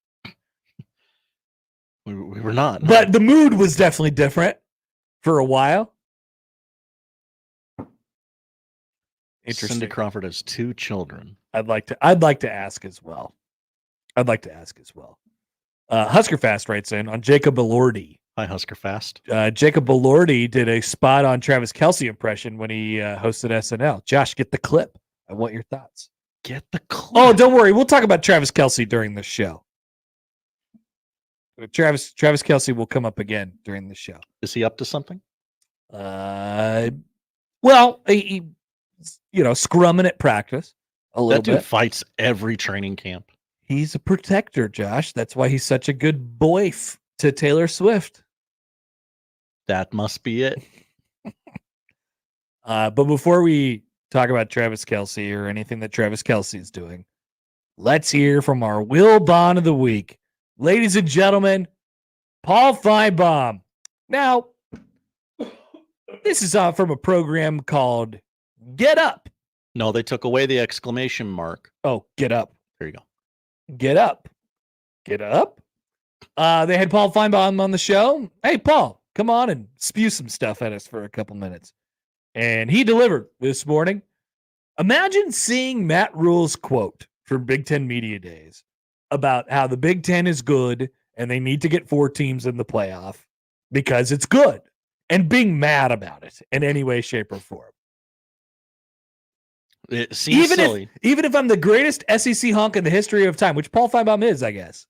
We were not. But the mood was definitely different for a while. Interesting. Cindy Crawford has 2 children. I'd like to ask as well. Husker Fast writes in on Jacob Elordi. Hi, Husker Fast. Jacob Elordi did a spot on Travis Kelce impression when he hosted SNL. Josh, get the clip. I want your thoughts. Get the clip. Oh, don't worry. We'll talk about Travis Kelce during the show. Travis Kelce will come up again during the show. Is he up to something? Well, he scrumming at practice a little bit. That dude fights every training camp. He's a protector, Josh. That's why he's such a good boyf to Taylor Swift. That must be it. But before we talk about Travis Kelce or anything that Travis Kelce is doing, let's hear from our Will Bond of the Week. Ladies and gentlemen, Paul Feinbaum. Now, this is from a program called Get Up. No, they took away the exclamation mark. Oh, Get Up. There you go. Get Up. Get Up. They had Paul Feinbaum on the show. Hey, Paul, come on and spew some stuff at us for a couple minutes. And he delivered this morning. Imagine seeing Matt Rule's quote from Big Ten Media Days about how the Big Ten is good and they need to get 4 teams in the playoff because it's good, and being mad about it in any way, shape, or form. It seems silly. Even if I'm the greatest SEC honk in the history of time, which Paul Feinbaum is, I guess.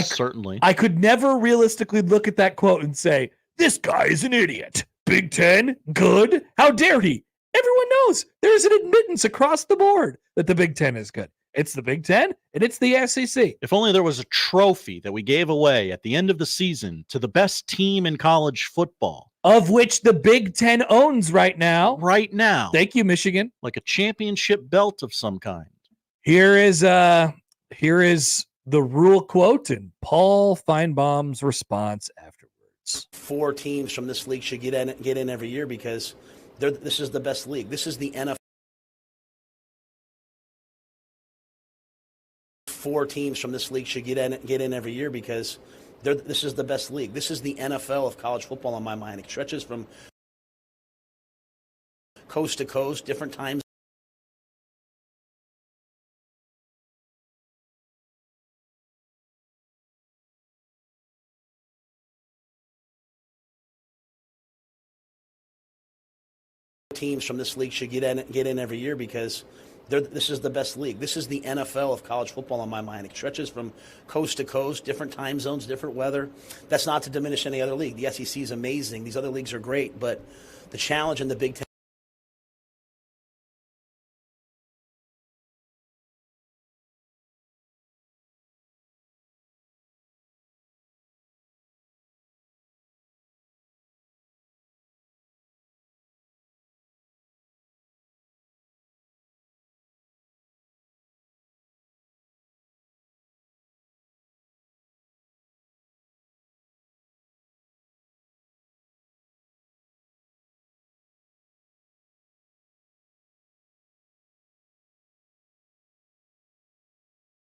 Certainly. I could never realistically look at that quote and say, this guy is an idiot. Big Ten, good? How dare he? Everyone knows there's an admittance across the board that the Big Ten is good. It's the Big Ten, and it's the SEC. If only there was a trophy that we gave away at the end of the season to the best team in college football. Of which the Big Ten owns right now. Right now. Thank you, Michigan. Like a championship belt of some kind. Here is the Rule quote and Paul Feinbaum's response afterwards. 4 teams from this league should get in every year because this is the best league. This is the NFL. 4 teams from this league should get in every year because this is the best league. This is the NFL of college football in my mind. It stretches from coast to coast, different times. Teams from this league should get in every year because This is the best league. This is the NFL of college football on my mind. It stretches from coast to coast, different time zones, different weather. That's not to diminish any other league. The SEC is amazing. These other leagues are great, but the challenge in the Big Ten.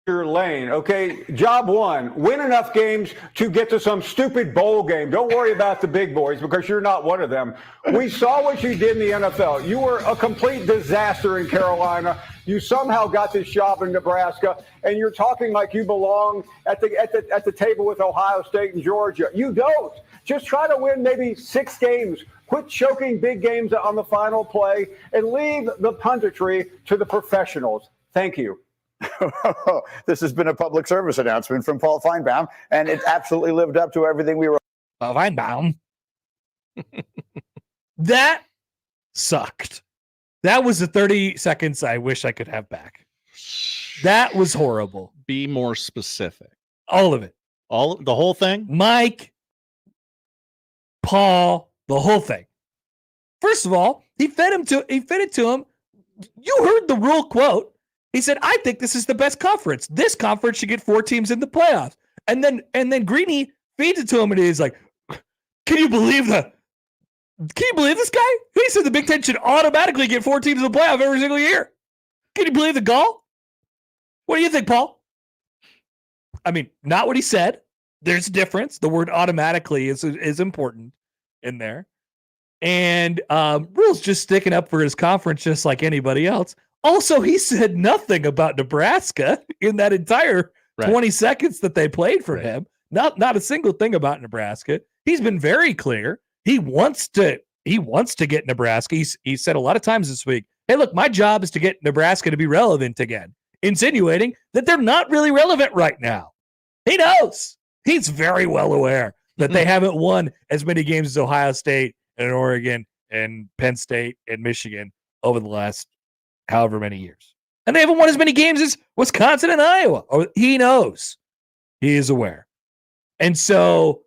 Your lane, okay? Job one, win enough games to get to some stupid bowl game. Don't worry about the big boys because you're not one of them. We saw what you did in the NFL. You were a complete disaster in Carolina. You somehow got this job in Nebraska, and you're talking like you belong at the table with Ohio State and Georgia. You don't. Just try to win maybe 6 games. Quit choking big games on the final play and leave the punditry to the professionals. Thank you. This has been a public service announcement from Paul Feinbaum, and it absolutely lived up to everything we were. Paul Feinbaum. That sucked. That was the 30 seconds I wish I could have back. That was horrible. Be more specific. All of it. The whole thing? Mike, Paul, the whole thing. First of all, he fed it to him. You heard the Rule quote. He said, I think this is the best conference. This conference should get 4 teams in the playoffs. And then Greeny feeds it to him, and he's like, Can you believe this guy? He said the Big Ten should automatically get 4 teams in the playoff every single year. Can you believe the gall? What do you think, Paul? I mean, not what he said. There's a difference. The word automatically is important in there. And Rule's just sticking up for his conference just like anybody else. Also, he said nothing about Nebraska in that entire 20 seconds that they played for him. Not a single thing about Nebraska. He's been very clear. He wants to get Nebraska. He said a lot of times this week, hey, look, my job is to get Nebraska to be relevant again, insinuating that they're not really relevant right now. He knows. He's very well aware that they haven't won as many games as Ohio State and Oregon and Penn State and Michigan over the last however many years. And they haven't won as many games as Wisconsin and Iowa. He knows. He is aware. And so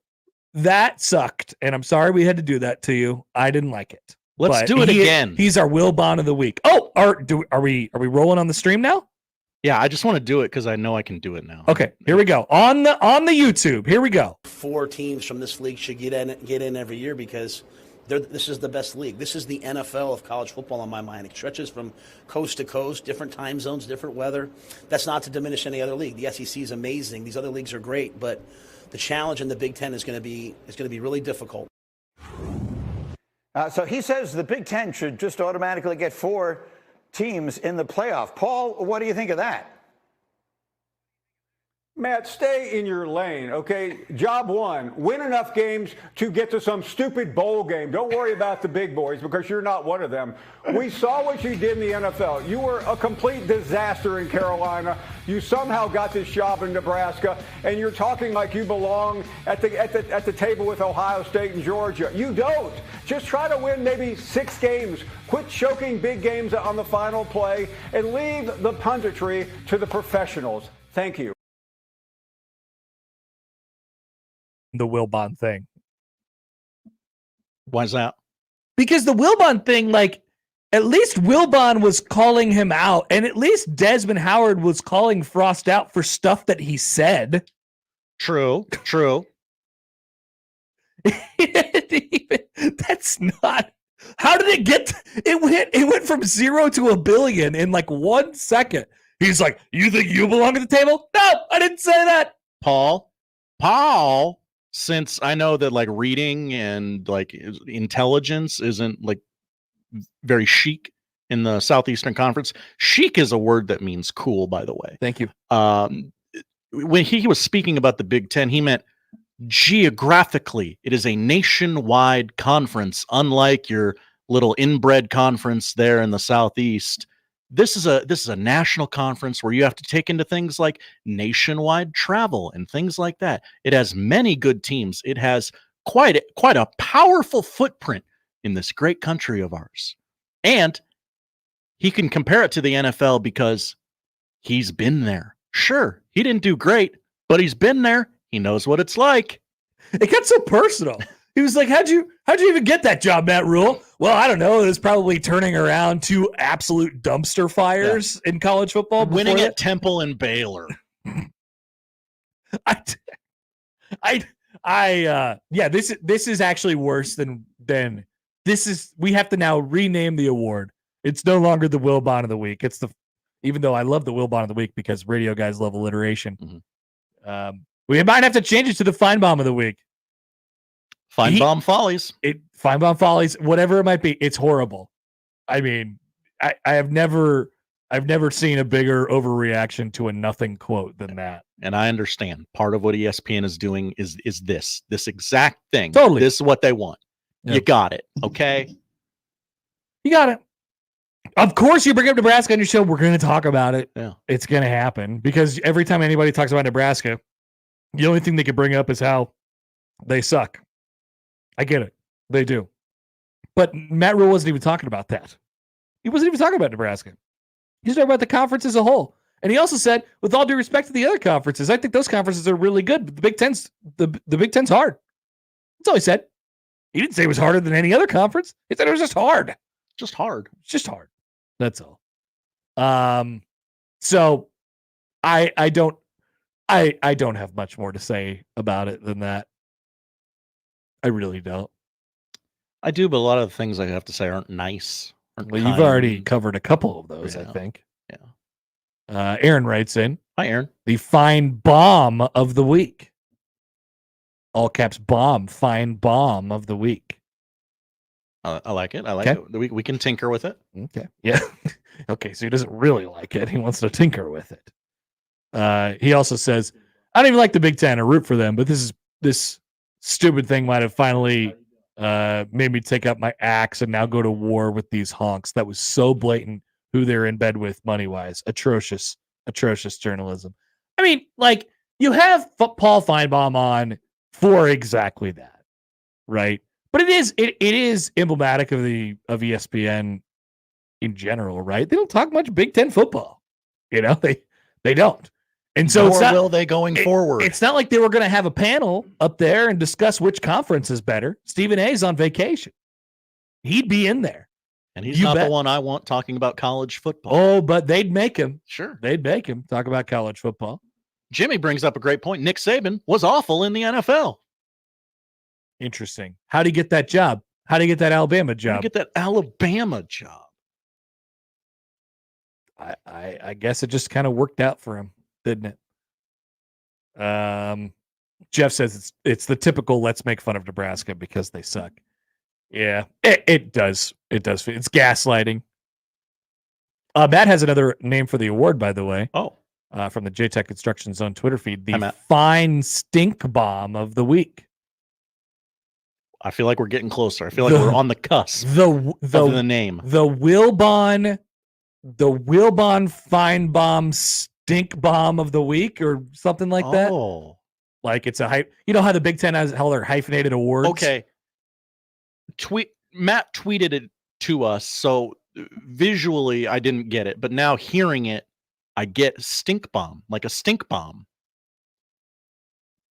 that sucked. And I'm sorry we had to do that to you. I didn't like it. Let's do it again. He's our Will Bond of the week. Oh, are we rolling on the stream now? Yeah, I just want to do it because I know I can do it now. Okay, here we go. On the YouTube, here we go. 4 teams from this league should get in every year because this is the best league. This is the NFL of college football on my mind. It stretches from coast to coast, different time zones, different weather. That's not to diminish any other league. The SEC is amazing. These other leagues are great, but the challenge in the Big Ten is going to be really difficult. So he says the Big Ten should just automatically get 4 teams in the playoff. Paul, what do you think of that? Matt, stay in your lane, okay? Job one, win enough games to get to some stupid bowl game. Don't worry about the big boys because you're not one of them. We saw what you did in the NFL. You were a complete disaster in Carolina. You somehow got this job in Nebraska, and you're talking like you belong at the table with Ohio State and Georgia. You don't. Just try to win maybe 6 games. Quit choking big games on the final play and leave the punditry to the professionals. Thank you. The Wilbon thing. Why is that? Because the Wilbon thing, like, at least Wilbon was calling him out, and at least Desmond Howard was calling Frost out for stuff that he said. True. That's not. How did it get? It went from 0 to a billion in like 1 second. He's like, "You think you belong at the table?" No, I didn't say that. Paul. Since I know that like reading and like intelligence isn't like very chic in the Southeastern Conference. Chic is a word that means cool, by the way. Thank you. When he was speaking about the Big Ten, he meant geographically, it is a nationwide conference, unlike your little inbred conference there in the Southeast. This is a national conference where you have to take into things like nationwide travel and things like that. It has many good teams. It has quite a powerful footprint in this great country of ours. And he can compare it to the NFL because he's been there. Sure, he didn't do great, but he's been there. He knows what it's like. It got so personal. He was like, how'd you even get that job, Matt Rule? Well, I don't know. It was probably turning around two absolute dumpster fires in college football. Winning at Temple and Baylor. This is actually worse than this is. We have to now rename the award. It's no longer the Wilbon of the week. It's even though I love the Wilbon of the week because radio guys love alliteration. Mm-hmm. We might have to change it to the Feinbaum of the week. Feinbaum Follies. Feinbaum Follies, whatever it might be. It's horrible. I mean, I've never seen a bigger overreaction to a nothing quote than that. And I understand part of what ESPN is doing is this exact thing. Totally. This is what they want. Yeah. You got it. Okay. You got it. Of course, you bring up Nebraska on your show. We're going to talk about it. Yeah. It's going to happen because every time anybody talks about Nebraska, the only thing they can bring up is how they suck. I get it. They do. But Matt Rule wasn't even talking about that. He wasn't even talking about Nebraska. He's talking about the conference as a whole. And he also said, with all due respect to the other conferences, I think those conferences are really good. But the Big Ten's hard. That's all he said. He didn't say it was harder than any other conference. He said it was just hard. Just hard. It's just hard. That's all. So I don't have much more to say about it than that. I really don't. I do, but a lot of the things I have to say aren't nice. Well, you've already covered a couple of those, I think. Yeah. Aaron writes in. Hi, Aaron. The fine bomb of the week. All caps bomb. Fine bomb of the week. I like it. I like it. We can tinker with it. Okay. Yeah. Okay. So he doesn't really like it. He wants to tinker with it. He also says, I don't even like the Big Ten or root for them, but this stupid thing might have finally made me take up my axe and now go to war with these honks. That was so blatant who they're in bed with money-wise. Atrocious journalism. I mean, like, you have Paul Feinbaum on for exactly that, right? But it is emblematic of ESPN in general, right? They don't talk much Big Ten football. You know, they don't. And so will they going forward? It's not like they were going to have a panel up there and discuss which conference is better. Stephen A's on vacation. He'd be in there. And he's not the one I want talking about college football. Oh, but they'd make him. Sure. They'd make him talk about college football. Jimmy brings up a great point. Nick Saban was awful in the NFL. Interesting. How'd he get that job? How'd he get that Alabama job? How'd he get that Alabama job? I guess it just kind of worked out for him, didn't it? Jeff says it's the typical let's make fun of Nebraska because they suck. Yeah, it does. It does. It's gaslighting. Matt has another name for the award, by the way. Oh. From the JTech Construction Zone Twitter feed, the fine stink bomb of the week. I feel like we're getting closer. I feel like we're on the cusp of the name. The Wilbon Feinbaum stink bomb of the week or something like that. Oh. Like it's a hype. You know how the Big Ten has how they're hyphenated awards? Okay. Matt tweeted it to us, so visually I didn't get it, but now hearing it, I get stink bomb, like a stink bomb.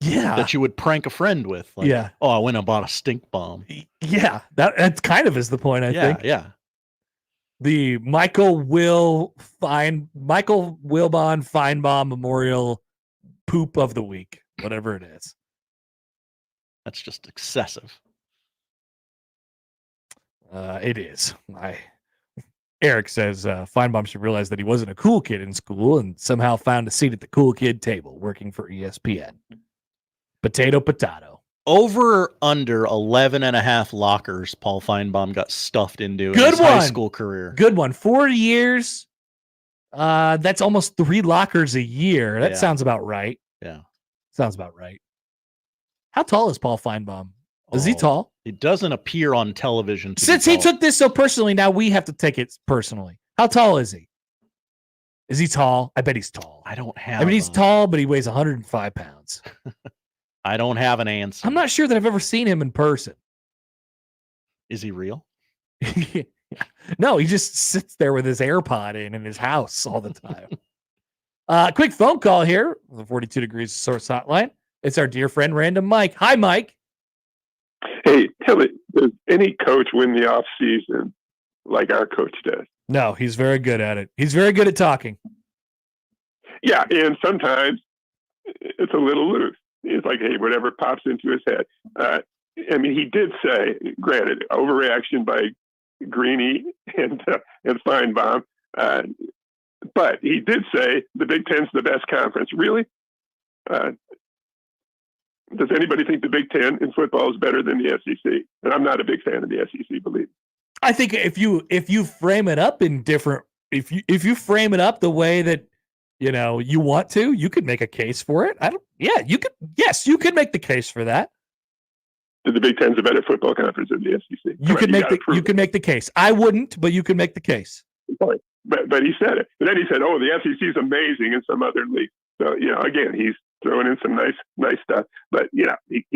Yeah. That you would prank a friend with. Like, yeah. Oh, I went and bought a stink bomb. Yeah. That kind of is the point, I think. Yeah. The Michael Wilbon Feinbaum Memorial poop of the week, whatever it is. That's just excessive. It is. Eric says Feinbaum should realize that he wasn't a cool kid in school and somehow found a seat at the cool kid table working for ESPN. Potato. Over under 11 and a half lockers Paul Feinbaum got stuffed into in his high school career. Good one. 4 years. That's almost 3 lockers a year. That sounds about right. Yeah. Sounds about right. How tall is Paul Feinbaum? Is he tall? He doesn't appear on television. Since he took this so personally, now we have to take it personally. How tall is he? Is he tall? I bet he's tall. I don't have. I mean, he's tall, but he weighs 105 pounds. I don't have an answer. I'm not sure that I've ever seen him in person. Is he real? No, he just sits there with his AirPod in his house all the time. Quick phone call here, the 42 Degrees Source Hotline. It's our dear friend, Random Mike. Hi, Mike. Hey, does any coach win the off season like our coach does? No, he's very good at it. He's very good at talking. Yeah, and sometimes it's a little loose. It's like, hey, whatever pops into his head. I mean, he did say, granted, overreaction by Greeny and Feinbaum, but he did say the Big Ten's the best conference. Really? Does anybody think the Big Ten in football is better than the SEC? And I'm not a big fan of the SEC, believe me. I think if you frame it up in different, if you frame it up the way that you want to, you could make a case for it. You could make the case for that. The Big Ten's a better football conference than the SEC. You could make the case. I wouldn't, but you could make the case. But he said it. But then he said, "Oh, the SEC is amazing in some other leagues." So again, he's throwing in some nice stuff. But he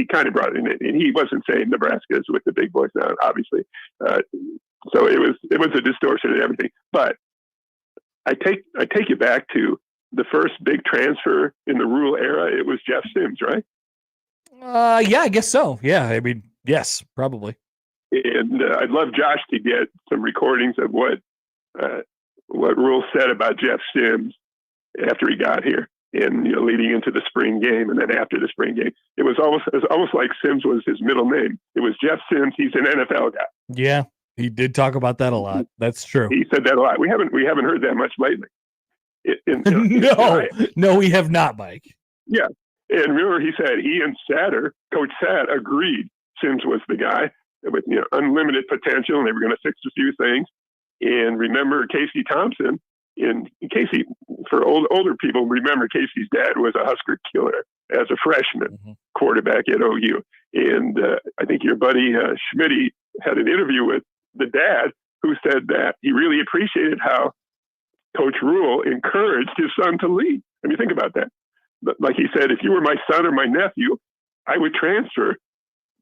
kind of brought it in, and he wasn't saying Nebraska is with the big boys now, obviously. So it was a distortion and everything. But I take you back to the first big transfer in the Rule era. It was Jeff Sims, right? Yeah, I guess so. Yeah, I mean, yes, probably. And I'd love Josh to get some recordings of what Rule said about Jeff Sims after he got here, and leading into the spring game, and then after the spring game. It was almost like Sims was his middle name. It was Jeff Sims. He's an NFL guy. Yeah, he did talk about that a lot. That's true. He said that a lot. We haven't heard that much lately. No, we have not, Mike. Yeah. And remember, he said he and Coach Satt agreed Sims was the guy with unlimited potential, and they were going to fix a few things. And remember Casey Thompson, and Casey, for older people, remember Casey's dad was a Husker killer as a freshman quarterback at OU. And I think your buddy Schmitty had an interview with the dad who said that he really appreciated how Coach Rule encouraged his son to lead. I mean, think about that. Like he said, if you were my son or my nephew, I would transfer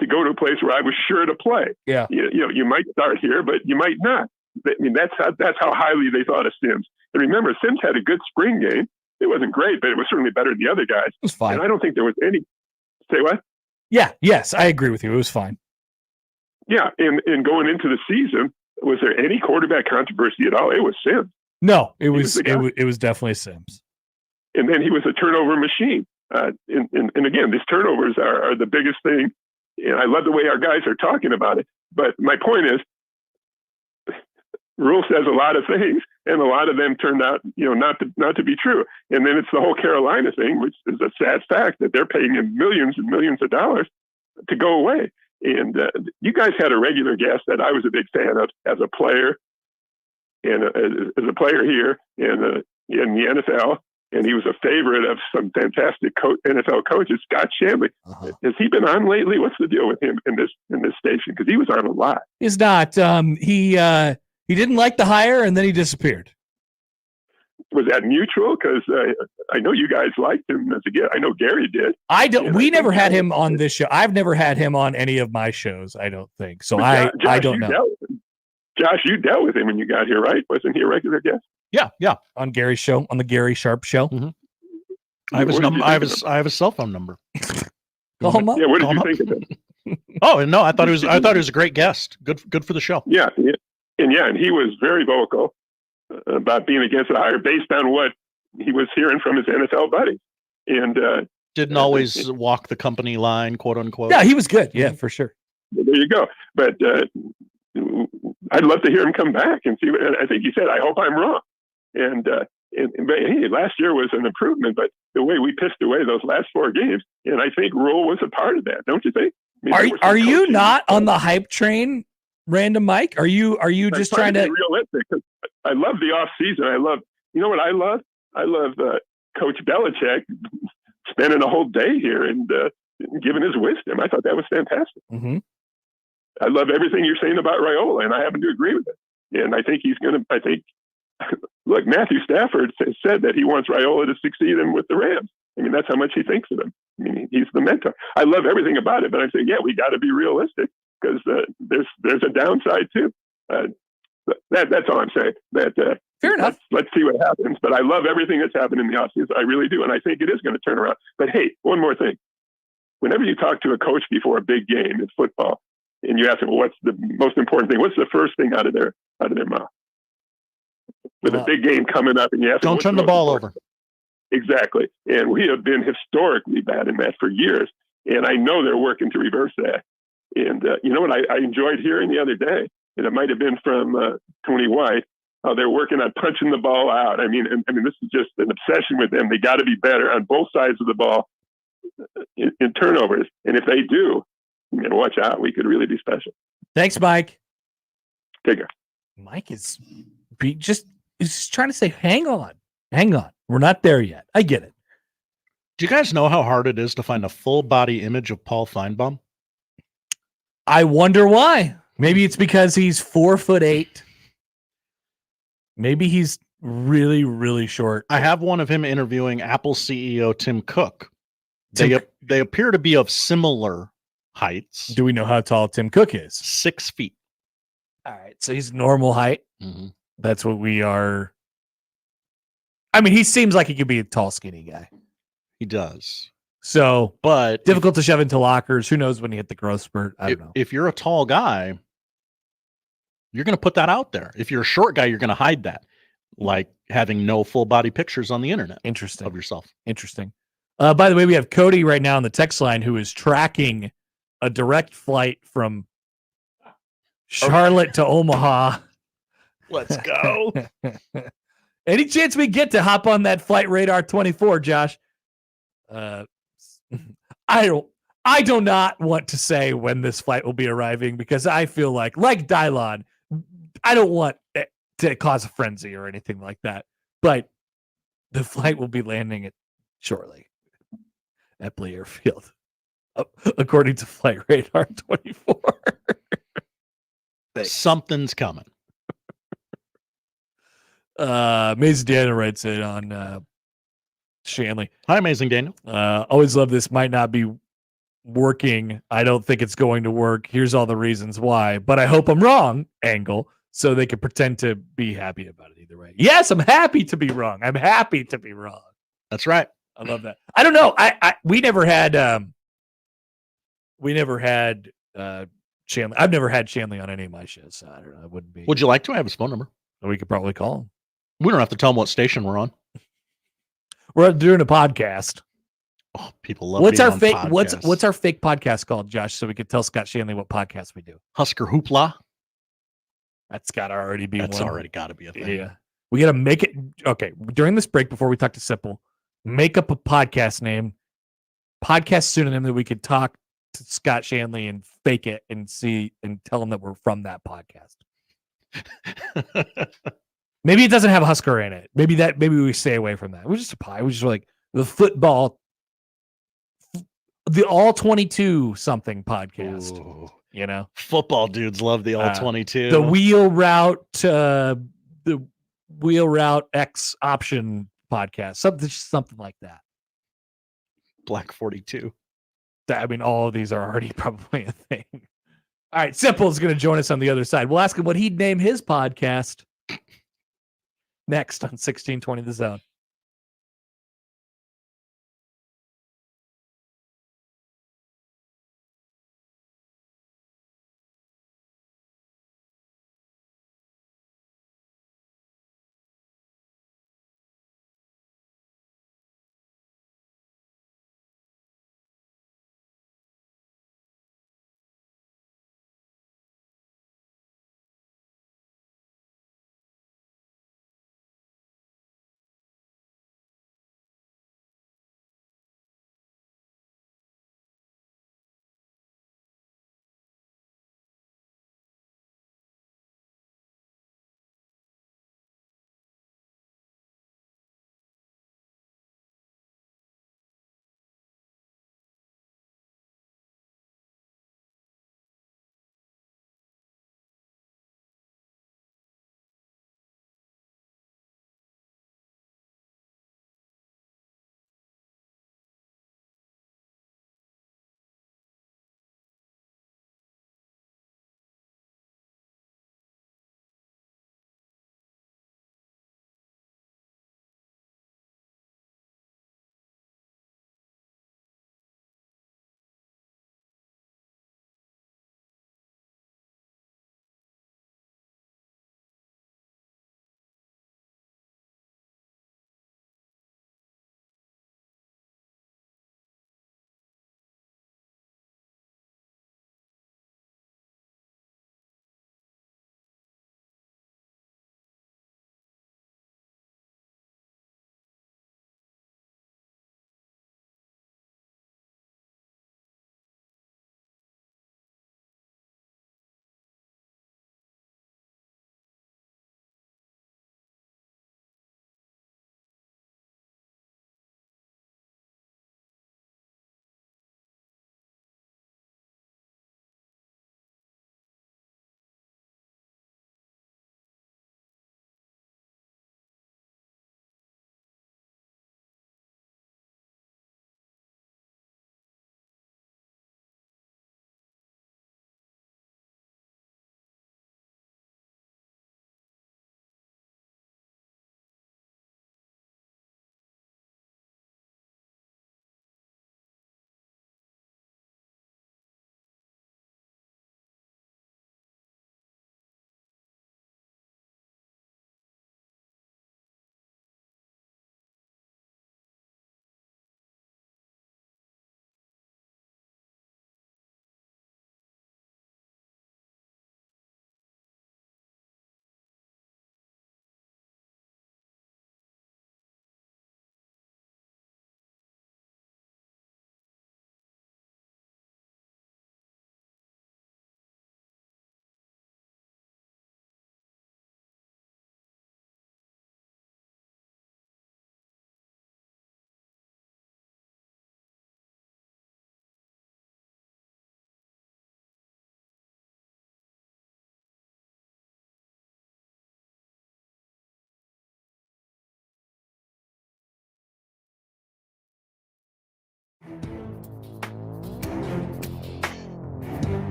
to go to a place where I was sure to play. Yeah. You might start here, but you might not. I mean, that's how highly they thought of Sims. And remember, Sims had a good spring game. It wasn't great, but it was certainly better than the other guys. It was fine. And I don't think there was any. Say what? Yeah. Yes, I agree with you. It was fine. Yeah. And going into the season, was there any quarterback controversy at all? It was Sims. No, it was definitely Sims. And then he was a turnover machine. And again, these turnovers are the biggest thing. And I love the way our guys are talking about it. But my point is, Rule says a lot of things, and a lot of them turned out, not to be true. And then it's the whole Carolina thing, which is a sad fact that they're paying him millions and millions of dollars to go away. And you guys had a regular guest that I was a big fan of as a player, and as a player here in the NFL. And he was a favorite of some fantastic NFL coaches, Scott Shanley. Has he been on lately? What's the deal with him in this station? Because he was on a lot. He's not. He didn't like the hire, and then he disappeared. Was that mutual? Because I know you guys liked him as a guest. I know Gary did. We never had him on this show. I've never had him on any of my shows, I don't think. So Josh, I don't know. Josh, you dealt with him when you got here, right? Wasn't he a regular guest? Yeah. On Gary's show, on the Gary Sharp show. Mm-hmm. I have a cell phone number. Call him up. Yeah, what did you think of him? Oh no, I thought he was a great guest. Good for the show. Yeah, and he was very vocal about being against the hire based on what he was hearing from his NFL buddies, and didn't always walk the company line, quote unquote. Yeah, he was good. Yeah, for sure. There you go. But I'd love to hear him come back and see. I think he said, "I hope I'm wrong." And hey, last year was an improvement, but the way we pissed away those last 4 games, and I think Rule was a part of that, don't you think? I mean, are you not on the hype train, Random Mike? Are you just trying to be realistic? I love the off season. I love, what I love? I love Coach Belichick spending a whole day here and giving his wisdom. I thought that was fantastic. Mm-hmm. I love everything you're saying about Raiola, and I happen to agree with it. And I think he's going to. Look, Matthew Stafford has said that he wants Raiola to succeed with the Rams. I mean, that's how much he thinks of him. I mean, he's the mentor. I love everything about it, but I'm saying, yeah, we got to be realistic because there's a downside too. That's all I'm saying. Fair enough. Let's see what happens. But I love everything that's happened in the offseason. I really do, and I think it is going to turn around. But hey, one more thing. Whenever you talk to a coach before a big game in football, and you ask them, well, what's the most important thing? What's the first thing out of their mouth? With a big game coming up, and you ask them, don't turn the ball over. Exactly. And we have been historically bad in that for years. And I know they're working to reverse that. And you know what I enjoyed hearing the other day, and it might have been from Tony White, how they're working on punching the ball out. I mean, this is just an obsession with them. They got to be better on both sides of the ball in turnovers. And if they do, watch out. We could really be special. Thanks, Mike. Take care. Mike is just trying to say, hang on. We're not there yet. I get it. Do you guys know how hard it is to find a full body image of Paul Feinbaum? I wonder why. Maybe it's because he's 4'8". Maybe he's really, really short. I have one of him interviewing Apple CEO Tim Cook. They appear to be of similar heights. Do we know how tall Tim Cook is? 6 feet. All right. So he's normal height. Mm-hmm. That's what we are. I mean, he seems like he could be a tall, skinny guy. He does. So, but difficult to shove into lockers. Who knows when he hit the growth spurt? I don't know. If you're a tall guy, you're going to put that out there. If you're a short guy, you're going to hide that, like having no full body pictures on the internet. Interesting. Of yourself. Interesting. By the way, we have Cody right now on the text line who is tracking a direct flight from Charlotte to Omaha. Let's go. Any chance we get to hop on that Flight Radar 24, Josh? I do not want to say when this flight will be arriving because I feel like Dylan, I don't want it to cause a frenzy or anything like that. But the flight will be landing shortly at Blair Field, according to Flight Radar 24. Something's coming. Amazing Daniel writes it on Shanley. Hi, Amazing Daniel. Always love this. Might not be working. I don't think it's going to work. Here's all the reasons why, but I hope I'm wrong. Angle, so they can pretend to be happy about it either way. Yes, I'm happy to be wrong. I'm happy to be wrong. That's right. I love that. I don't know. We never had Shanley. I've never had Shanley on any of my shows. So I don't know. I wouldn't be. Would you like to? I have his phone number. We could probably call him. We don't have to tell him what station we're on. We're doing a podcast. Oh, people love. What's our fake? Podcasts. What's our fake podcast called, Josh? So we could tell Scott Shanley what podcast we do. Husker Hoopla. That's got to already be. That's one. already got to be a thing. Yeah, we got to make it. Okay, during this break, before we talk to Sipple, make up a podcast name, podcast pseudonym that we could talk to Scott Shanley and fake it and see and tell him that we're from that podcast. Maybe it doesn't have Husker in it. Maybe we stay away from that. We're just a pie. We're just like the football, the all 22 something podcast. Ooh. You know, football dudes love the all 22. The wheel route X option podcast. Something like that. Black 42. I mean, all of these are already probably a thing. All right, Sipple is going to join us on the other side. We'll ask him what he'd name his podcast next on 1620 The Zone.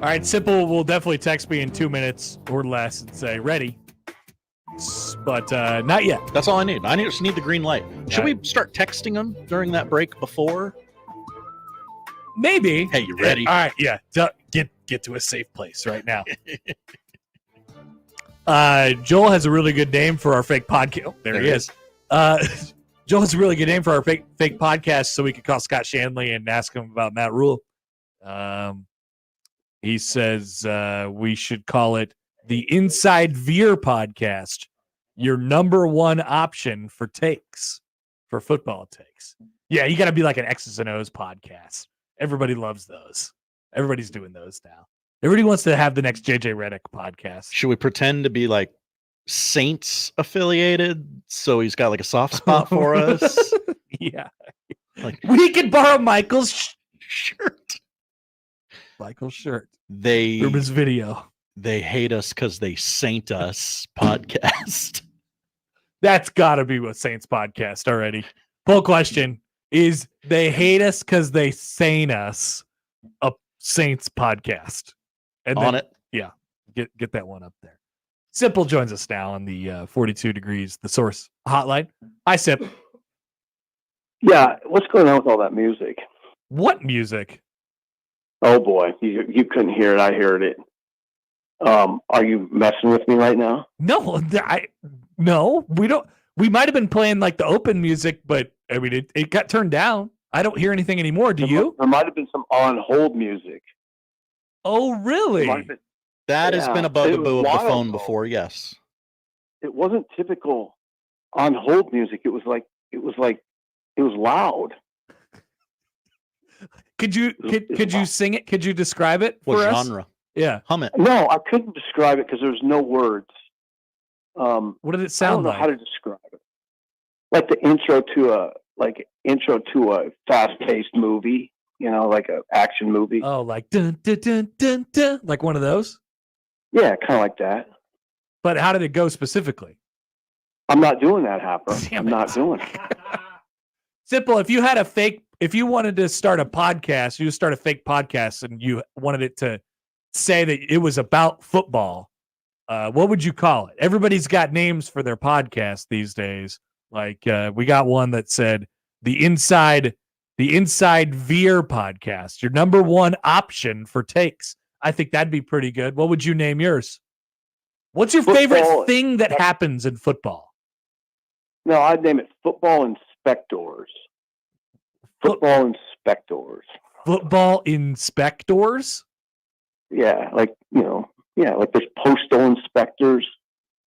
All right, Sipple will definitely text me in 2 minutes or less and say, ready. But not yet. That's all I need. I just need the green light. Should we start texting him during that break before? Maybe. Hey, you ready? All right, yeah. Get to a safe place right now. Joel has a really good name for our fake podcast. Oh, there he is. Joel has a really good name for our fake podcast, so we could call Scott Shanley and ask him about Matt Rule. He says we should call it the Inside Veer Podcast, your number one option for takes, for football takes. Yeah, you got to be like an X's and O's podcast. Everybody loves those. Everybody's doing those now. Everybody wants to have the next JJ Redick podcast. Should we pretend to be like Saints affiliated so he's got like a soft spot for us? Yeah. Like, we could borrow Michael's shirt. Michael's shirt. From his video. They hate us because they saint us podcast. That's got to be what Saints podcast already. Poll question is they hate us because they saint us a Saints podcast. And on it. Yeah. Get that one up there. Sipple joins us now on the 42 Degrees, the Source hotline. Hi, Sip. Yeah. What's going on with all that music? What music? Oh, boy. You couldn't hear it. I heard it. Are you messing with me right now? No, no, we don't. We might have been playing like the open music, but I mean, it got turned down. I don't hear anything anymore. Do you? There might have been some on hold music. Oh, really? That has been a bugaboo of the phone before. Yes. It wasn't typical on hold music. It was loud. Could you sing it? Could you describe it for what us? Genre? Yeah. Hum it. No, I couldn't describe it because there's no words. What did it sound like? I don't know how to describe it. Like the intro to a fast-paced movie, like an action movie. Oh, like dun dun dun dun dun, like one of those? Yeah, kind of like that. But how did it go specifically? I'm not doing that, Happer. I'm not doing it. Simple. If you wanted to start a podcast, you start a fake podcast and you wanted it to say that it was about football, what would you call it? Everybody's got names for their podcast these days. Like we got one that said the Inside Veer Podcast, your number one option for takes. I think that'd be pretty good. What would you name yours? What's your favorite thing that happens in football? No, I'd name it Football Inspectors. Football Inspectors. Football Inspectors? Yeah, like there's postal inspectors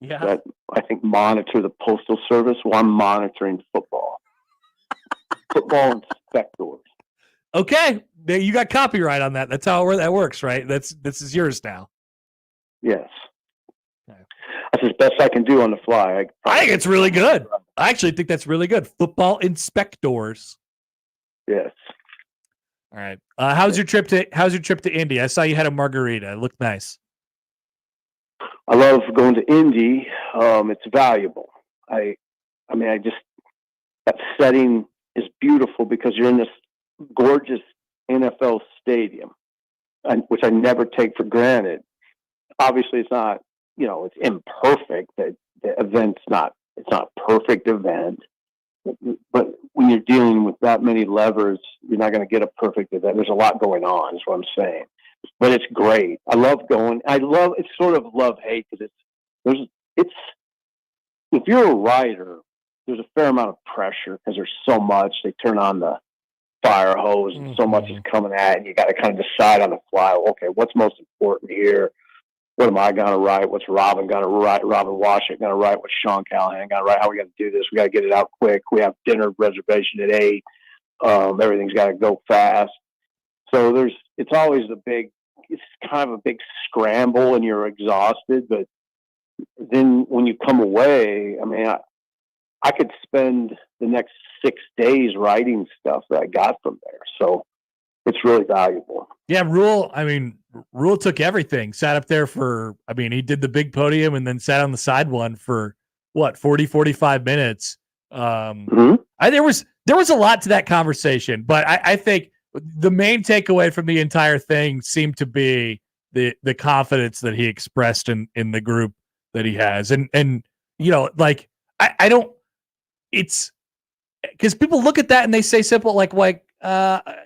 that I think monitor the postal service. Well, I'm monitoring football. Football Inspectors. Okay, you got copyright on that. That's how that works, right? This is yours now. Yes. Okay. That's as best I can do on the fly. I think it's really good. I actually think that's really good. Football Inspectors. Yes. All right. How's your trip to Indy? I saw you had a margarita. It looked nice. I love going to Indy. It's valuable. That setting is beautiful because you're in this gorgeous NFL stadium, which I never take for granted. Obviously, it's not. It's imperfect. The event's not. It's not a perfect event. But when you're dealing with that many levers, you're not going to get a perfect event. There's a lot going on, is what I'm saying. But it's great. I love going. It's sort of love-hate because it's if you're a writer, there's a fair amount of pressure because there's so much. They turn on the fire hose and so much is coming at, and you got to kind of decide on the fly. Okay, what's most important here? What am I going to write? What's Robin going to write? Robin Washington going to write? What's Sean Callahan going to write? How are we going to do this? We got to get it out quick. We have dinner reservation at 8. Everything's got to go fast. So it's always it's kind of a big scramble and you're exhausted. But then when you come away, I could spend the next 6 days writing stuff that I got from there. So it's really valuable. Yeah, Rule took everything. Sat up there he did the big podium and then sat on the side one for 45 minutes. There was a lot to that conversation, but I think the main takeaway from the entire thing seemed to be the confidence that he expressed in the group that he has. And you know, like I don't, it's because people look at that and they say Sipple,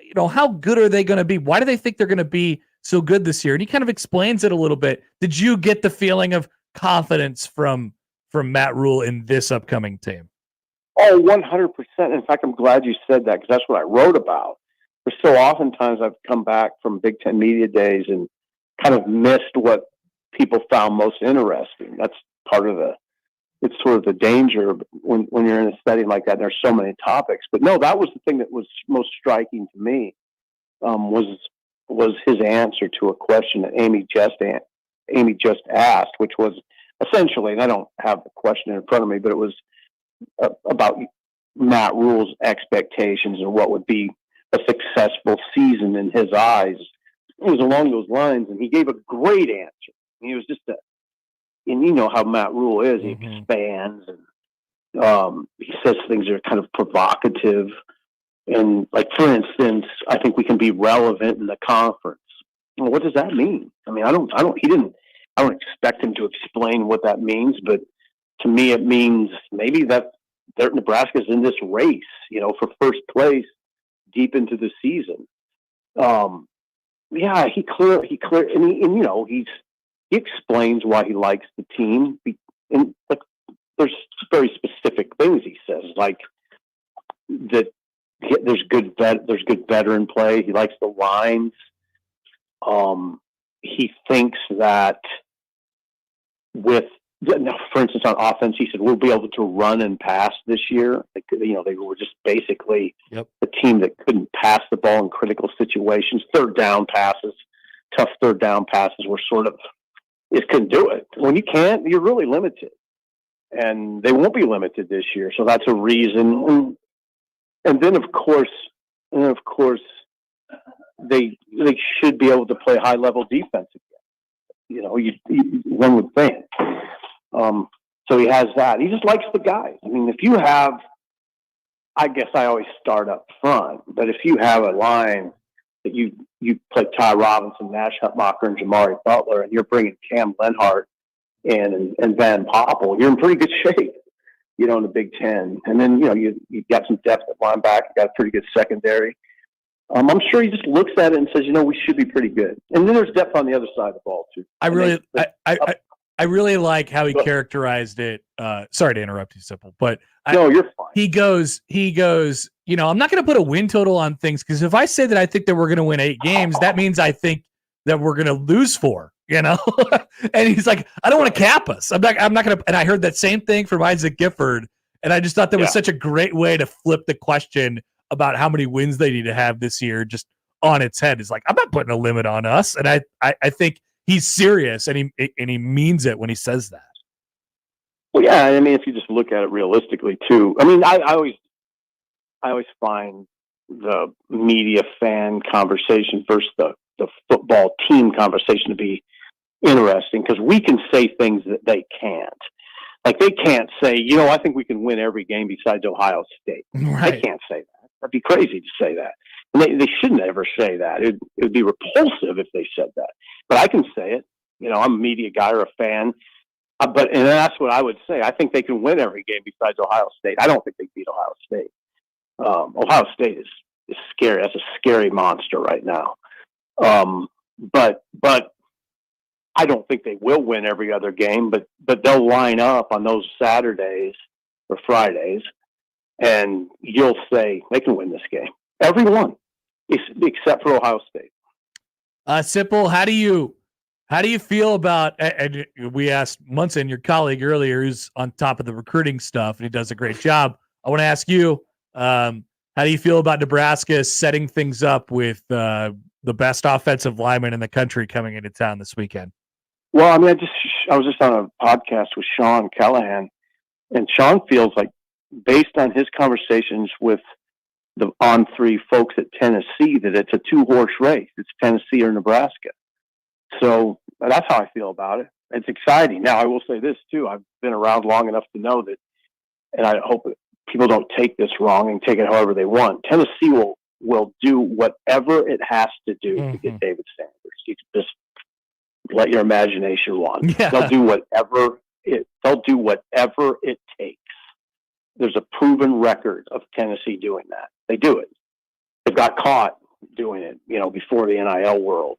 you know, how good are they going to be? Why do they think they're going to be so good this year? And he kind of explains it a little bit. Did you get the feeling of confidence from Matt Rule in this upcoming team? Oh, 100%. In fact, I'm glad you said that because that's what I wrote about. For so oftentimes I've come back from Big Ten Media Days and kind of missed what people found most interesting. That's part of it's sort of the danger when you're in a setting like that. There's so many topics, but no, that was the thing that was most striking to me, was his answer to a question that Amy just asked, which was essentially, and I don't have the question in front of me, but it was about Matt Rule's expectations and what would be a successful season in his eyes. It was along those lines, and he gave a great answer. He was just and you know how Matt Rule is. He expands, and he says things that are kind of provocative. And like, for instance, I think we can be relevant in the conference. Well, what does that mean? I mean, I don't expect him to explain what that means, but to me, it means maybe that Nebraska's in this race, you know, for first place deep into the season. Yeah, he you know, he explains why he likes the team, and like, there's very specific things he says, like that there's good veteran play. He likes the lines. He thinks that for instance, on offense, he said we'll be able to run and pass this year. You know, they were just basically a team that couldn't pass the ball in critical situations. Tough third down passes were sort of, just couldn't do it. When you can't, you're really limited, and they won't be limited this year. So that's a reason. And then of course, they should be able to play high level defense again. You know, one would think. So he has that. He just likes the guys. I mean, if you have, I guess I always start up front, but if you have a line that you play Ty Robinson, Nash Hutmacher, and Jamari Butler, and you're bringing Cam Lenhart and Van Poppel, you're in pretty good shape, you know, in the Big Ten. And then, you know, you got some depth at linebacker, you got a pretty good secondary. I'm sure he just looks at it and says, you know, we should be pretty good. And then there's depth on the other side of the ball too. I really like how he characterized it. Sorry to interrupt you, Sipple, but no, you're fine. He goes, you know, I'm not going to put a win total on things, because if I say that I think that we're going to win 8 games, that means I think that we're going to lose 4, you know? And he's like, I don't want to cap us. I'm not going to. And I heard that same thing from Isaac Gifford. And I just thought that was such a great way to flip the question about how many wins they need to have this year just on its head. It's like, I'm not putting a limit on us. And I think he's serious, and he means it when he says that. Well, yeah, I mean, if you just look at it realistically too, I mean, I always find the media fan conversation versus the football team conversation to be interesting, because we can say things that they can't. Like, they can't say, you know, I think we can win every game besides Ohio State. Right. They can't say that. That'd be crazy to say that. And they shouldn't ever say that. It would be repulsive if they said that. But I can say it. You know, I'm a media guy or a fan. And that's what I would say. I think they can win every game besides Ohio State. I don't think they beat Ohio State. Ohio State is scary. That's a scary monster right now. But I don't think they will win every other game. But they'll line up on those Saturdays or Fridays, and you'll say they can win this game. Every one, except for Ohio State. Sipple, how do you feel about? And we asked Munson, your colleague earlier, who's on top of the recruiting stuff, and he does a great job. I want to ask you, how do you feel about Nebraska setting things up with the best offensive lineman in the country coming into town this weekend? Well, I mean, I was just on a podcast with Sean Callahan, and Sean feels like, based on his conversations with the On3 folks at Tennessee, that it's a 2-horse race. It's Tennessee or Nebraska. So that's how I feel about it. It's exciting. Now, I will say this too. I've been around long enough to know that, and I hope that people don't take this wrong and take it however they want. Tennessee will do whatever it has to do to get David Sanders. He's just let your imagination run. Yeah. They'll do whatever it takes. There's a proven record of Tennessee doing that. They do it. They've got caught doing it, before the NIL world.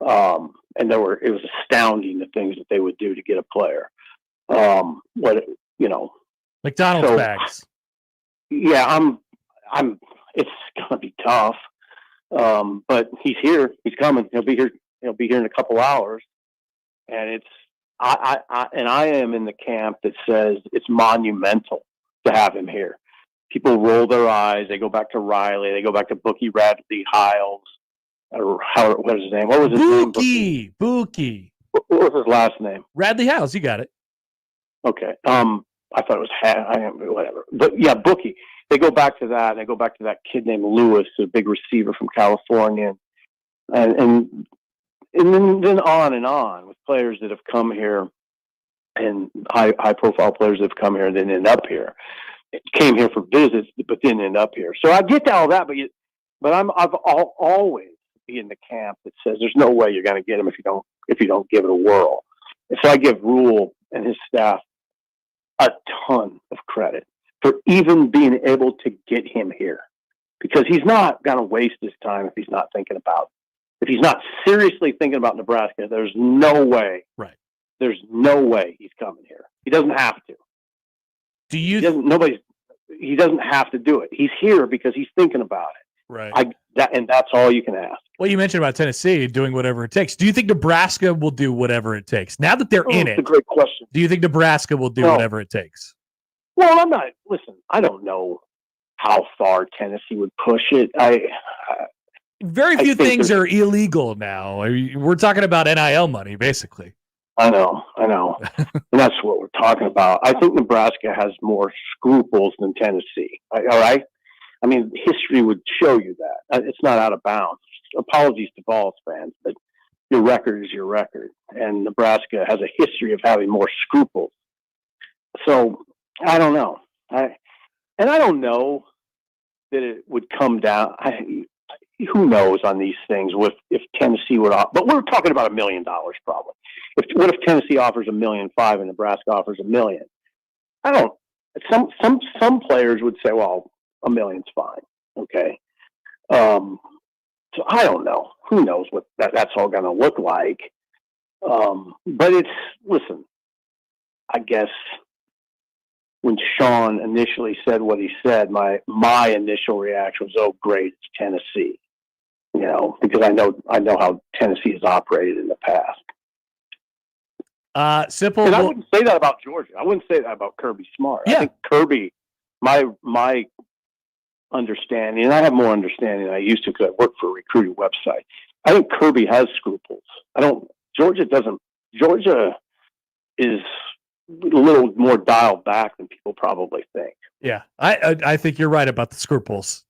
And it was astounding the things that they would do to get a player. McDonald's bags. Yeah, it's gonna be tough. But he's here. He's coming. He'll be here in a couple hours. And I am in the camp that says it's monumental to have him here. People roll their eyes. They go back to Riley. They go back to Bookie Radley Hiles. Or what is his name? What was his name? Bookie. What was his last name? Radley Hiles. You got it. Okay. I thought it was whatever. But yeah, Bookie. They go back to that. They go back to that kid named Lewis, a big receiver from California, and then on and on with players that have come here, and high profile players that have come here and then end up here. Came here for visits, but didn't end up here. So I get all that, but I've always be in the camp that says there's no way you're going to get him if you don't give it a whirl. And so I give Rule and his staff a ton of credit for even being able to get him here, because he's not going to waste his time if he's not thinking about it. If he's not seriously thinking about Nebraska, there's no way. Right. There's no way he's coming here. He doesn't have to. He doesn't have to do it. He's here because he's thinking about it. Right. And that's all you can ask. Well, you mentioned about Tennessee doing whatever it takes. Do you think Nebraska will do whatever it takes? Now that they're in it. That's a great question. Do you think Nebraska will do whatever it takes? Well, I don't know how far Tennessee would push it. Very few things are illegal now. We're talking about NIL money, basically. I know. And that's what we're talking about. I think Nebraska has more scruples than Tennessee. All right? I mean, history would show you that. It's not out of bounds. Apologies to Vols fans, but your record is your record. And Nebraska has a history of having more scruples. So, I don't know. I don't know that it would come down. Who knows on these things if Tennessee would offer, but we're talking about $1 million probably. What if Tennessee offers $1.5 million and Nebraska offers $1 million? Some players would say, well, $1 million's fine. Okay. So I don't know. Who knows what that's all going to look like. But listen, I guess when Sean initially said what he said, my initial reaction was, oh, great, it's Tennessee. Because I know how Tennessee has operated in the past. Sipple. And I wouldn't say that about Georgia. I wouldn't say that about Kirby Smart. Yeah. I think Kirby, my understanding, and I have more understanding than I used to because I work for a recruiting website. I think Kirby has scruples. Georgia doesn't. Georgia is a little more dialed back than people probably think. Yeah, I think you're right about the scruples.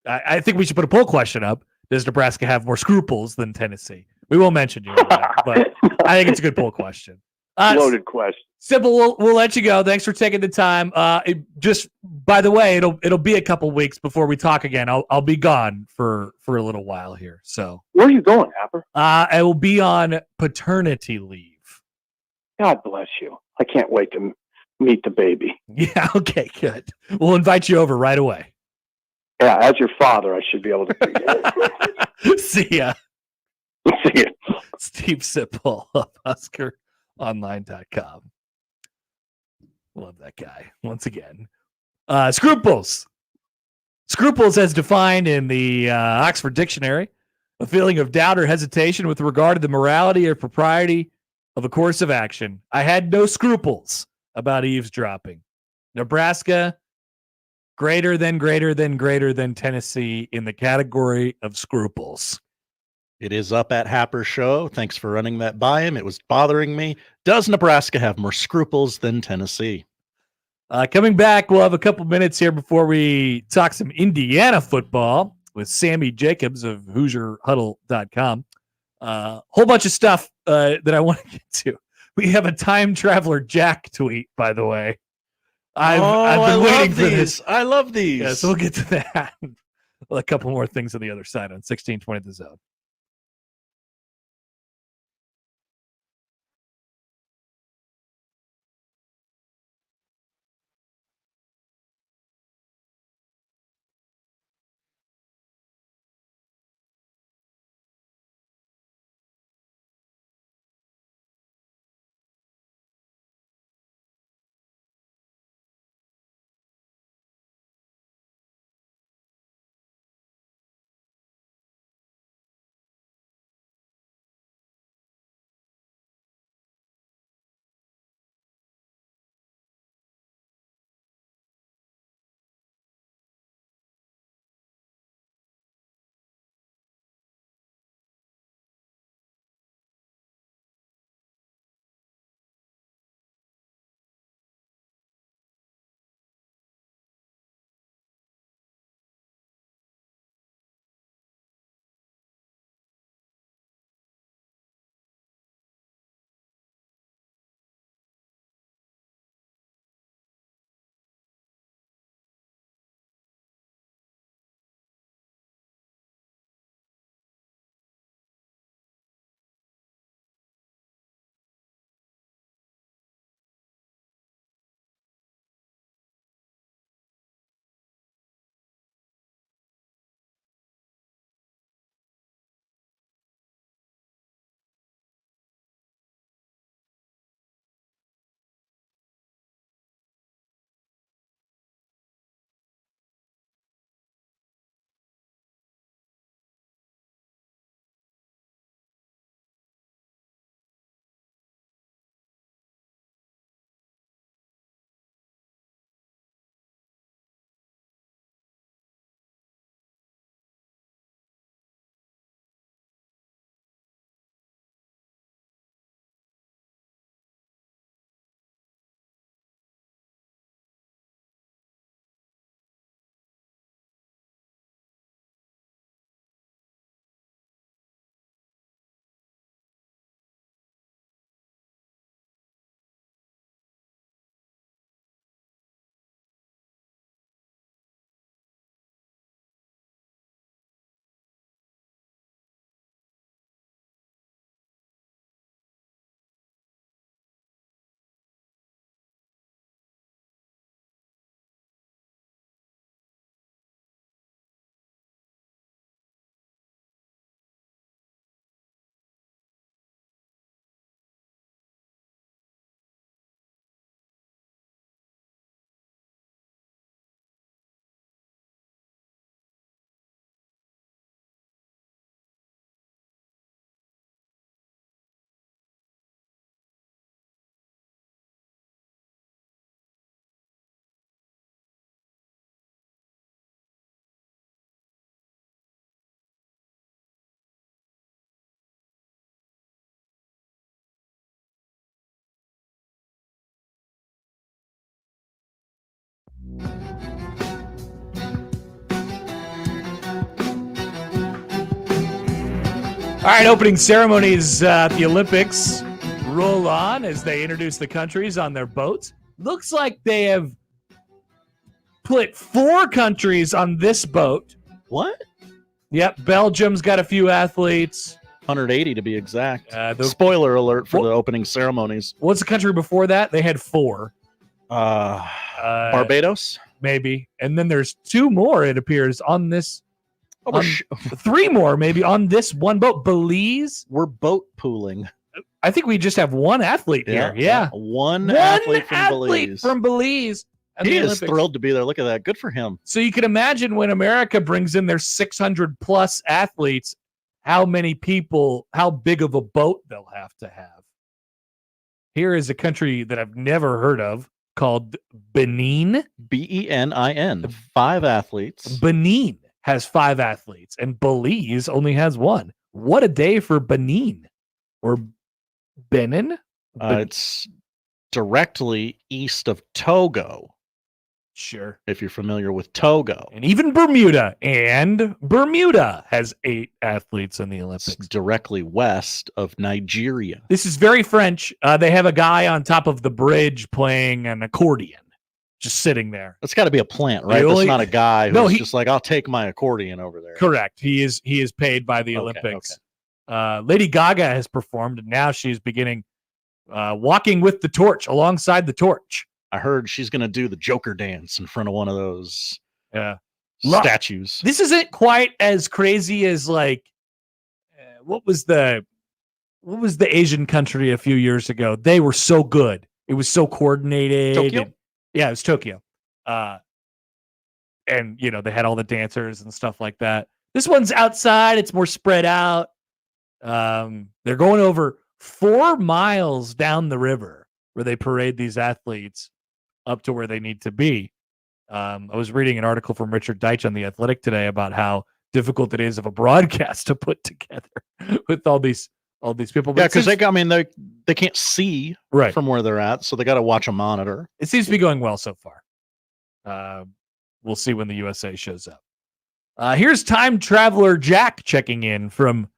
I think we should put a poll question up. Does Nebraska have more scruples than Tennessee? We won't mention you, but I think it's a good poll question. Loaded question. Sipple, we'll let you go. Thanks for taking the time. Just by the way, it'll be a couple weeks before we talk again. I'll be gone for a little while here. So where are you going, Happer? I will be on paternity leave. God bless you. I can't wait to meet the baby. Yeah. Okay. Good. We'll invite you over right away. Yeah, as your father, I should be able to. See ya. See ya. Steve Sipple of HuskerOnline.com. Love that guy. Once again. Scruples. Scruples, as defined in the Oxford Dictionary, a feeling of doubt or hesitation with regard to the morality or propriety of a course of action. I had no scruples about eavesdropping. Nebraska, greater than Tennessee in the category of scruples. It is up at Happer Show. Thanks for running that by him. It was bothering me. Does Nebraska have more scruples than Tennessee? Coming back, we'll have a couple minutes here before we talk some Indiana football with Sammy Jacobs of HoosierHuddle.com. Whole bunch of stuff that I want to get to. We have a time traveler Jack tweet, by the way. I've been waiting for this. I love these. Yeah, so we'll get to that. Well, a couple more things on the other side on 1620 The Zone. All right, opening ceremonies at the Olympics roll on as they introduce the countries on their boats. Looks like they have put 4 countries on this boat. What? Yep, Belgium's got a few athletes. 180 to be exact. Spoiler alert for the opening ceremonies. What's the country before that? They had 4. Barbados? Maybe. And then there's 2 more, it appears, on this. 3 more, maybe, on this one boat. Belize? We're boat pooling. I think we just have 1 athlete here. Yeah. One athlete from Belize. He is thrilled to be there. Look at that. Good for him. So you can imagine when America brings in their 600 plus athletes, how many people, how big of a boat they'll have to have. Here is a country that I've never heard of called Benin. Benin. 5 athletes. Benin has 5 athletes, and Belize only has 1. What a day for Benin. Or Benin? It's directly east of Togo. Sure. If you're familiar with Togo. And even Bermuda. And Bermuda has 8 athletes in the Olympics. It's directly west of Nigeria. This is very French. They have a guy on top of the bridge playing an accordion. Just sitting there. That's got to be a plant, right? That's not a guy who's just like, I'll take my accordion over there. Correct. He is paid by the Olympics. Okay. Lady Gaga has performed, and now she's beginning walking with the torch, alongside the torch. I heard she's going to do the Joker dance in front of one of those statues. This isn't quite as crazy as like what was the Asian country a few years ago? They were so good. It was so coordinated. Tokyo? Yeah, it was Tokyo. And they had all the dancers and stuff like that. This one's outside. It's more spread out. They're going over 4 miles down the river where they parade these athletes up to where they need to be. I was reading an article from Richard Deitch on The Athletic today about how difficult it is of a broadcast to put together with all these people. Yeah, because they can't see from where they're at, so they got to watch a monitor. It seems to be going well so far. We'll see when the USA shows up. Here's time traveler Jack checking in from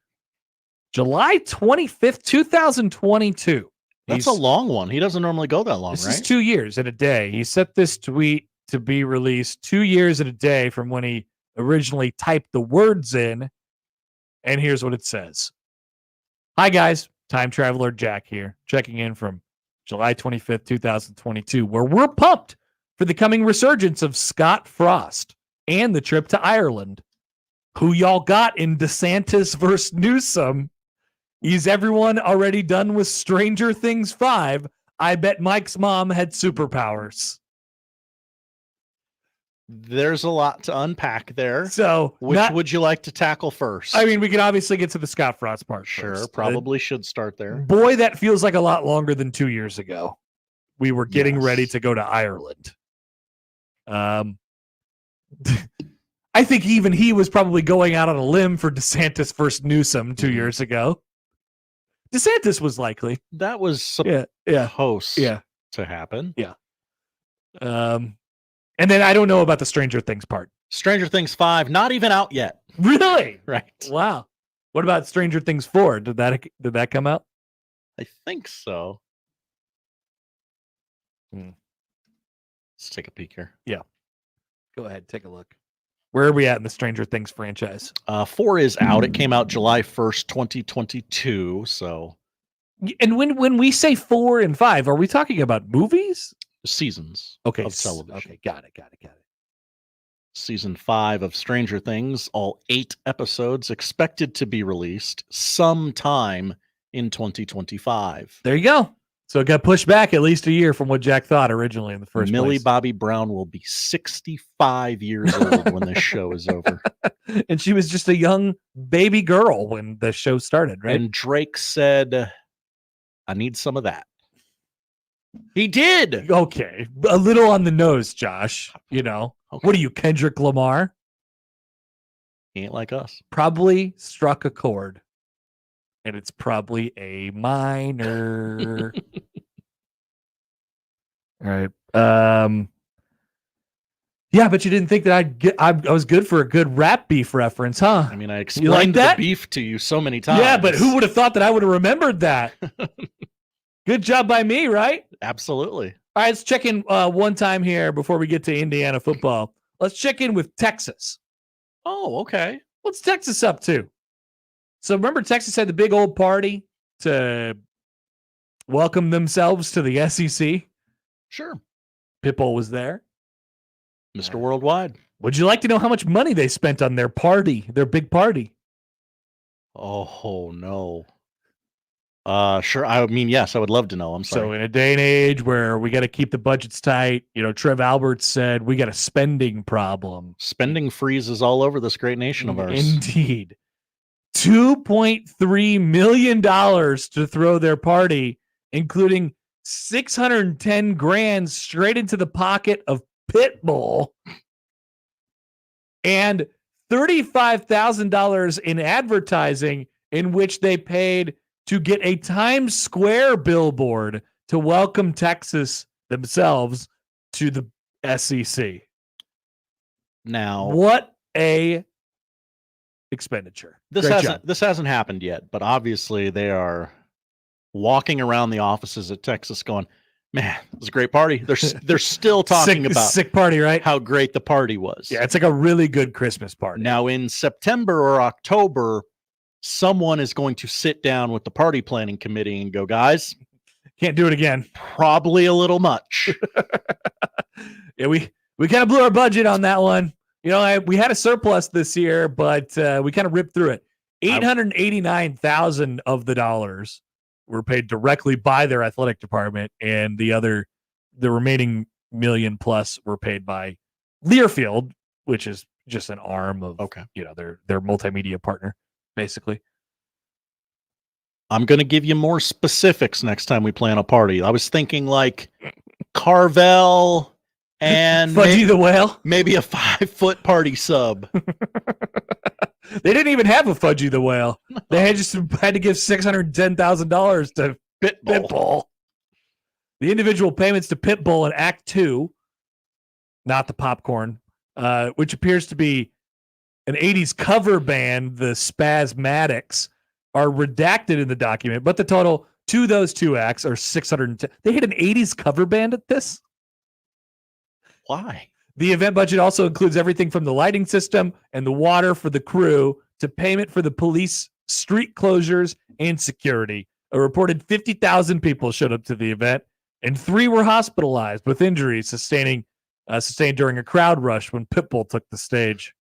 July 25th, 2022. That's a long one. He doesn't normally go that long, This right? is 2 years and a day. He set this tweet to be released 2 years and a day from when he originally typed the words in. And here's what it says. Hi, guys. Time Traveler Jack here, checking in from July 25th, 2022, where we're pumped for the coming resurgence of Scott Frost and the trip to Ireland. Who y'all got in DeSantis versus Newsom? Is everyone already done with Stranger Things 5? I bet Mike's mom had superpowers. There's a lot to unpack there. So, which would you like to tackle first? I mean, we can obviously get to the Scott Frost part first. Probably should start there. Boy, that feels like a lot longer than 2 years ago. We were getting ready to go to Ireland. I think even he was probably going out on a limb for DeSantis versus Newsom 2 years ago. DeSantis was likely. That was supposed to happen. Yeah. And then I don't know about the Stranger Things part. Stranger Things 5, not even out yet. Really? Right. Wow. What about Stranger Things 4? Did that come out? I think so. Let's take a peek here. Yeah. Go ahead, take a look. Where are we at in the Stranger Things franchise? 4 is out. It came out July 1st, 2022. So, and when we say 4 and 5, are we talking about movies? Seasons of television. Okay, got it. Season 5 of Stranger Things, all 8 episodes expected to be released sometime in 2025. There you go. So it got pushed back at least a year from what Jack thought originally in the first Millie place. Bobby Brown will be 65 years old when this show is over. And she was just a young baby girl when the show started, right? And Drake said, I need some of that. He did. Okay. A little on the nose, Josh. Okay. What are you, Kendrick Lamar? He ain't like us. Probably struck a chord. And it's probably A minor. All right. Yeah, but you didn't think that I was good for a good rap beef reference, huh? I mean, I explained the beef to you so many times. Yeah, but who would have thought that I would have remembered that? Good job by me, right? Absolutely. All right, let's check in one time here before we get to Indiana football. Let's check in with Texas. Oh, okay. What's Texas up to? So remember, Texas had the big old party to welcome themselves to the SEC? Sure. Pitbull was there. Mr. Worldwide. Would you like to know how much money they spent on their party, their big party? Oh, no. Sure. I mean, yes, I would love to know. I'm sorry. So in a day and age where we got to keep the budgets tight, Trev Alberts said we got a spending problem. Spending freezes all over this great nation of ours. Indeed. $2.3 million to throw their party, including $610,000 straight into the pocket of Pitbull and $35,000 in advertising, in which they paid to get a Times Square billboard to welcome Texas themselves to the SEC. Now, what a expenditure. This hasn't happened yet, but obviously they are walking around the offices at Texas going, man, it was a great party. They're still talking about sick party, right? How great the party was. Yeah, it's like a really good Christmas party. Now in September or October, someone is going to sit down with the party planning committee and go, guys, can't do it again. Probably a little much. Yeah, we kind of blew our budget on that one. We had a surplus this year, but we kind of ripped through it. $889,000 of the dollars were paid directly by their athletic department, and the remaining million plus were paid by Learfield, which is just an arm of their multimedia partner, basically. I'm going to give you more specifics next time we plan a party. I was thinking like Carvel and Fudgy the Whale, maybe a 5-foot party sub. They didn't even have a Fudgy the Whale. They had to give $610,000 to Pitbull. The individual payments to Pitbull in Act 2, not the popcorn, which appears to be an 80s cover band, the Spasmatics, are redacted in the document, but the total to those two acts are $610,000. They had an 80s cover band at this? Why? The event budget also includes everything from the lighting system and the water for the crew to payment for the police, street closures, and security. A reported 50,000 people showed up to the event, and 3 were hospitalized with injuries sustained during a crowd rush when Pitbull took the stage.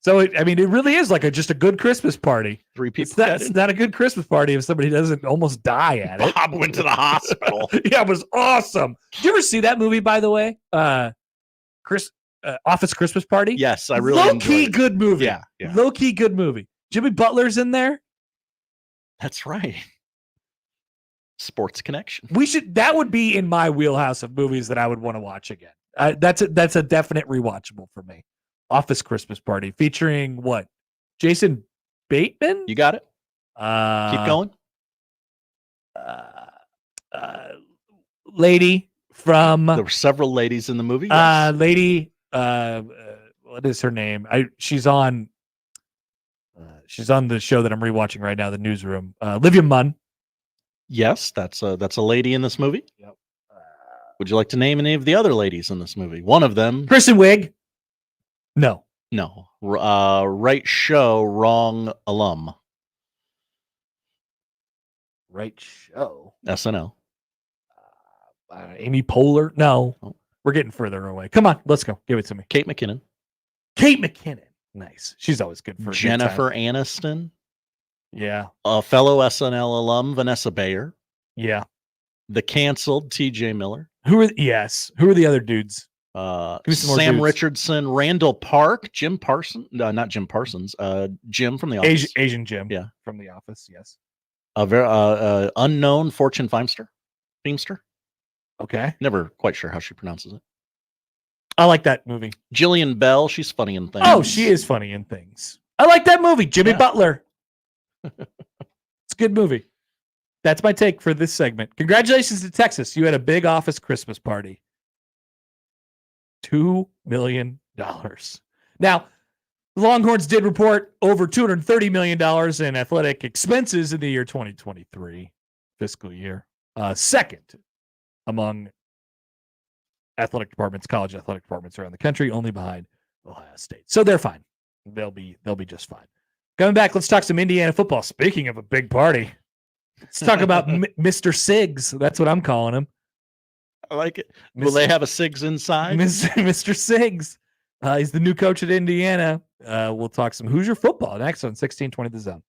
So, it really is like just a good Christmas party. 3 people. It's not a good Christmas party if somebody doesn't almost die at it. Bob went to the hospital. Yeah, it was awesome. Did you ever see that movie, by the way? Office Christmas Party? Yes, I really low-key good movie. Yeah. Low-key good movie. Jimmy Butler's in there. That's right. Sports connection. That would be in my wheelhouse of movies that I would want to watch again. That's a definite rewatchable for me. Office Christmas Party featuring what? Jason Bateman? You got it. Keep going. Lady from. There were several ladies in the movie. Yes. Lady. What is her name? She's on the show that I'm rewatching right now, The Newsroom. Olivia Munn. Yes, that's a lady in this movie. Yep. Would you like to name any of the other ladies in this movie? One of them. Kristen Wiig. No. Right show, wrong alum. Right show. SNL. Amy Poehler. No. Oh. We're getting further away. Come on, let's go. Give it to me. Kate McKinnon. Nice. She's always good for Jennifer Aniston. Yeah. A fellow SNL alum, Vanessa Bayer. Yeah. The canceled TJ Miller. Who are the other dudes? Sam Richardson, Randall Park, Jim Parsons. Not Jim Parsons. Jim from The Office. Asian Jim. Yeah. From The Office. Yes. A very unknown fortune Feimster. Okay. Never quite sure how she pronounces it. I like that movie. Jillian Bell. She's funny in things. Oh, she is funny in things. I like that movie. Jimmy Butler. It's a good movie. That's my take for this segment. Congratulations to Texas. You had a big office Christmas party. $2 million. Now, the Longhorns did report over $230 million in athletic expenses in the year 2023 fiscal year. Second among athletic departments, college athletic departments around the country, only behind Ohio State. So they're fine. They'll be just fine. Coming back, let's talk some Indiana football. Speaking of a big party, let's talk about Mr. Siggs. That's what I'm calling him. I like it. Will they have a Siggs inside? Mr. Siggs. He's the new coach at Indiana. We'll talk some Hoosier football next on 1620 The Zone.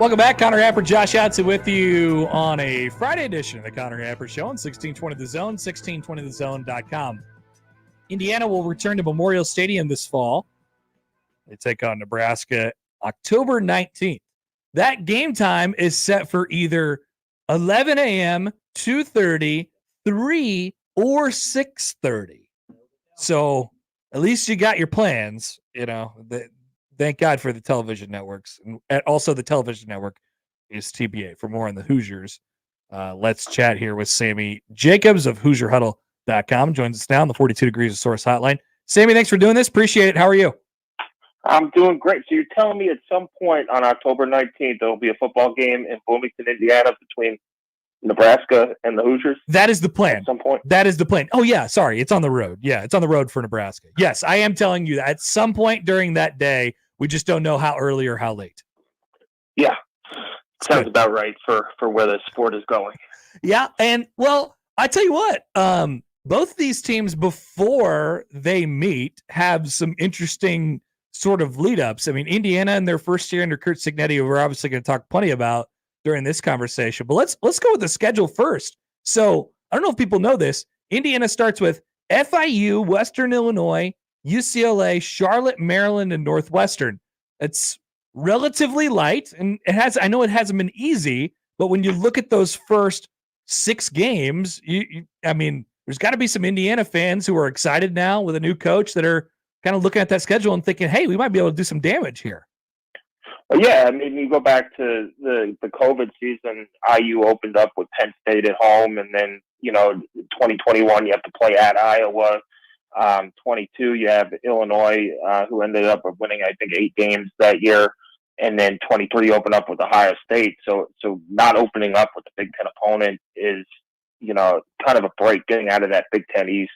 Welcome back. Connor Happer, Josh Outson with you on a Friday edition of the Connor Happer Show on 1620 The Zone, 1620thezone.com. Indiana will return to Memorial Stadium this fall. They take on Nebraska October 19th. That game time is set for either 11 a.m., 2:30, 3, or 6:30. So at least you got your plans, you know. Thank God for the television networks. And also the television network is TBA. For more on the Hoosiers, let's chat here with Sammy Jacobs of HoosierHuddle.com. Joins us now on the 42 Degrees of Source hotline. Sammy, thanks for doing this. Appreciate it. How are you? I'm doing great. So you're telling me at some point on October 19th, there will be a football game in Bloomington, Indiana between Nebraska and the Hoosiers? That is the plan. At some point? That is the plan. Oh, yeah. Sorry. It's on the road. Yeah, it's on the road for Nebraska. Yes, I am telling you that at some point during that day. We just don't know how early or how late. Yeah. Sounds about right for where the sport is going. Yeah. And, well, I tell you what, both these teams before they meet have some interesting sort of lead ups. I mean, Indiana in their first year under Curt Cignetti, we're obviously going to talk plenty about during this conversation, but let's go with the schedule first. So I don't know if people know this. Indiana starts with FIU, Western Illinois, UCLA, Charlotte, Maryland, and Northwestern. It's relatively light, and I know it hasn't been easy, but when you look at those first 6 games, I mean, there's got to be some Indiana fans who are excited now with a new coach that are kind of looking at that schedule and thinking, hey, we might be able to do some damage here. Well, yeah, I mean, you go back to the COVID season, IU opened up with Penn State at home, and then, 2021, you have to play at Iowa. 22, you have Illinois, who ended up winning, I think, 8 games that year. And then 23 opened up with Ohio State. So not opening up with the Big Ten opponent is, kind of a break. Getting out of that Big Ten East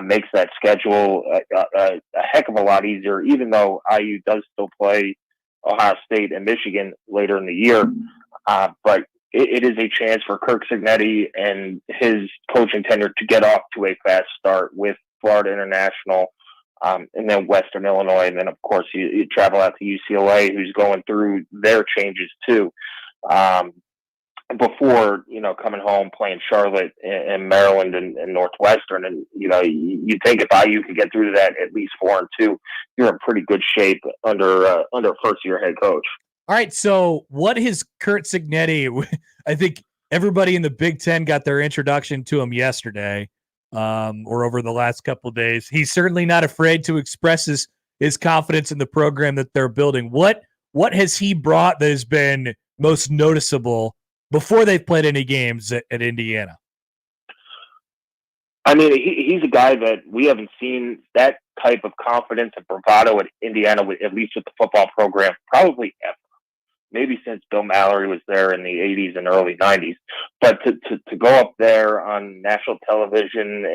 makes that schedule a heck of a lot easier, even though IU does still play Ohio State and Michigan later in the year. But it is a chance for Curt Cignetti and his coaching tenure to get off to a fast start with Florida International, and then Western Illinois. And then, of course, you travel out to UCLA, who's going through their changes too. Before, coming home, playing Charlotte and Maryland and Northwestern. And, you think if IU could get through that at least 4-2, you're in pretty good shape under first-year head coach. All right, so what is Curt Cignetti? I think everybody in the Big Ten got their introduction to him yesterday, or over the last couple of days. He's certainly not afraid to express his confidence in the program that they're building. What has he brought that has been most noticeable before they've played any games at Indiana? I mean, he's a guy that we haven't seen that type of confidence and bravado at Indiana, at least with the football program, probably ever. Maybe since Bill Mallory was there in the 80s and early 90s. But to go up there on national television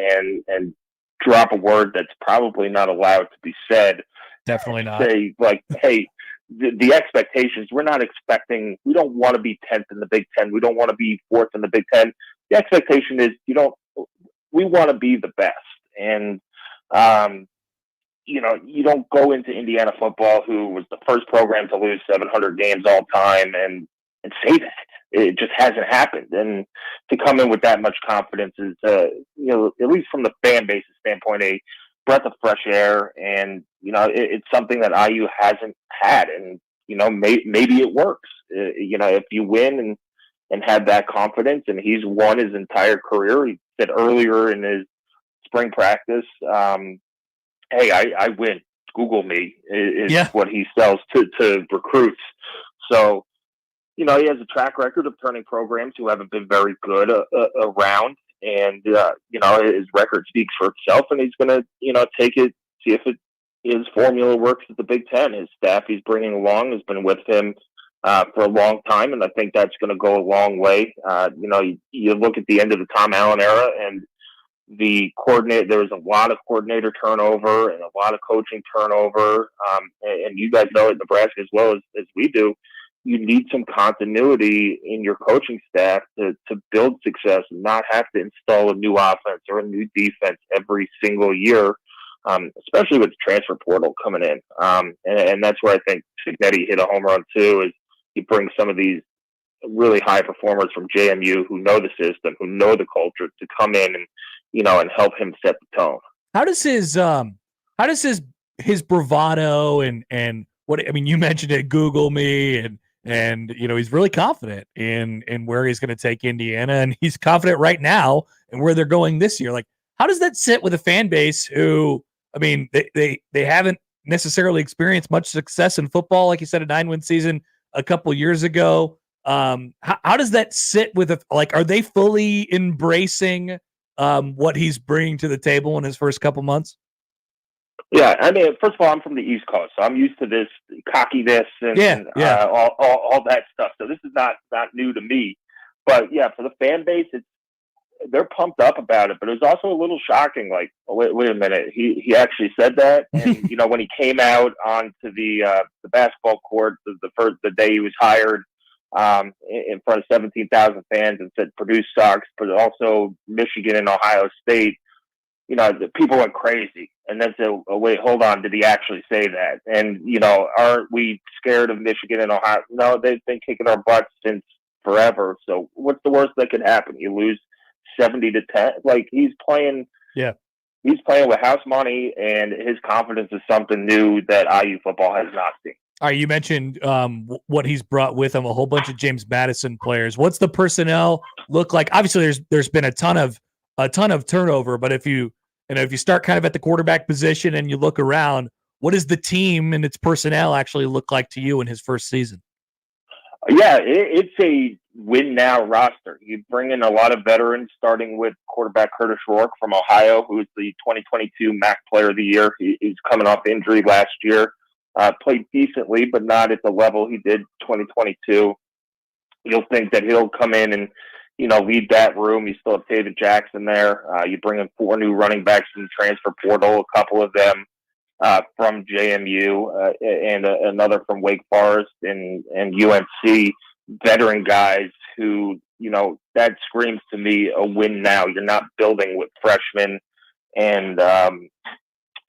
and drop a word that's probably not allowed to be said. Definitely not. Say, like, hey, the expectations, we don't want to be 10th in the Big Ten. We don't want to be 4th in the Big Ten. The expectation is we want to be the best. And, you don't go into Indiana football, who was the first program to lose 700 games all time, and say that. It just hasn't happened. And to come in with that much confidence is, at least from the fan base's standpoint, a breath of fresh air. And, it's something that IU hasn't had. And, maybe it works. If you win and have that confidence, and he's won his entire career. He said earlier in his spring practice, hey, I win. Google me is what he sells to recruits. So, he has a track record of turning programs who haven't been very good around. And, his record speaks for itself, and he's going to, take it, see if his formula works at the Big Ten. His staff he's bringing along has been with him for a long time, and I think that's going to go a long way. You look at the end of the Tom Allen era, and there was a lot of coordinator turnover and a lot of coaching turnover. And you guys know at Nebraska as well as we do, you need some continuity in your coaching staff to build success and not have to install a new offense or a new defense every single year, especially with the transfer portal coming in. And that's where I think Cignetti hit a home run too, is he brings some of these really high performers from JMU who know the system, who know the culture, to come in and help him set the tone. How does his bravado and what, I mean, you mentioned it, Google me, and he's really confident in where he's going to take Indiana, and he's confident right now in where they're going this year. Like, how does that sit with a fan base who, I mean, they haven't necessarily experienced much success in football, like you said, a 9-win season a couple years ago? How does that sit with are they fully embracing what he's bringing to the table in his first couple months? Yeah, I mean, first of all, I'm from the East Coast, so I'm used to this cockiness and all that stuff. So this is not new to me. But yeah, for the fan base, they're pumped up about it. But it was also a little shocking. Like, oh, wait a minute, he actually said that. And when he came out onto the basketball court the day he was hired, in front of 17,000 fans and said Purdue sucks, but also Michigan and Ohio State, the people went crazy. And then said, oh, wait, hold on. Did he actually say that? And, aren't we scared of Michigan and Ohio? No, they've been kicking our butts since forever. So what's the worst that could happen? You lose 70-10. Like, he's playing. Yeah. He's playing with house money, and his confidence is something new that IU football has not seen. All right, you mentioned what he's brought with him, a whole bunch of James Madison players. What's the personnel look like? Obviously, there's been a ton of turnover, but if you start kind of at the quarterback position and you look around, what does the team and its personnel actually look like to you in his first season? Yeah, it's a win now roster. You bring in a lot of veterans, starting with quarterback Curtis Rourke from Ohio, who is the 2022 MAC Player of the Year. He's coming off injury last year. Played decently, but not at the level he did 2022. You'll think that he'll come in and, lead that room. You still have David Jackson there. You bring in 4 new running backs from the transfer portal, a couple of them from JMU and another from Wake Forest and UNC, veteran guys who, that screams to me a win now. You're not building with freshmen, and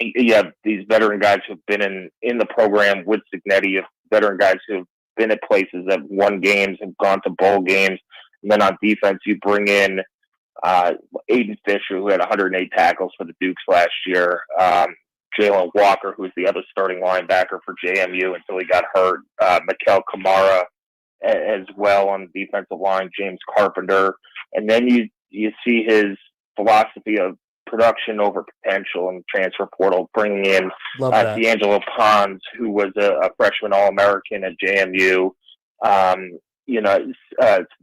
you have these veteran guys who've been in the program with Cignetti, veteran guys who've been at places that won games and gone to bowl games. And then on defense, you bring in Aiden Fisher, who had 108 tackles for the Dukes last year. Jalen Walker, who's the other starting linebacker for JMU until he got hurt. Mikel Kamara as well on the defensive line, James Carpenter. And then you see his philosophy of production over potential in the transfer portal, bringing in D'Angelo Pons, who was a freshman All-American at JMU.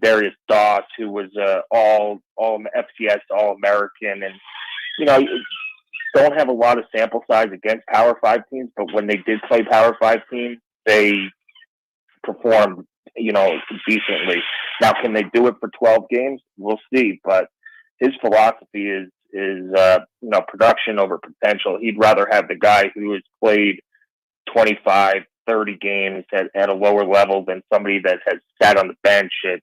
Darius Doss, who was all FCS All-American, and don't have a lot of sample size against Power 5 teams, but when they did play Power 5 teams, they performed, decently. Now, can they do it for 12 games? We'll see, but his philosophy is production over potential. He'd rather have the guy who has played 25, 30 games at a lower level than somebody that has sat on the bench at,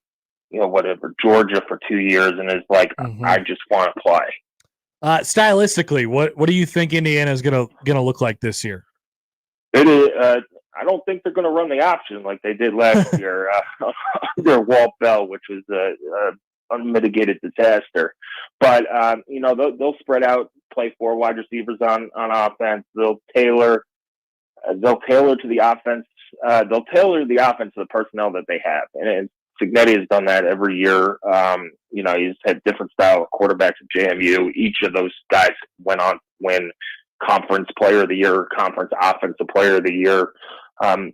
Georgia for 2 years and is like, I just want to play. Stylistically, what do you think Indiana is gonna look like this year? It is. I don't think they're going to run the option like they did last year under Walt Bell, which was a unmitigated disaster. But they'll spread out, play 4 wide receivers on offense. They'll tailor to the offense. They'll tailor the offense to the personnel that they have, and Cignetti has done that every year. He's had different style of quarterbacks at JMU. Each of those guys went on to win Conference Player of the Year, Conference Offensive Player of the Year, and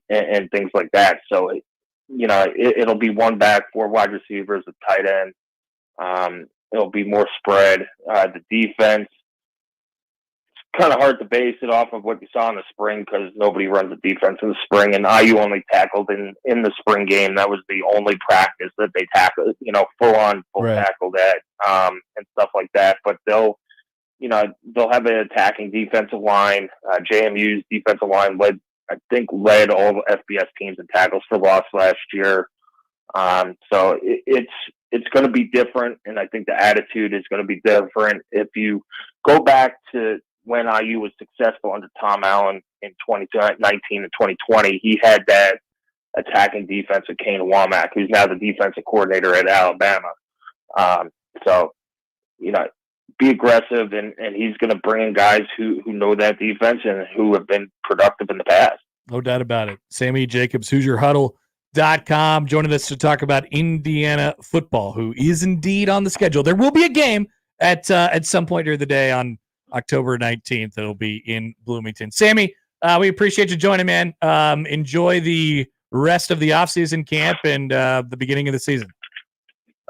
things like that. So, it'll be 1 back, 4 wide receivers, a tight end. It'll be more spread. The defense, it's kind of hard to base it off of what you saw in the spring because nobody runs a defense in the spring, and IU only tackled in the spring game. That was the only practice that they tackled, full tackled at, and stuff like that. But they'll have an attacking defensive line. JMU's defensive line led all the FBS teams in tackles for loss last year. So it's going to be different, and I think the attitude is going to be different. If you go back to when IU was successful under Tom Allen in 2019 and 2020, he had that attacking defense with Kane Womack, who's now the defensive coordinator at Alabama. Be aggressive, and he's going to bring in guys who know that defense and who have been productive in the past. No doubt about it. Sammy Jacobs, HoosierHuddle.com, joining us to talk about Indiana football, who is indeed on the schedule. There will be a game at some point during the day on October 19th. It'll be in Bloomington. Sammy, we appreciate you joining, man. Enjoy the rest of the offseason camp and the beginning of the season.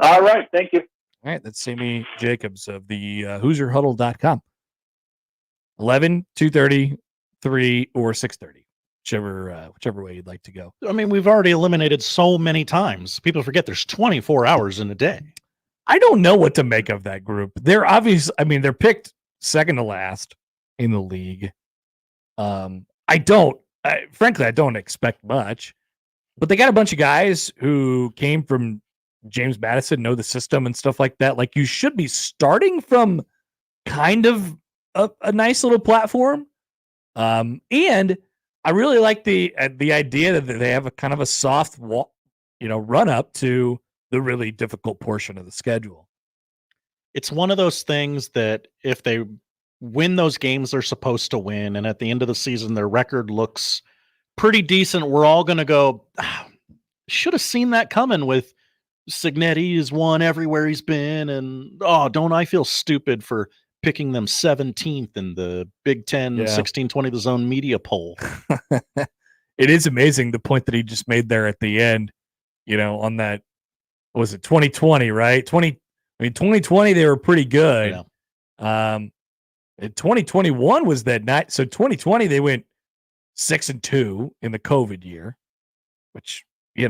All right. Thank you. All right. That's Sammy Jacobs of the HoosierHuddle.com. 11, 2:30, 3, or 6:30. Whichever way you'd like to go. I mean, we've already eliminated so many times. People forget there's 24 hours in a day. I don't know what to make of that group. They're obvious. I mean, they're picked second to last in the league. Frankly, I don't expect much. But they got a bunch of guys who came from James Madison, know the system and stuff like that. Like, you should be starting from kind of a nice little platform. And I really like the idea that they have a kind of a soft run up to the really difficult portion of the schedule. It's one of those things that if they win those games they're supposed to win, and at the end of the season their record looks pretty decent, we're all going to go, should have seen that coming with Cignetti has won everywhere he's been, and don't I feel stupid for picking them 17th in the Big Ten 16-20 the zone media poll. It is amazing the point that he just made there at the end, on that, what was it, 2020, right? 2020 they were pretty good. Yeah. And 2021 was that night. So 2020 they went 6-2 in the COVID year, which, they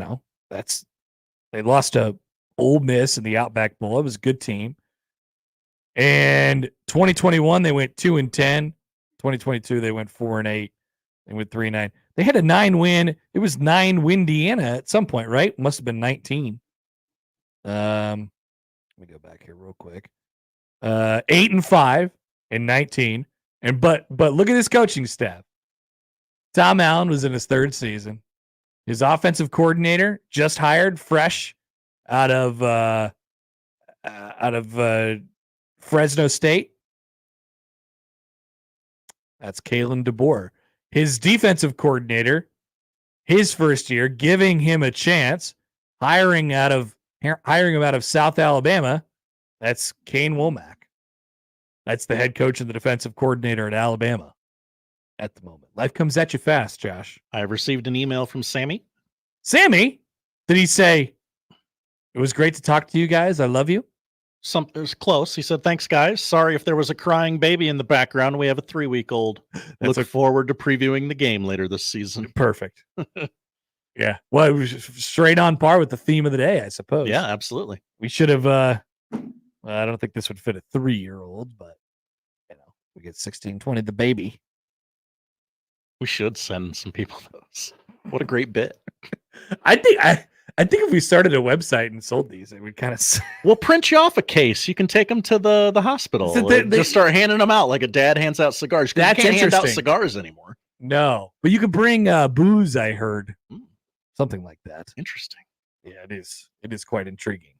lost to Ole Miss in the Outback Bowl. It was a good team. And 2021 they went 2-10. 2022 they went 4-8. They went 3-9. They had a 9-win. It was 9-win Indiana at some point, right? Must have been 19. Let me go back here real quick. 8-5 in 19. But look at this coaching staff. Tom Allen was in his third season. His offensive coordinator just hired fresh out of Fresno State. That's Kalen DeBoer. His defensive coordinator, his first year, giving him a chance, hiring him out of South Alabama. That's Kane Womack. That's the head coach and the defensive coordinator at Alabama at the moment. Life comes at you fast, Josh. I received an email from Sammy. Sammy? Did he say, it was great to talk to you guys. I love you? It was close. He said, thanks, guys. Sorry if there was a crying baby in the background. We have a 3-week-old. Look forward to previewing the game later this season. Perfect. Yeah. Well, it was straight on par with the theme of the day, I suppose. Yeah, absolutely. We should have, I don't think this would fit a 3-year-old, but, we get 16-20, the baby. We should send some people those. What a great bit. I think if we started a website and sold these, it would kind of. We'll print you off a case. You can take them to the hospital. Just start handing them out like a dad hands out cigars. That's you can't hand out interesting. cigars anymore. No, but you can bring booze. I heard something like that. Interesting. Yeah, it is. It is quite intriguing.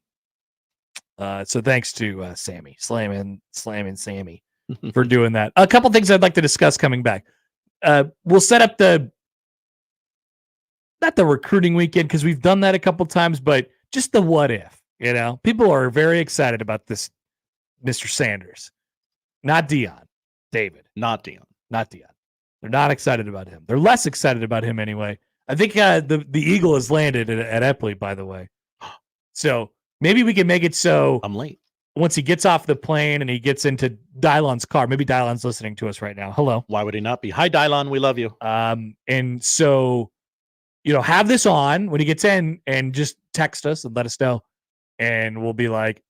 So thanks to Sammy, slamming Sammy for doing that. A couple things I'd like to discuss coming back. We'll set up not the recruiting weekend because we've done that a couple times, but just the what if. People are very excited about this, Mr. Sanders, not Dion, David, not Dion. They're not excited about him. They're less excited about him anyway. I think the Eagle has landed at Epley, by the way. So maybe we can make it so I'm late. Once he gets off the plane and he gets into Dylon's car, maybe Dylon's listening to us right now. Hello. Why would he not be? Hi, Dylon. We love you. And so, have this on when he gets in and just text us and let us know. And we'll be like,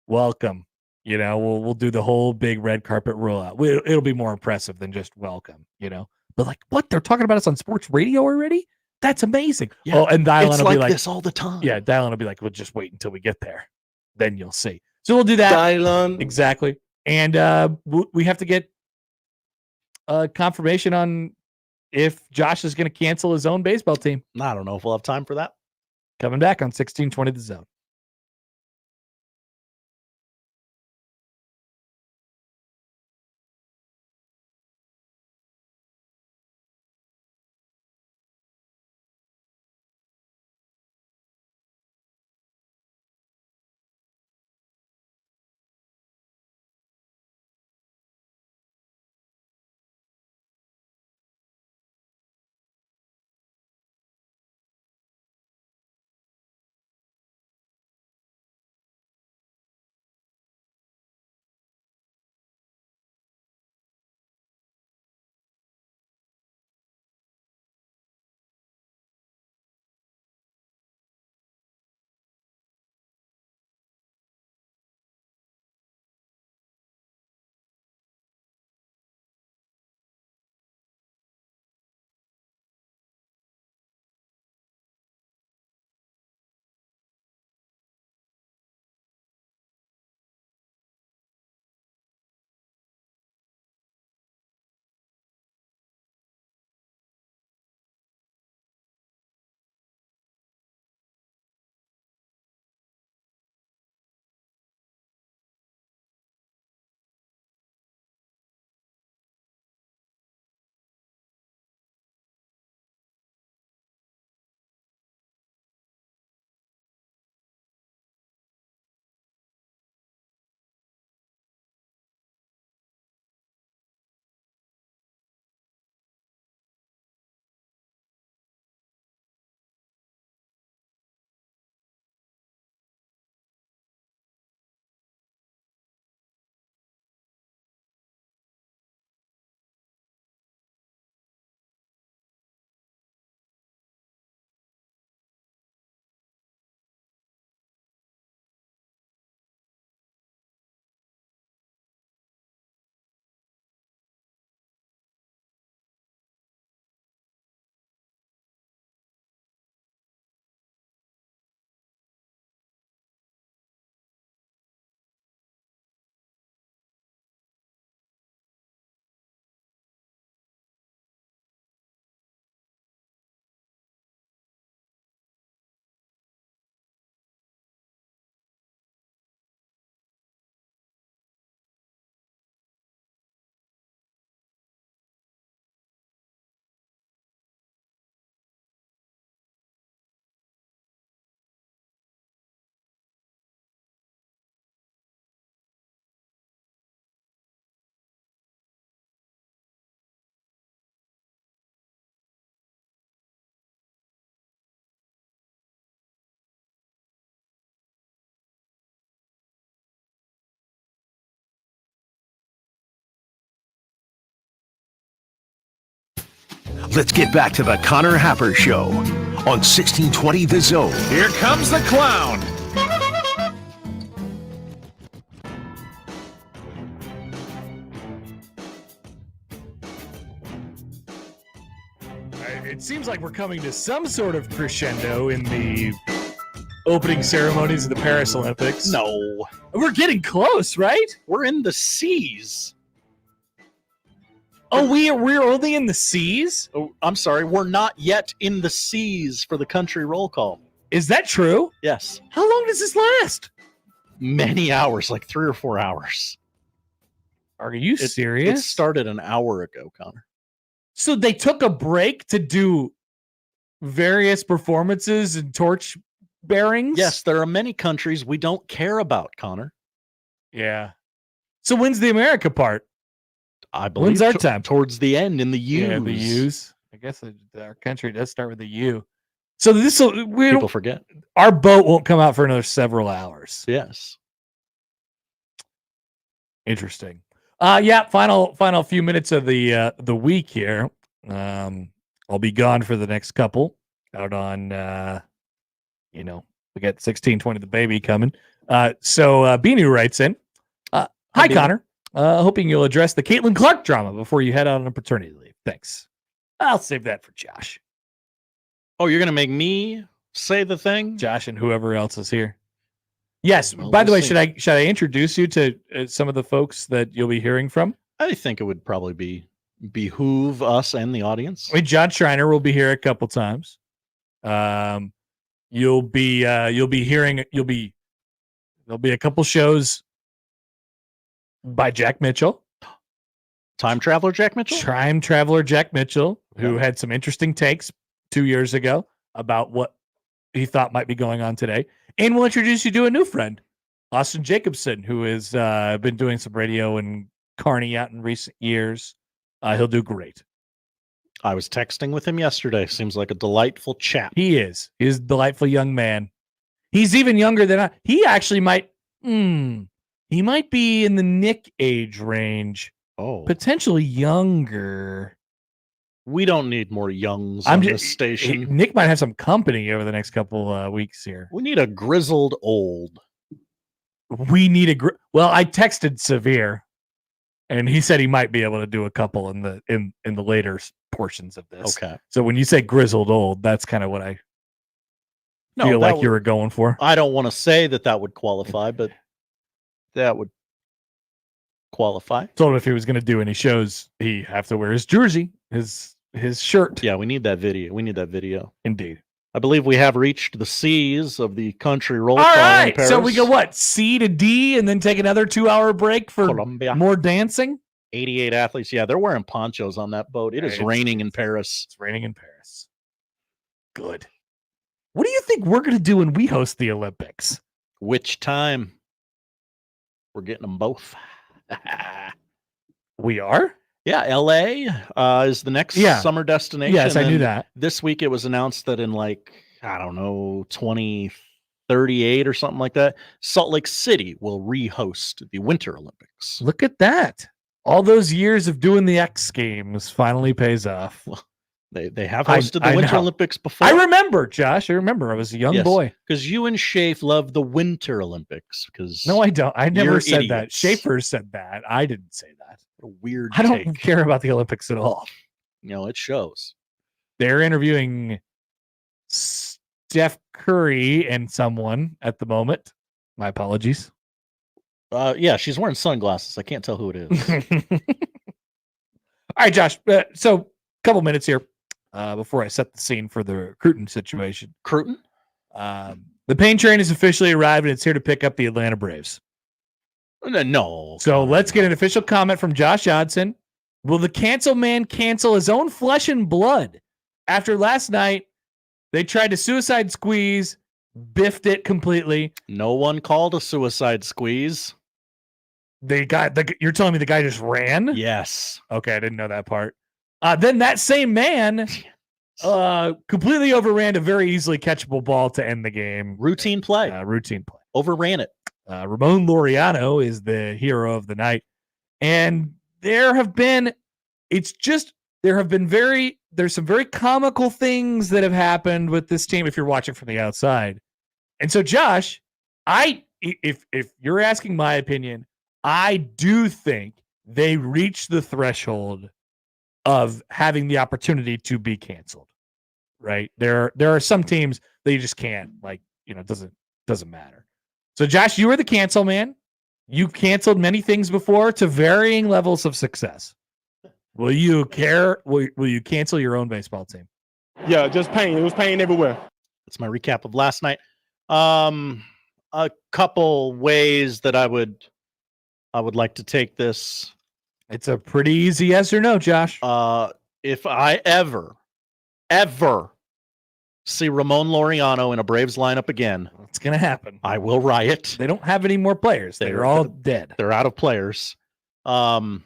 welcome. We'll do the whole big red carpet rollout. It'll be more impressive than just welcome, But like, what? They're talking about us on sports radio already? That's amazing. Yeah, and Dylon will be like this all the time. Yeah, Dylon will be like, well, just wait until we get there. Then you'll see. So we'll do that. Dylon. Exactly. And we have to get confirmation on if Josh is going to cancel his own baseball team. I don't know if we'll have time for that. Coming back on 1620 The Zone. Let's get back to the Connor Happer Show on 1620 The Zone. Here comes the clown. It seems like we're coming to some sort of crescendo in the opening ceremonies of the Paris Olympics. No. We're getting close, right? We're in the seas. Oh, we're only in the seas? Oh, I'm sorry. We're not yet in the seas for the country roll call. Is that true? Yes. How long does this last? Many hours, like 3 or 4 hours. Are you serious? It started an hour ago, Connor. So they took a break to do various performances and torch bearings? Yes, there are many countries we don't care about, Connor. Yeah. So when's the America part? I believe when's our time? Towards the end in the U's. Yeah, the U's. I guess our country does start with the U. So this will people forget. Our boat won't come out for another several hours. Yes. Interesting. Final few minutes of the week here. I'll be gone for the next couple out on we got 1620 the baby coming. So Binu writes in. Hi Connor. Hoping you'll address the Caitlin Clark drama before you head out on a paternity leave. Thanks. I'll save that for Josh. Oh, you're gonna make me say the thing? Josh and whoever else is here. Yes. Well, by the way, see. should I introduce you to some of the folks that you'll be hearing from? I think it would probably behoove us and the audience. I mean, John Schreiner will be here a couple times. You'll be hearing. There'll be a couple shows by Jack Mitchell, Time Traveler Jack Mitchell. Time Traveler Jack Mitchell, who had some interesting takes 2 years ago about what he thought might be going on today. And we'll introduce you to a new friend, Austin Jacobson, who has been doing some radio and Carney out in recent years. He'll do great. I was texting with him yesterday. Seems like a delightful chap. He is. He's a delightful young man. He's even younger than I. He actually might. He might be in the Nick age range. Oh, potentially younger. We don't need more youngs on this station. Nick might have some company over the next couple weeks here. We need a grizzled old. We need a well. I texted Severe, and he said he might be able to do a couple in the later portions of this. Okay. So when you say grizzled old, that's kind of what I feel like you were going for. I don't want to say that would qualify, but that would qualify. Told him if he was going to do any shows, he have to wear his jersey, his shirt. Yeah, we need that video. Indeed. I believe we have reached the C's of the country roll call. All right, in Paris. so we go what? C to D and then take another 2-hour break for Colombia. More dancing? 88 athletes. Yeah, they're wearing ponchos on that boat. It is raining in Paris. It's raining in Paris. Good. What do you think we're going to do when we host the Olympics? Which time? We're getting them both. We are? Yeah, LA is the next summer destination. Yes, I knew that. This week it was announced that in 2038 or something like that, Salt Lake City will re-host the Winter Olympics. Look at that. All those years of doing the X Games finally pays off. Well, they have hosted the Winter Olympics before. I remember, Josh. I remember. I was a young boy. Because you and Shafe love the Winter Olympics. No, I don't. I never said idiots. that. Schaefer said that. I didn't say that. What a weird I don't take. care about the Olympics at all. It shows. They're interviewing Steph Curry and someone at the moment. My apologies. Yeah, she's wearing sunglasses. I can't tell who it is. All right, Josh. So a couple minutes here before I set the scene for the Cruton situation. Cruton? The pain train has officially arrived, and it's here to pick up the Atlanta Braves. No. So let's get an official comment from Josh Odson. Will the cancel man cancel his own flesh and blood? After last night, they tried to suicide squeeze, biffed it completely. No one called a suicide squeeze. You're telling me the guy just ran? Yes. Okay, I didn't know that part. Then that same man completely overran a very easily catchable ball to end the game. Routine play. Overran it. Ramon Laureano is the hero of the night. And there have been very there's some very comical things that have happened with this team if you're watching from the outside. And so, Josh, if you're asking my opinion, I do think they reached the threshold of having the opportunity to be canceled. Right? There are some teams that you just can't, it doesn't matter. So, Josh, you were the cancel man. You canceled many things before to varying levels of success. Will you cancel your own baseball team? Yeah, just pain. It was pain everywhere. That's my recap of last night. A couple ways that I would like to take this. It's a pretty easy yes or no, Josh. If I ever see Ramon Laureano in a Braves lineup again, it's going to happen. I will riot. They don't have any more players. They're all dead. They're out of players. I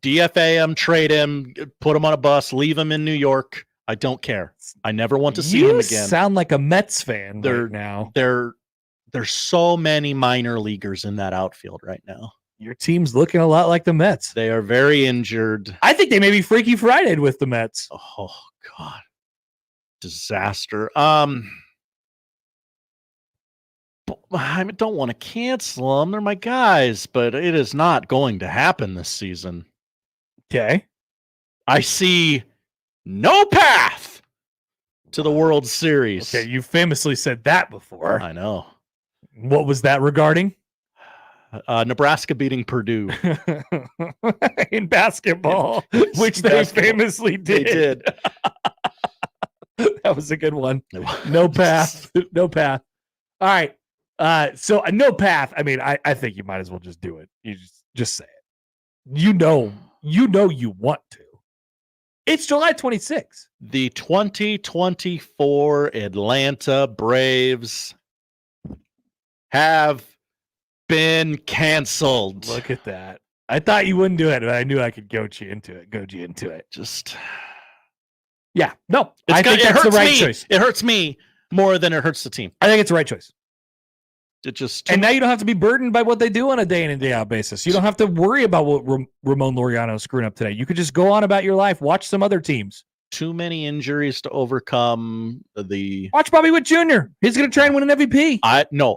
DFA him, trade him, put him on a bus, leave him in New York. I don't care. I never want to see him again. You sound like a Mets fan right now. There's so many minor leaguers in that outfield right now. Your team's looking a lot like the Mets. They are very injured. I think they may be Freaky Friday with the Mets. Oh, God. Disaster. I don't want to cancel them. They're my guys, but it is not going to happen this season. Okay. I see no path to the World Series. Okay, you famously said that before. I know. What was that regarding? Nebraska beating Purdue. In basketball, which they famously did. They did. That was a good one. No path. No path. All right. So no path. I mean, I think you might as well just do it. You just say it. You know you want to. It's July 26th. The 2024 Atlanta Braves have been canceled. Look at that. I thought you wouldn't do it, but I knew I could goad you into it. Yeah. No. I think that's the right choice. It hurts me more than it hurts the team. I think it's the right choice. And now you don't have to be burdened by what they do on a day in and day out basis. You don't have to worry about what Ramon Laureano is screwing up today. You could just go on about your life, watch some other teams. Too many injuries to overcome the. Watch Bobby Witt Jr. He's going to try and win an MVP.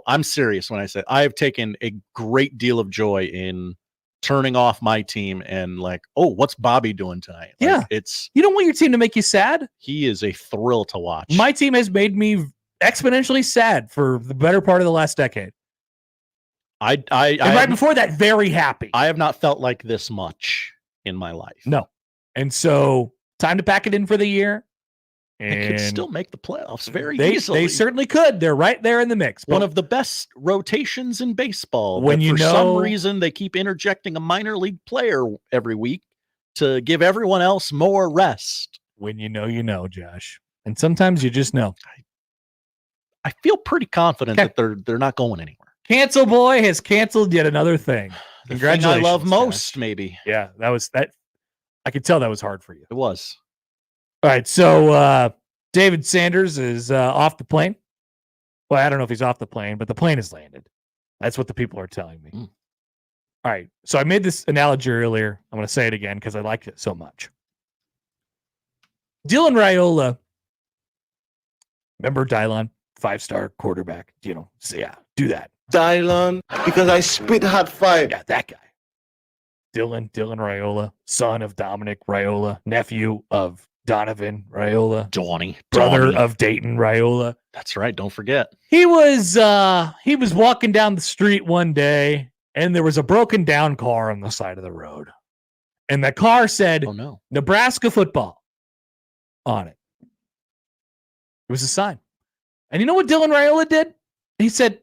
I'm serious when I say I have taken a great deal of joy in turning off my team and what's Bobby doing tonight? Yeah, you don't want your team to make you sad. He is a thrill to watch. My team has made me exponentially sad for the better part of the last decade. And right before that, very happy. I have not felt like this much in my life. No. And so time to pack it in for the year. And they could still make the playoffs very easily. They certainly could. They're right there in the mix. One of the best rotations in baseball. When for some reason they keep interjecting a minor league player every week to give everyone else more rest. When you know, Josh. And sometimes you just know. I feel pretty confident that they're not going anywhere. Cancel Boy has canceled yet another thing. Congratulations. Thing I love most, maybe. Yeah, that. I could tell that was hard for you. It was. All right, so David Sanders is off the plane. Well, I don't know if he's off the plane, but the plane has landed. That's what the people are telling me. All right, so I made this analogy earlier. I'm going to say it again because I liked it so much. Dylan Raiola, remember Dylan? 5-star quarterback, so yeah, do that. Dylan, because I spit hot fire. Yeah, that guy. Dylan Raiola, son of Dominic Raiola, nephew of Donovan Raiola, brother of Dayton Raiola. That's right. Don't forget. He was walking down the street one day, and there was a broken down car on the side of the road, and the car said, "Oh no, Nebraska football" on it. It was a sign. And you know what Dylan Raiola did? He said,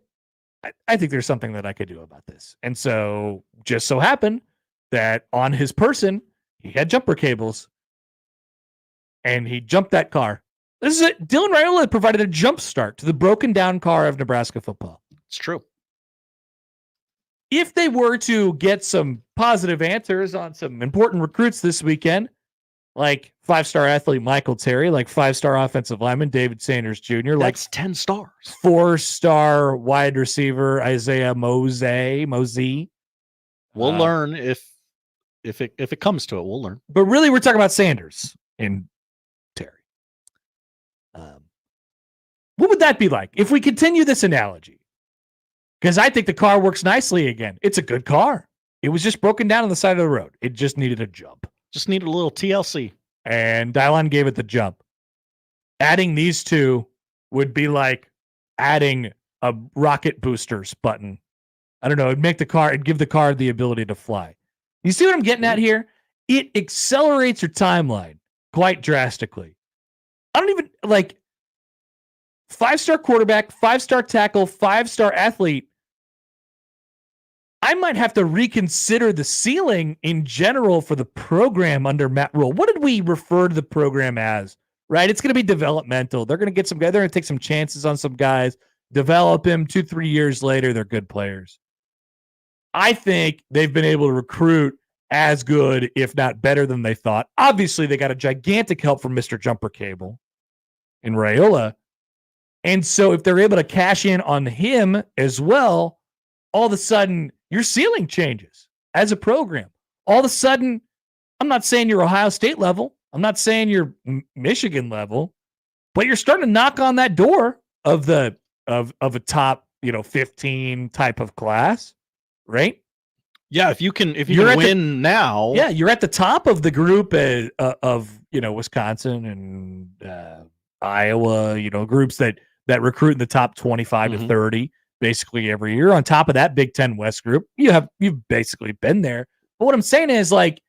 I think there's something that I could do about this. And so just so happened that on his person, he had jumper cables. And he jumped that car. This is it. Dylan Raiola provided a jump start to the broken down car of Nebraska football. It's true. If they were to get some positive answers on some important recruits this weekend, like 5-star athlete Michael Terry, like 5-star offensive lineman David Sanders Jr., like 10 stars. 4-star wide receiver Isaiah Mosey. We'll learn if if it comes to it, we'll learn. But really, we're talking about Sanders and Terry. What would that be like if we continue this analogy? Because I think the car works nicely again. It's a good car. It was just broken down on the side of the road. It just needed a jump. Just needed a little TLC. And Dylan gave it the jump. Adding these two would be like adding a rocket boosters button. I don't know. It'd give the car the ability to fly. You see what I'm getting at here? It accelerates your timeline quite drastically. I don't even like 5-star quarterback, 5-star tackle, 5-star athlete. I might have to reconsider the ceiling in general for the program under Matt Rule. What did we refer to the program as? Right? It's going to be developmental. They're going to get some guys. They're going to take some chances on some guys, develop him 2-3 years later. They're good players. I think they've been able to recruit as good, if not better than they thought. Obviously, they got a gigantic help from Mr. Jumper Cable in Raiola. And so if they're able to cash in on him as well, all of a sudden your ceiling changes as a program. All of a sudden, I'm not saying you're Ohio State level. I'm not saying you're Michigan level, but you're starting to knock on that door of a top, 15 type of class, right? Yeah, if you can win now. Yeah, you're at the top of the group of Wisconsin and Iowa, groups that recruit in the top 25 to 30 basically every year. On top of that Big Ten West group, you've basically been there. But what I'm saying is, like,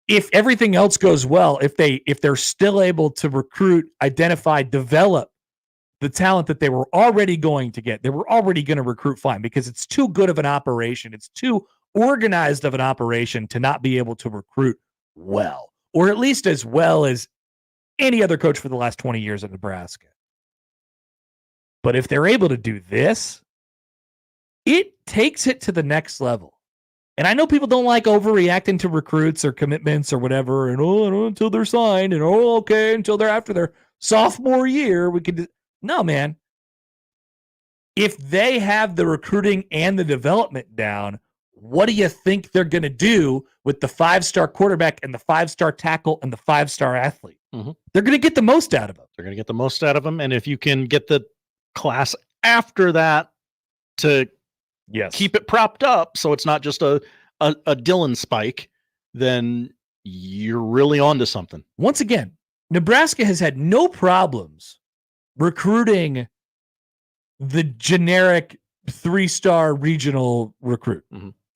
if everything else goes well, if they're still able to recruit, identify, develop the talent that they were already going to get, they were already going to recruit fine, because it's too good of an operation. It's too organized of an operation to not be able to recruit well, or at least as well as any other coach for the last 20 years at Nebraska. But if they're able to do this, it takes it to the next level. And I know people don't like overreacting to recruits or commitments or whatever, and until they're signed, and okay, until they're after their sophomore year, we could. No, man. If they have the recruiting and the development down, what do you think they're going to do with the 5-star quarterback and the 5-star tackle and the 5-star athlete? They're going to get the most out of them. They're going to get the most out of them. And if you can get the class after that to keep it propped up so it's not just a Dylan spike, then you're really onto something. Once again, Nebraska has had no problems recruiting the generic 3-star regional recruit.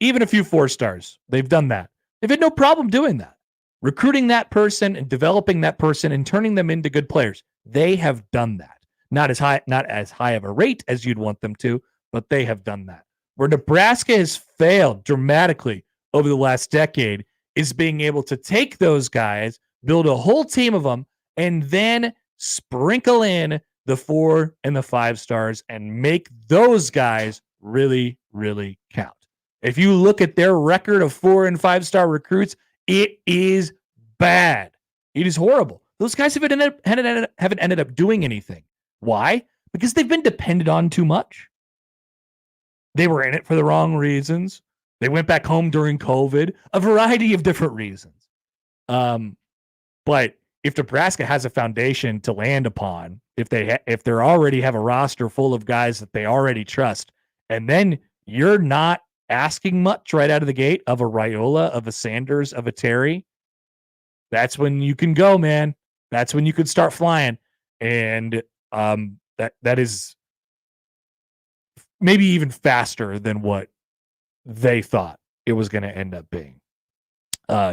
Even a few 4-stars. They've done that. They've had no problem doing that. Recruiting that person and developing that person and turning them into good players. They have done that. Not as high of a rate as you'd want them to, but they have done that. Where Nebraska has failed dramatically over the last decade is being able to take those guys, build a whole team of them, and then sprinkle in the 4 and the 5 stars and make those guys really, really count. If you look at their record of 4 and 5-star recruits, it is bad. It is horrible. Those guys haven't ended up doing anything. Why? Because they've been depended on too much. They were in it for the wrong reasons. They went back home during COVID, a variety of different reasons. But if Nebraska has a foundation to land upon, if they already have a roster full of guys that they already trust, and then you're not asking much right out of the gate of a Raiola, of a Sanders, of a Terry, that's when you can go, man. That's when you can start flying. And that is maybe even faster than what they thought it was going to end up being.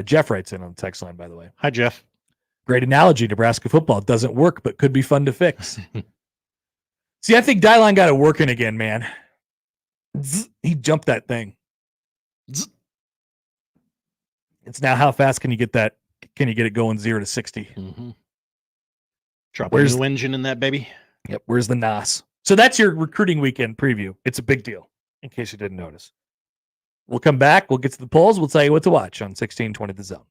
Jeff writes in on the text line, by the way. Hi, Jeff. Great analogy. Nebraska football doesn't work, but could be fun to fix. See, I think Dylan got it working again, man. He jumped that thing. It's now, how fast can you get that? Can you get it going 0 to 60? Drop a new engine in that baby. Yep. Where's the NOS? So that's your recruiting weekend preview. It's a big deal, in case you didn't notice. We'll come back. We'll get to the polls. We'll tell you what to watch on 1620 The Zone.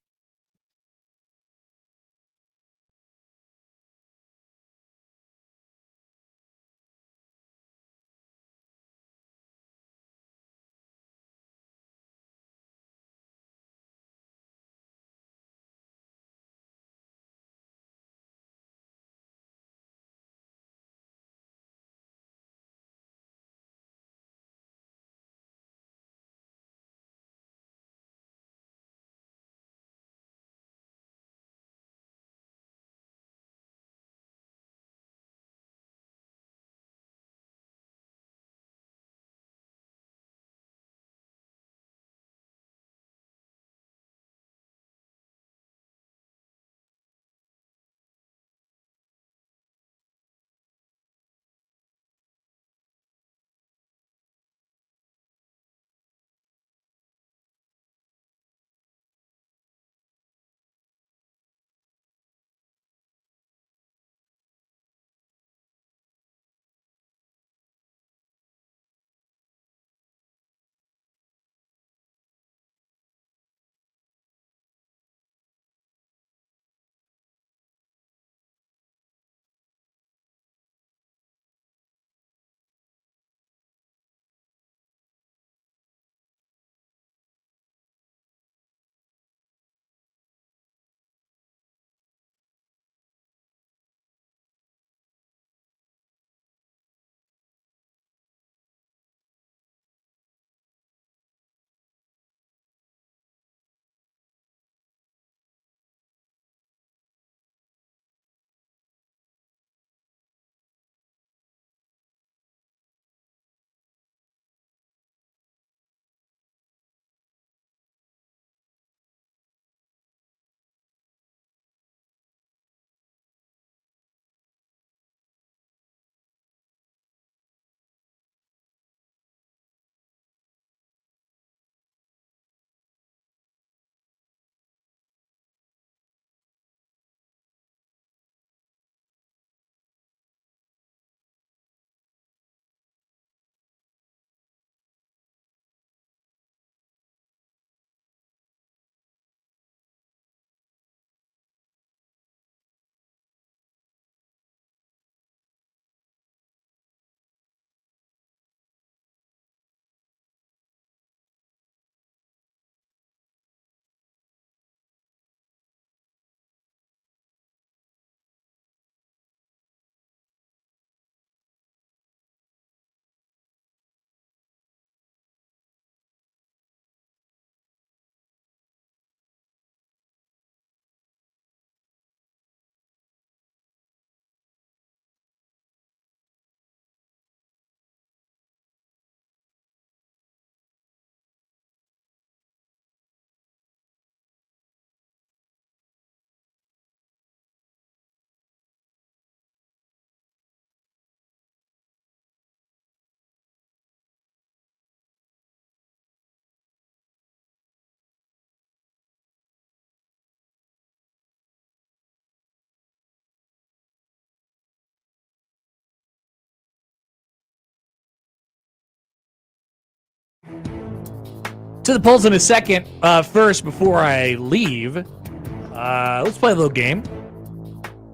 To the polls in a second. First, before I leave, let's play a little game.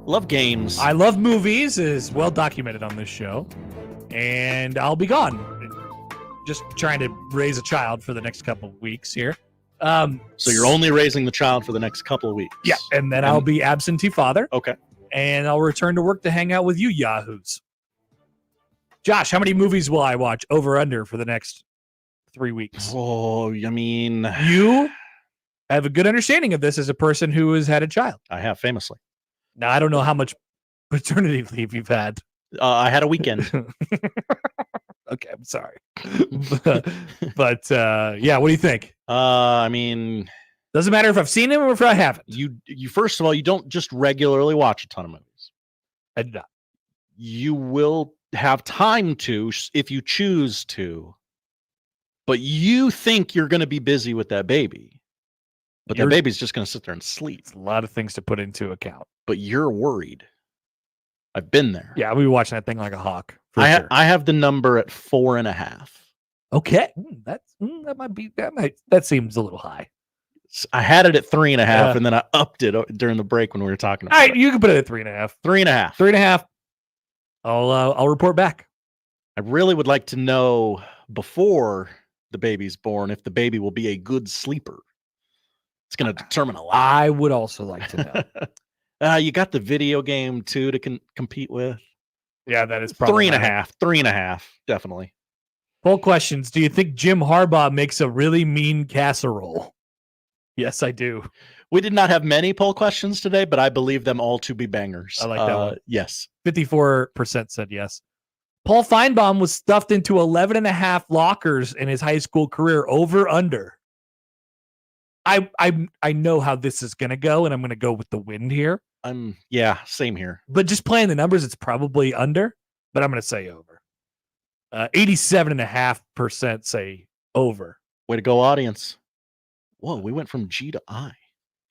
Love games. I love movies, is well documented on this show. And I'll be gone. Just trying to raise a child for the next couple of weeks here. So you're only raising the child for the next couple of weeks. Yeah, and then I'll be absentee father. Okay. And I'll return to work to hang out with you yahoos. Josh, how many movies will I watch over under for the next 3 weeks? Oh, I mean... You have a good understanding of this as a person who has had a child. I have, famously. Now, I don't know how much paternity leave you've had. I had a weekend. Okay, I'm sorry. but yeah, what do you think? I mean... Doesn't matter if I've seen him or if I haven't. You first of all, you don't just regularly watch a ton of movies. I do not. You will have time to if you choose to, but you think you're going to be busy with that baby. But that baby's just going to sit there and sleep. It's a lot of things to put into account. But you're worried. I've been there. Yeah, we watching that thing like a hawk. I have the number at 4.5. Okay, that seems a little high. I had it at 3.5, and then I upped it during the break when we were talking about it. All right, you can put it at 3.5. 3.5. 3.5. I'll report back. I really would like to know before the baby's born if the baby will be a good sleeper. It's going to determine a lot. I would also like to know. You got the video game too to compete with. Yeah, that is probably 3.5. 3.5, definitely. Poll questions. Do you think Jim Harbaugh makes a really mean casserole? Yes, I do. We did not have many poll questions today, but I believe them all to be bangers. I like that one. Yes. 54% said yes. Paul Feinbaum was stuffed into 11.5 lockers in his high school career. Over under. I know how this is going to go, and I'm going to go with the wind here. Yeah, same here. But just playing the numbers, it's probably under, but I'm going to say over. 87.5% say over. Way to go, audience. Whoa, we went from G to I.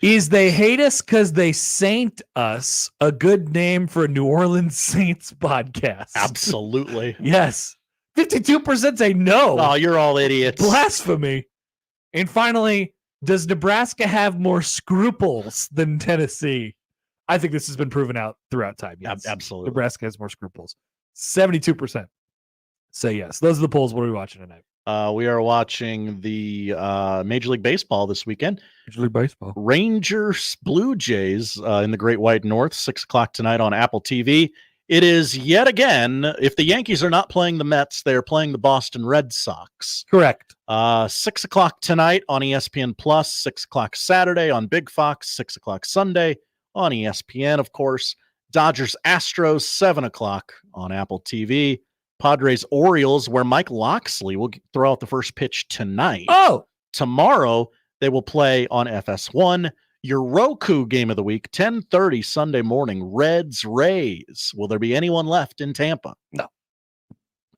Is They Hate Us Because They Saint Us a good name for a New Orleans Saints podcast? Absolutely. Yes. 52% say no. Oh, you're all idiots. Blasphemy. And finally, does Nebraska have more scruples than Tennessee? I think this has been proven out throughout time. Yes. Absolutely. Nebraska has more scruples. 72% say yes. Those are the polls. What are we watching tonight? We are watching the Major League Baseball this weekend. Major League Baseball. Rangers Blue Jays in the Great White North, 6:00 tonight on Apple TV. It is yet again, if the Yankees are not playing the Mets, they are playing the Boston Red Sox. Correct. 6:00 tonight on ESPN Plus, 6:00 Saturday on Big Fox, 6:00 Sunday on ESPN, of course. Dodgers Astros, 7:00 on Apple TV. Padres Orioles, where Mike Loxley will throw out the first pitch tonight. Oh, tomorrow they will play on FS1. Your Roku game of the week, 10:30 Sunday morning, Reds Rays. Will there be anyone left in Tampa? No.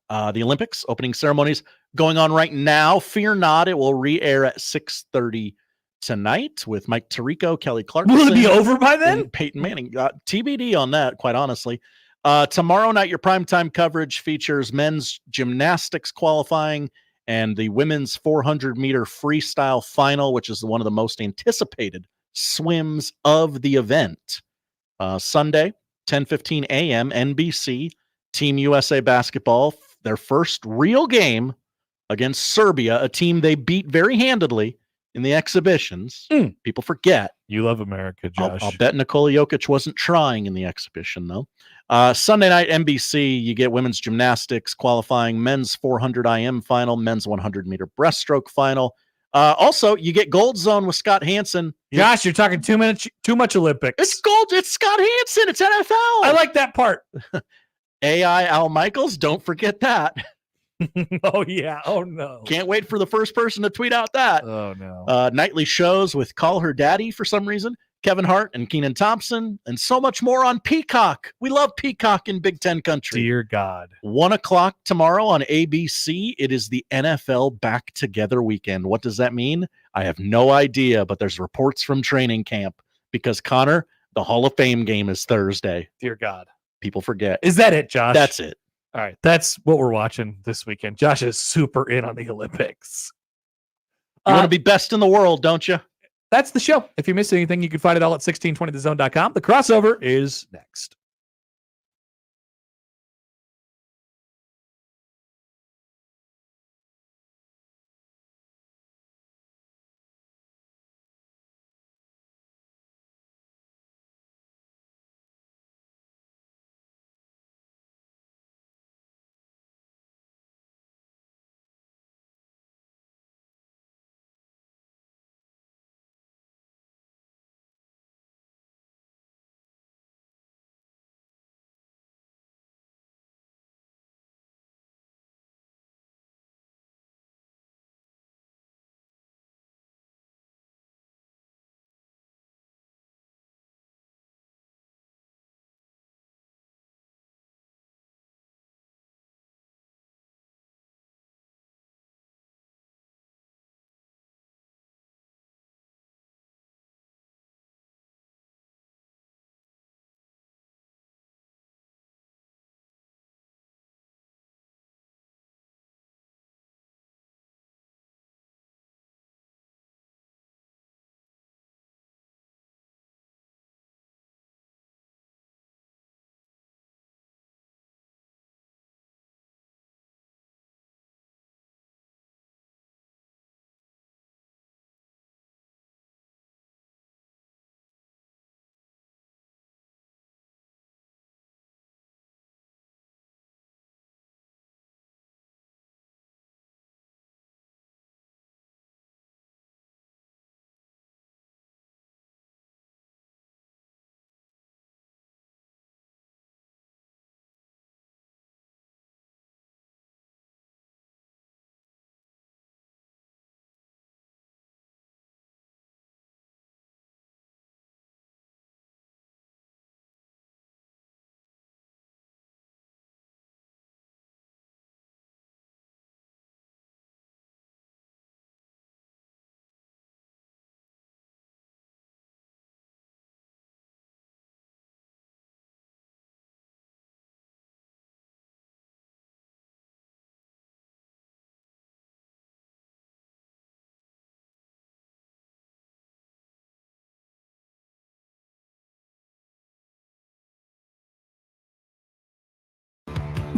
The Olympics opening ceremonies going on right now. Fear not, it will re-air at 6:30 tonight with Mike Tirico, Kelly Clarkson. Will it be over by then? Peyton Manning. TBD on that, quite honestly. Tomorrow night, your primetime coverage features men's gymnastics qualifying and the women's 400-meter freestyle final, which is one of the most anticipated swims of the event. Sunday, 10:15 a.m., NBC, Team USA basketball, their first real game against Serbia, a team they beat very handedly in the exhibitions. People forget. You love America, Josh. I'll bet Nikola Jokic wasn't trying in the exhibition, though. Sunday night, NBC, you get women's gymnastics qualifying, men's 400 IM final, men's 100-meter breaststroke final. Also, you get Gold Zone with Scott Hansen. Josh, you're talking too much Olympics. It's gold. It's Scott Hansen. It's NFL. I like that part. AI Al Michaels, don't forget that. Oh, yeah. Oh, no. Can't wait for the first person to tweet out that. Oh, no. Nightly shows with Call Her Daddy for some reason, Kevin Hart and Keenan Thompson, and so much more on Peacock. We love Peacock in Big Ten country. Dear God. 1:00 tomorrow on ABC. It is the NFL Back Together weekend. What does that mean? I have no idea, but there's reports from training camp because, Connor, the Hall of Fame game is Thursday. Dear God. People forget. Is that it, Josh? That's it. All right. That's what we're watching this weekend. Josh is super in on the Olympics. You want to be best in the world, don't you? That's the show. If you missed anything, you can find it all at 1620thezone.com. The crossover is next.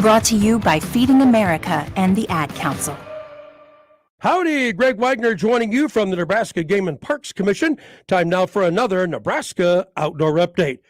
Brought to you by Feeding America and the Ad Council. Howdy, Greg Wagner joining you from the Nebraska Game and Parks Commission. Time now for another Nebraska Outdoor Update.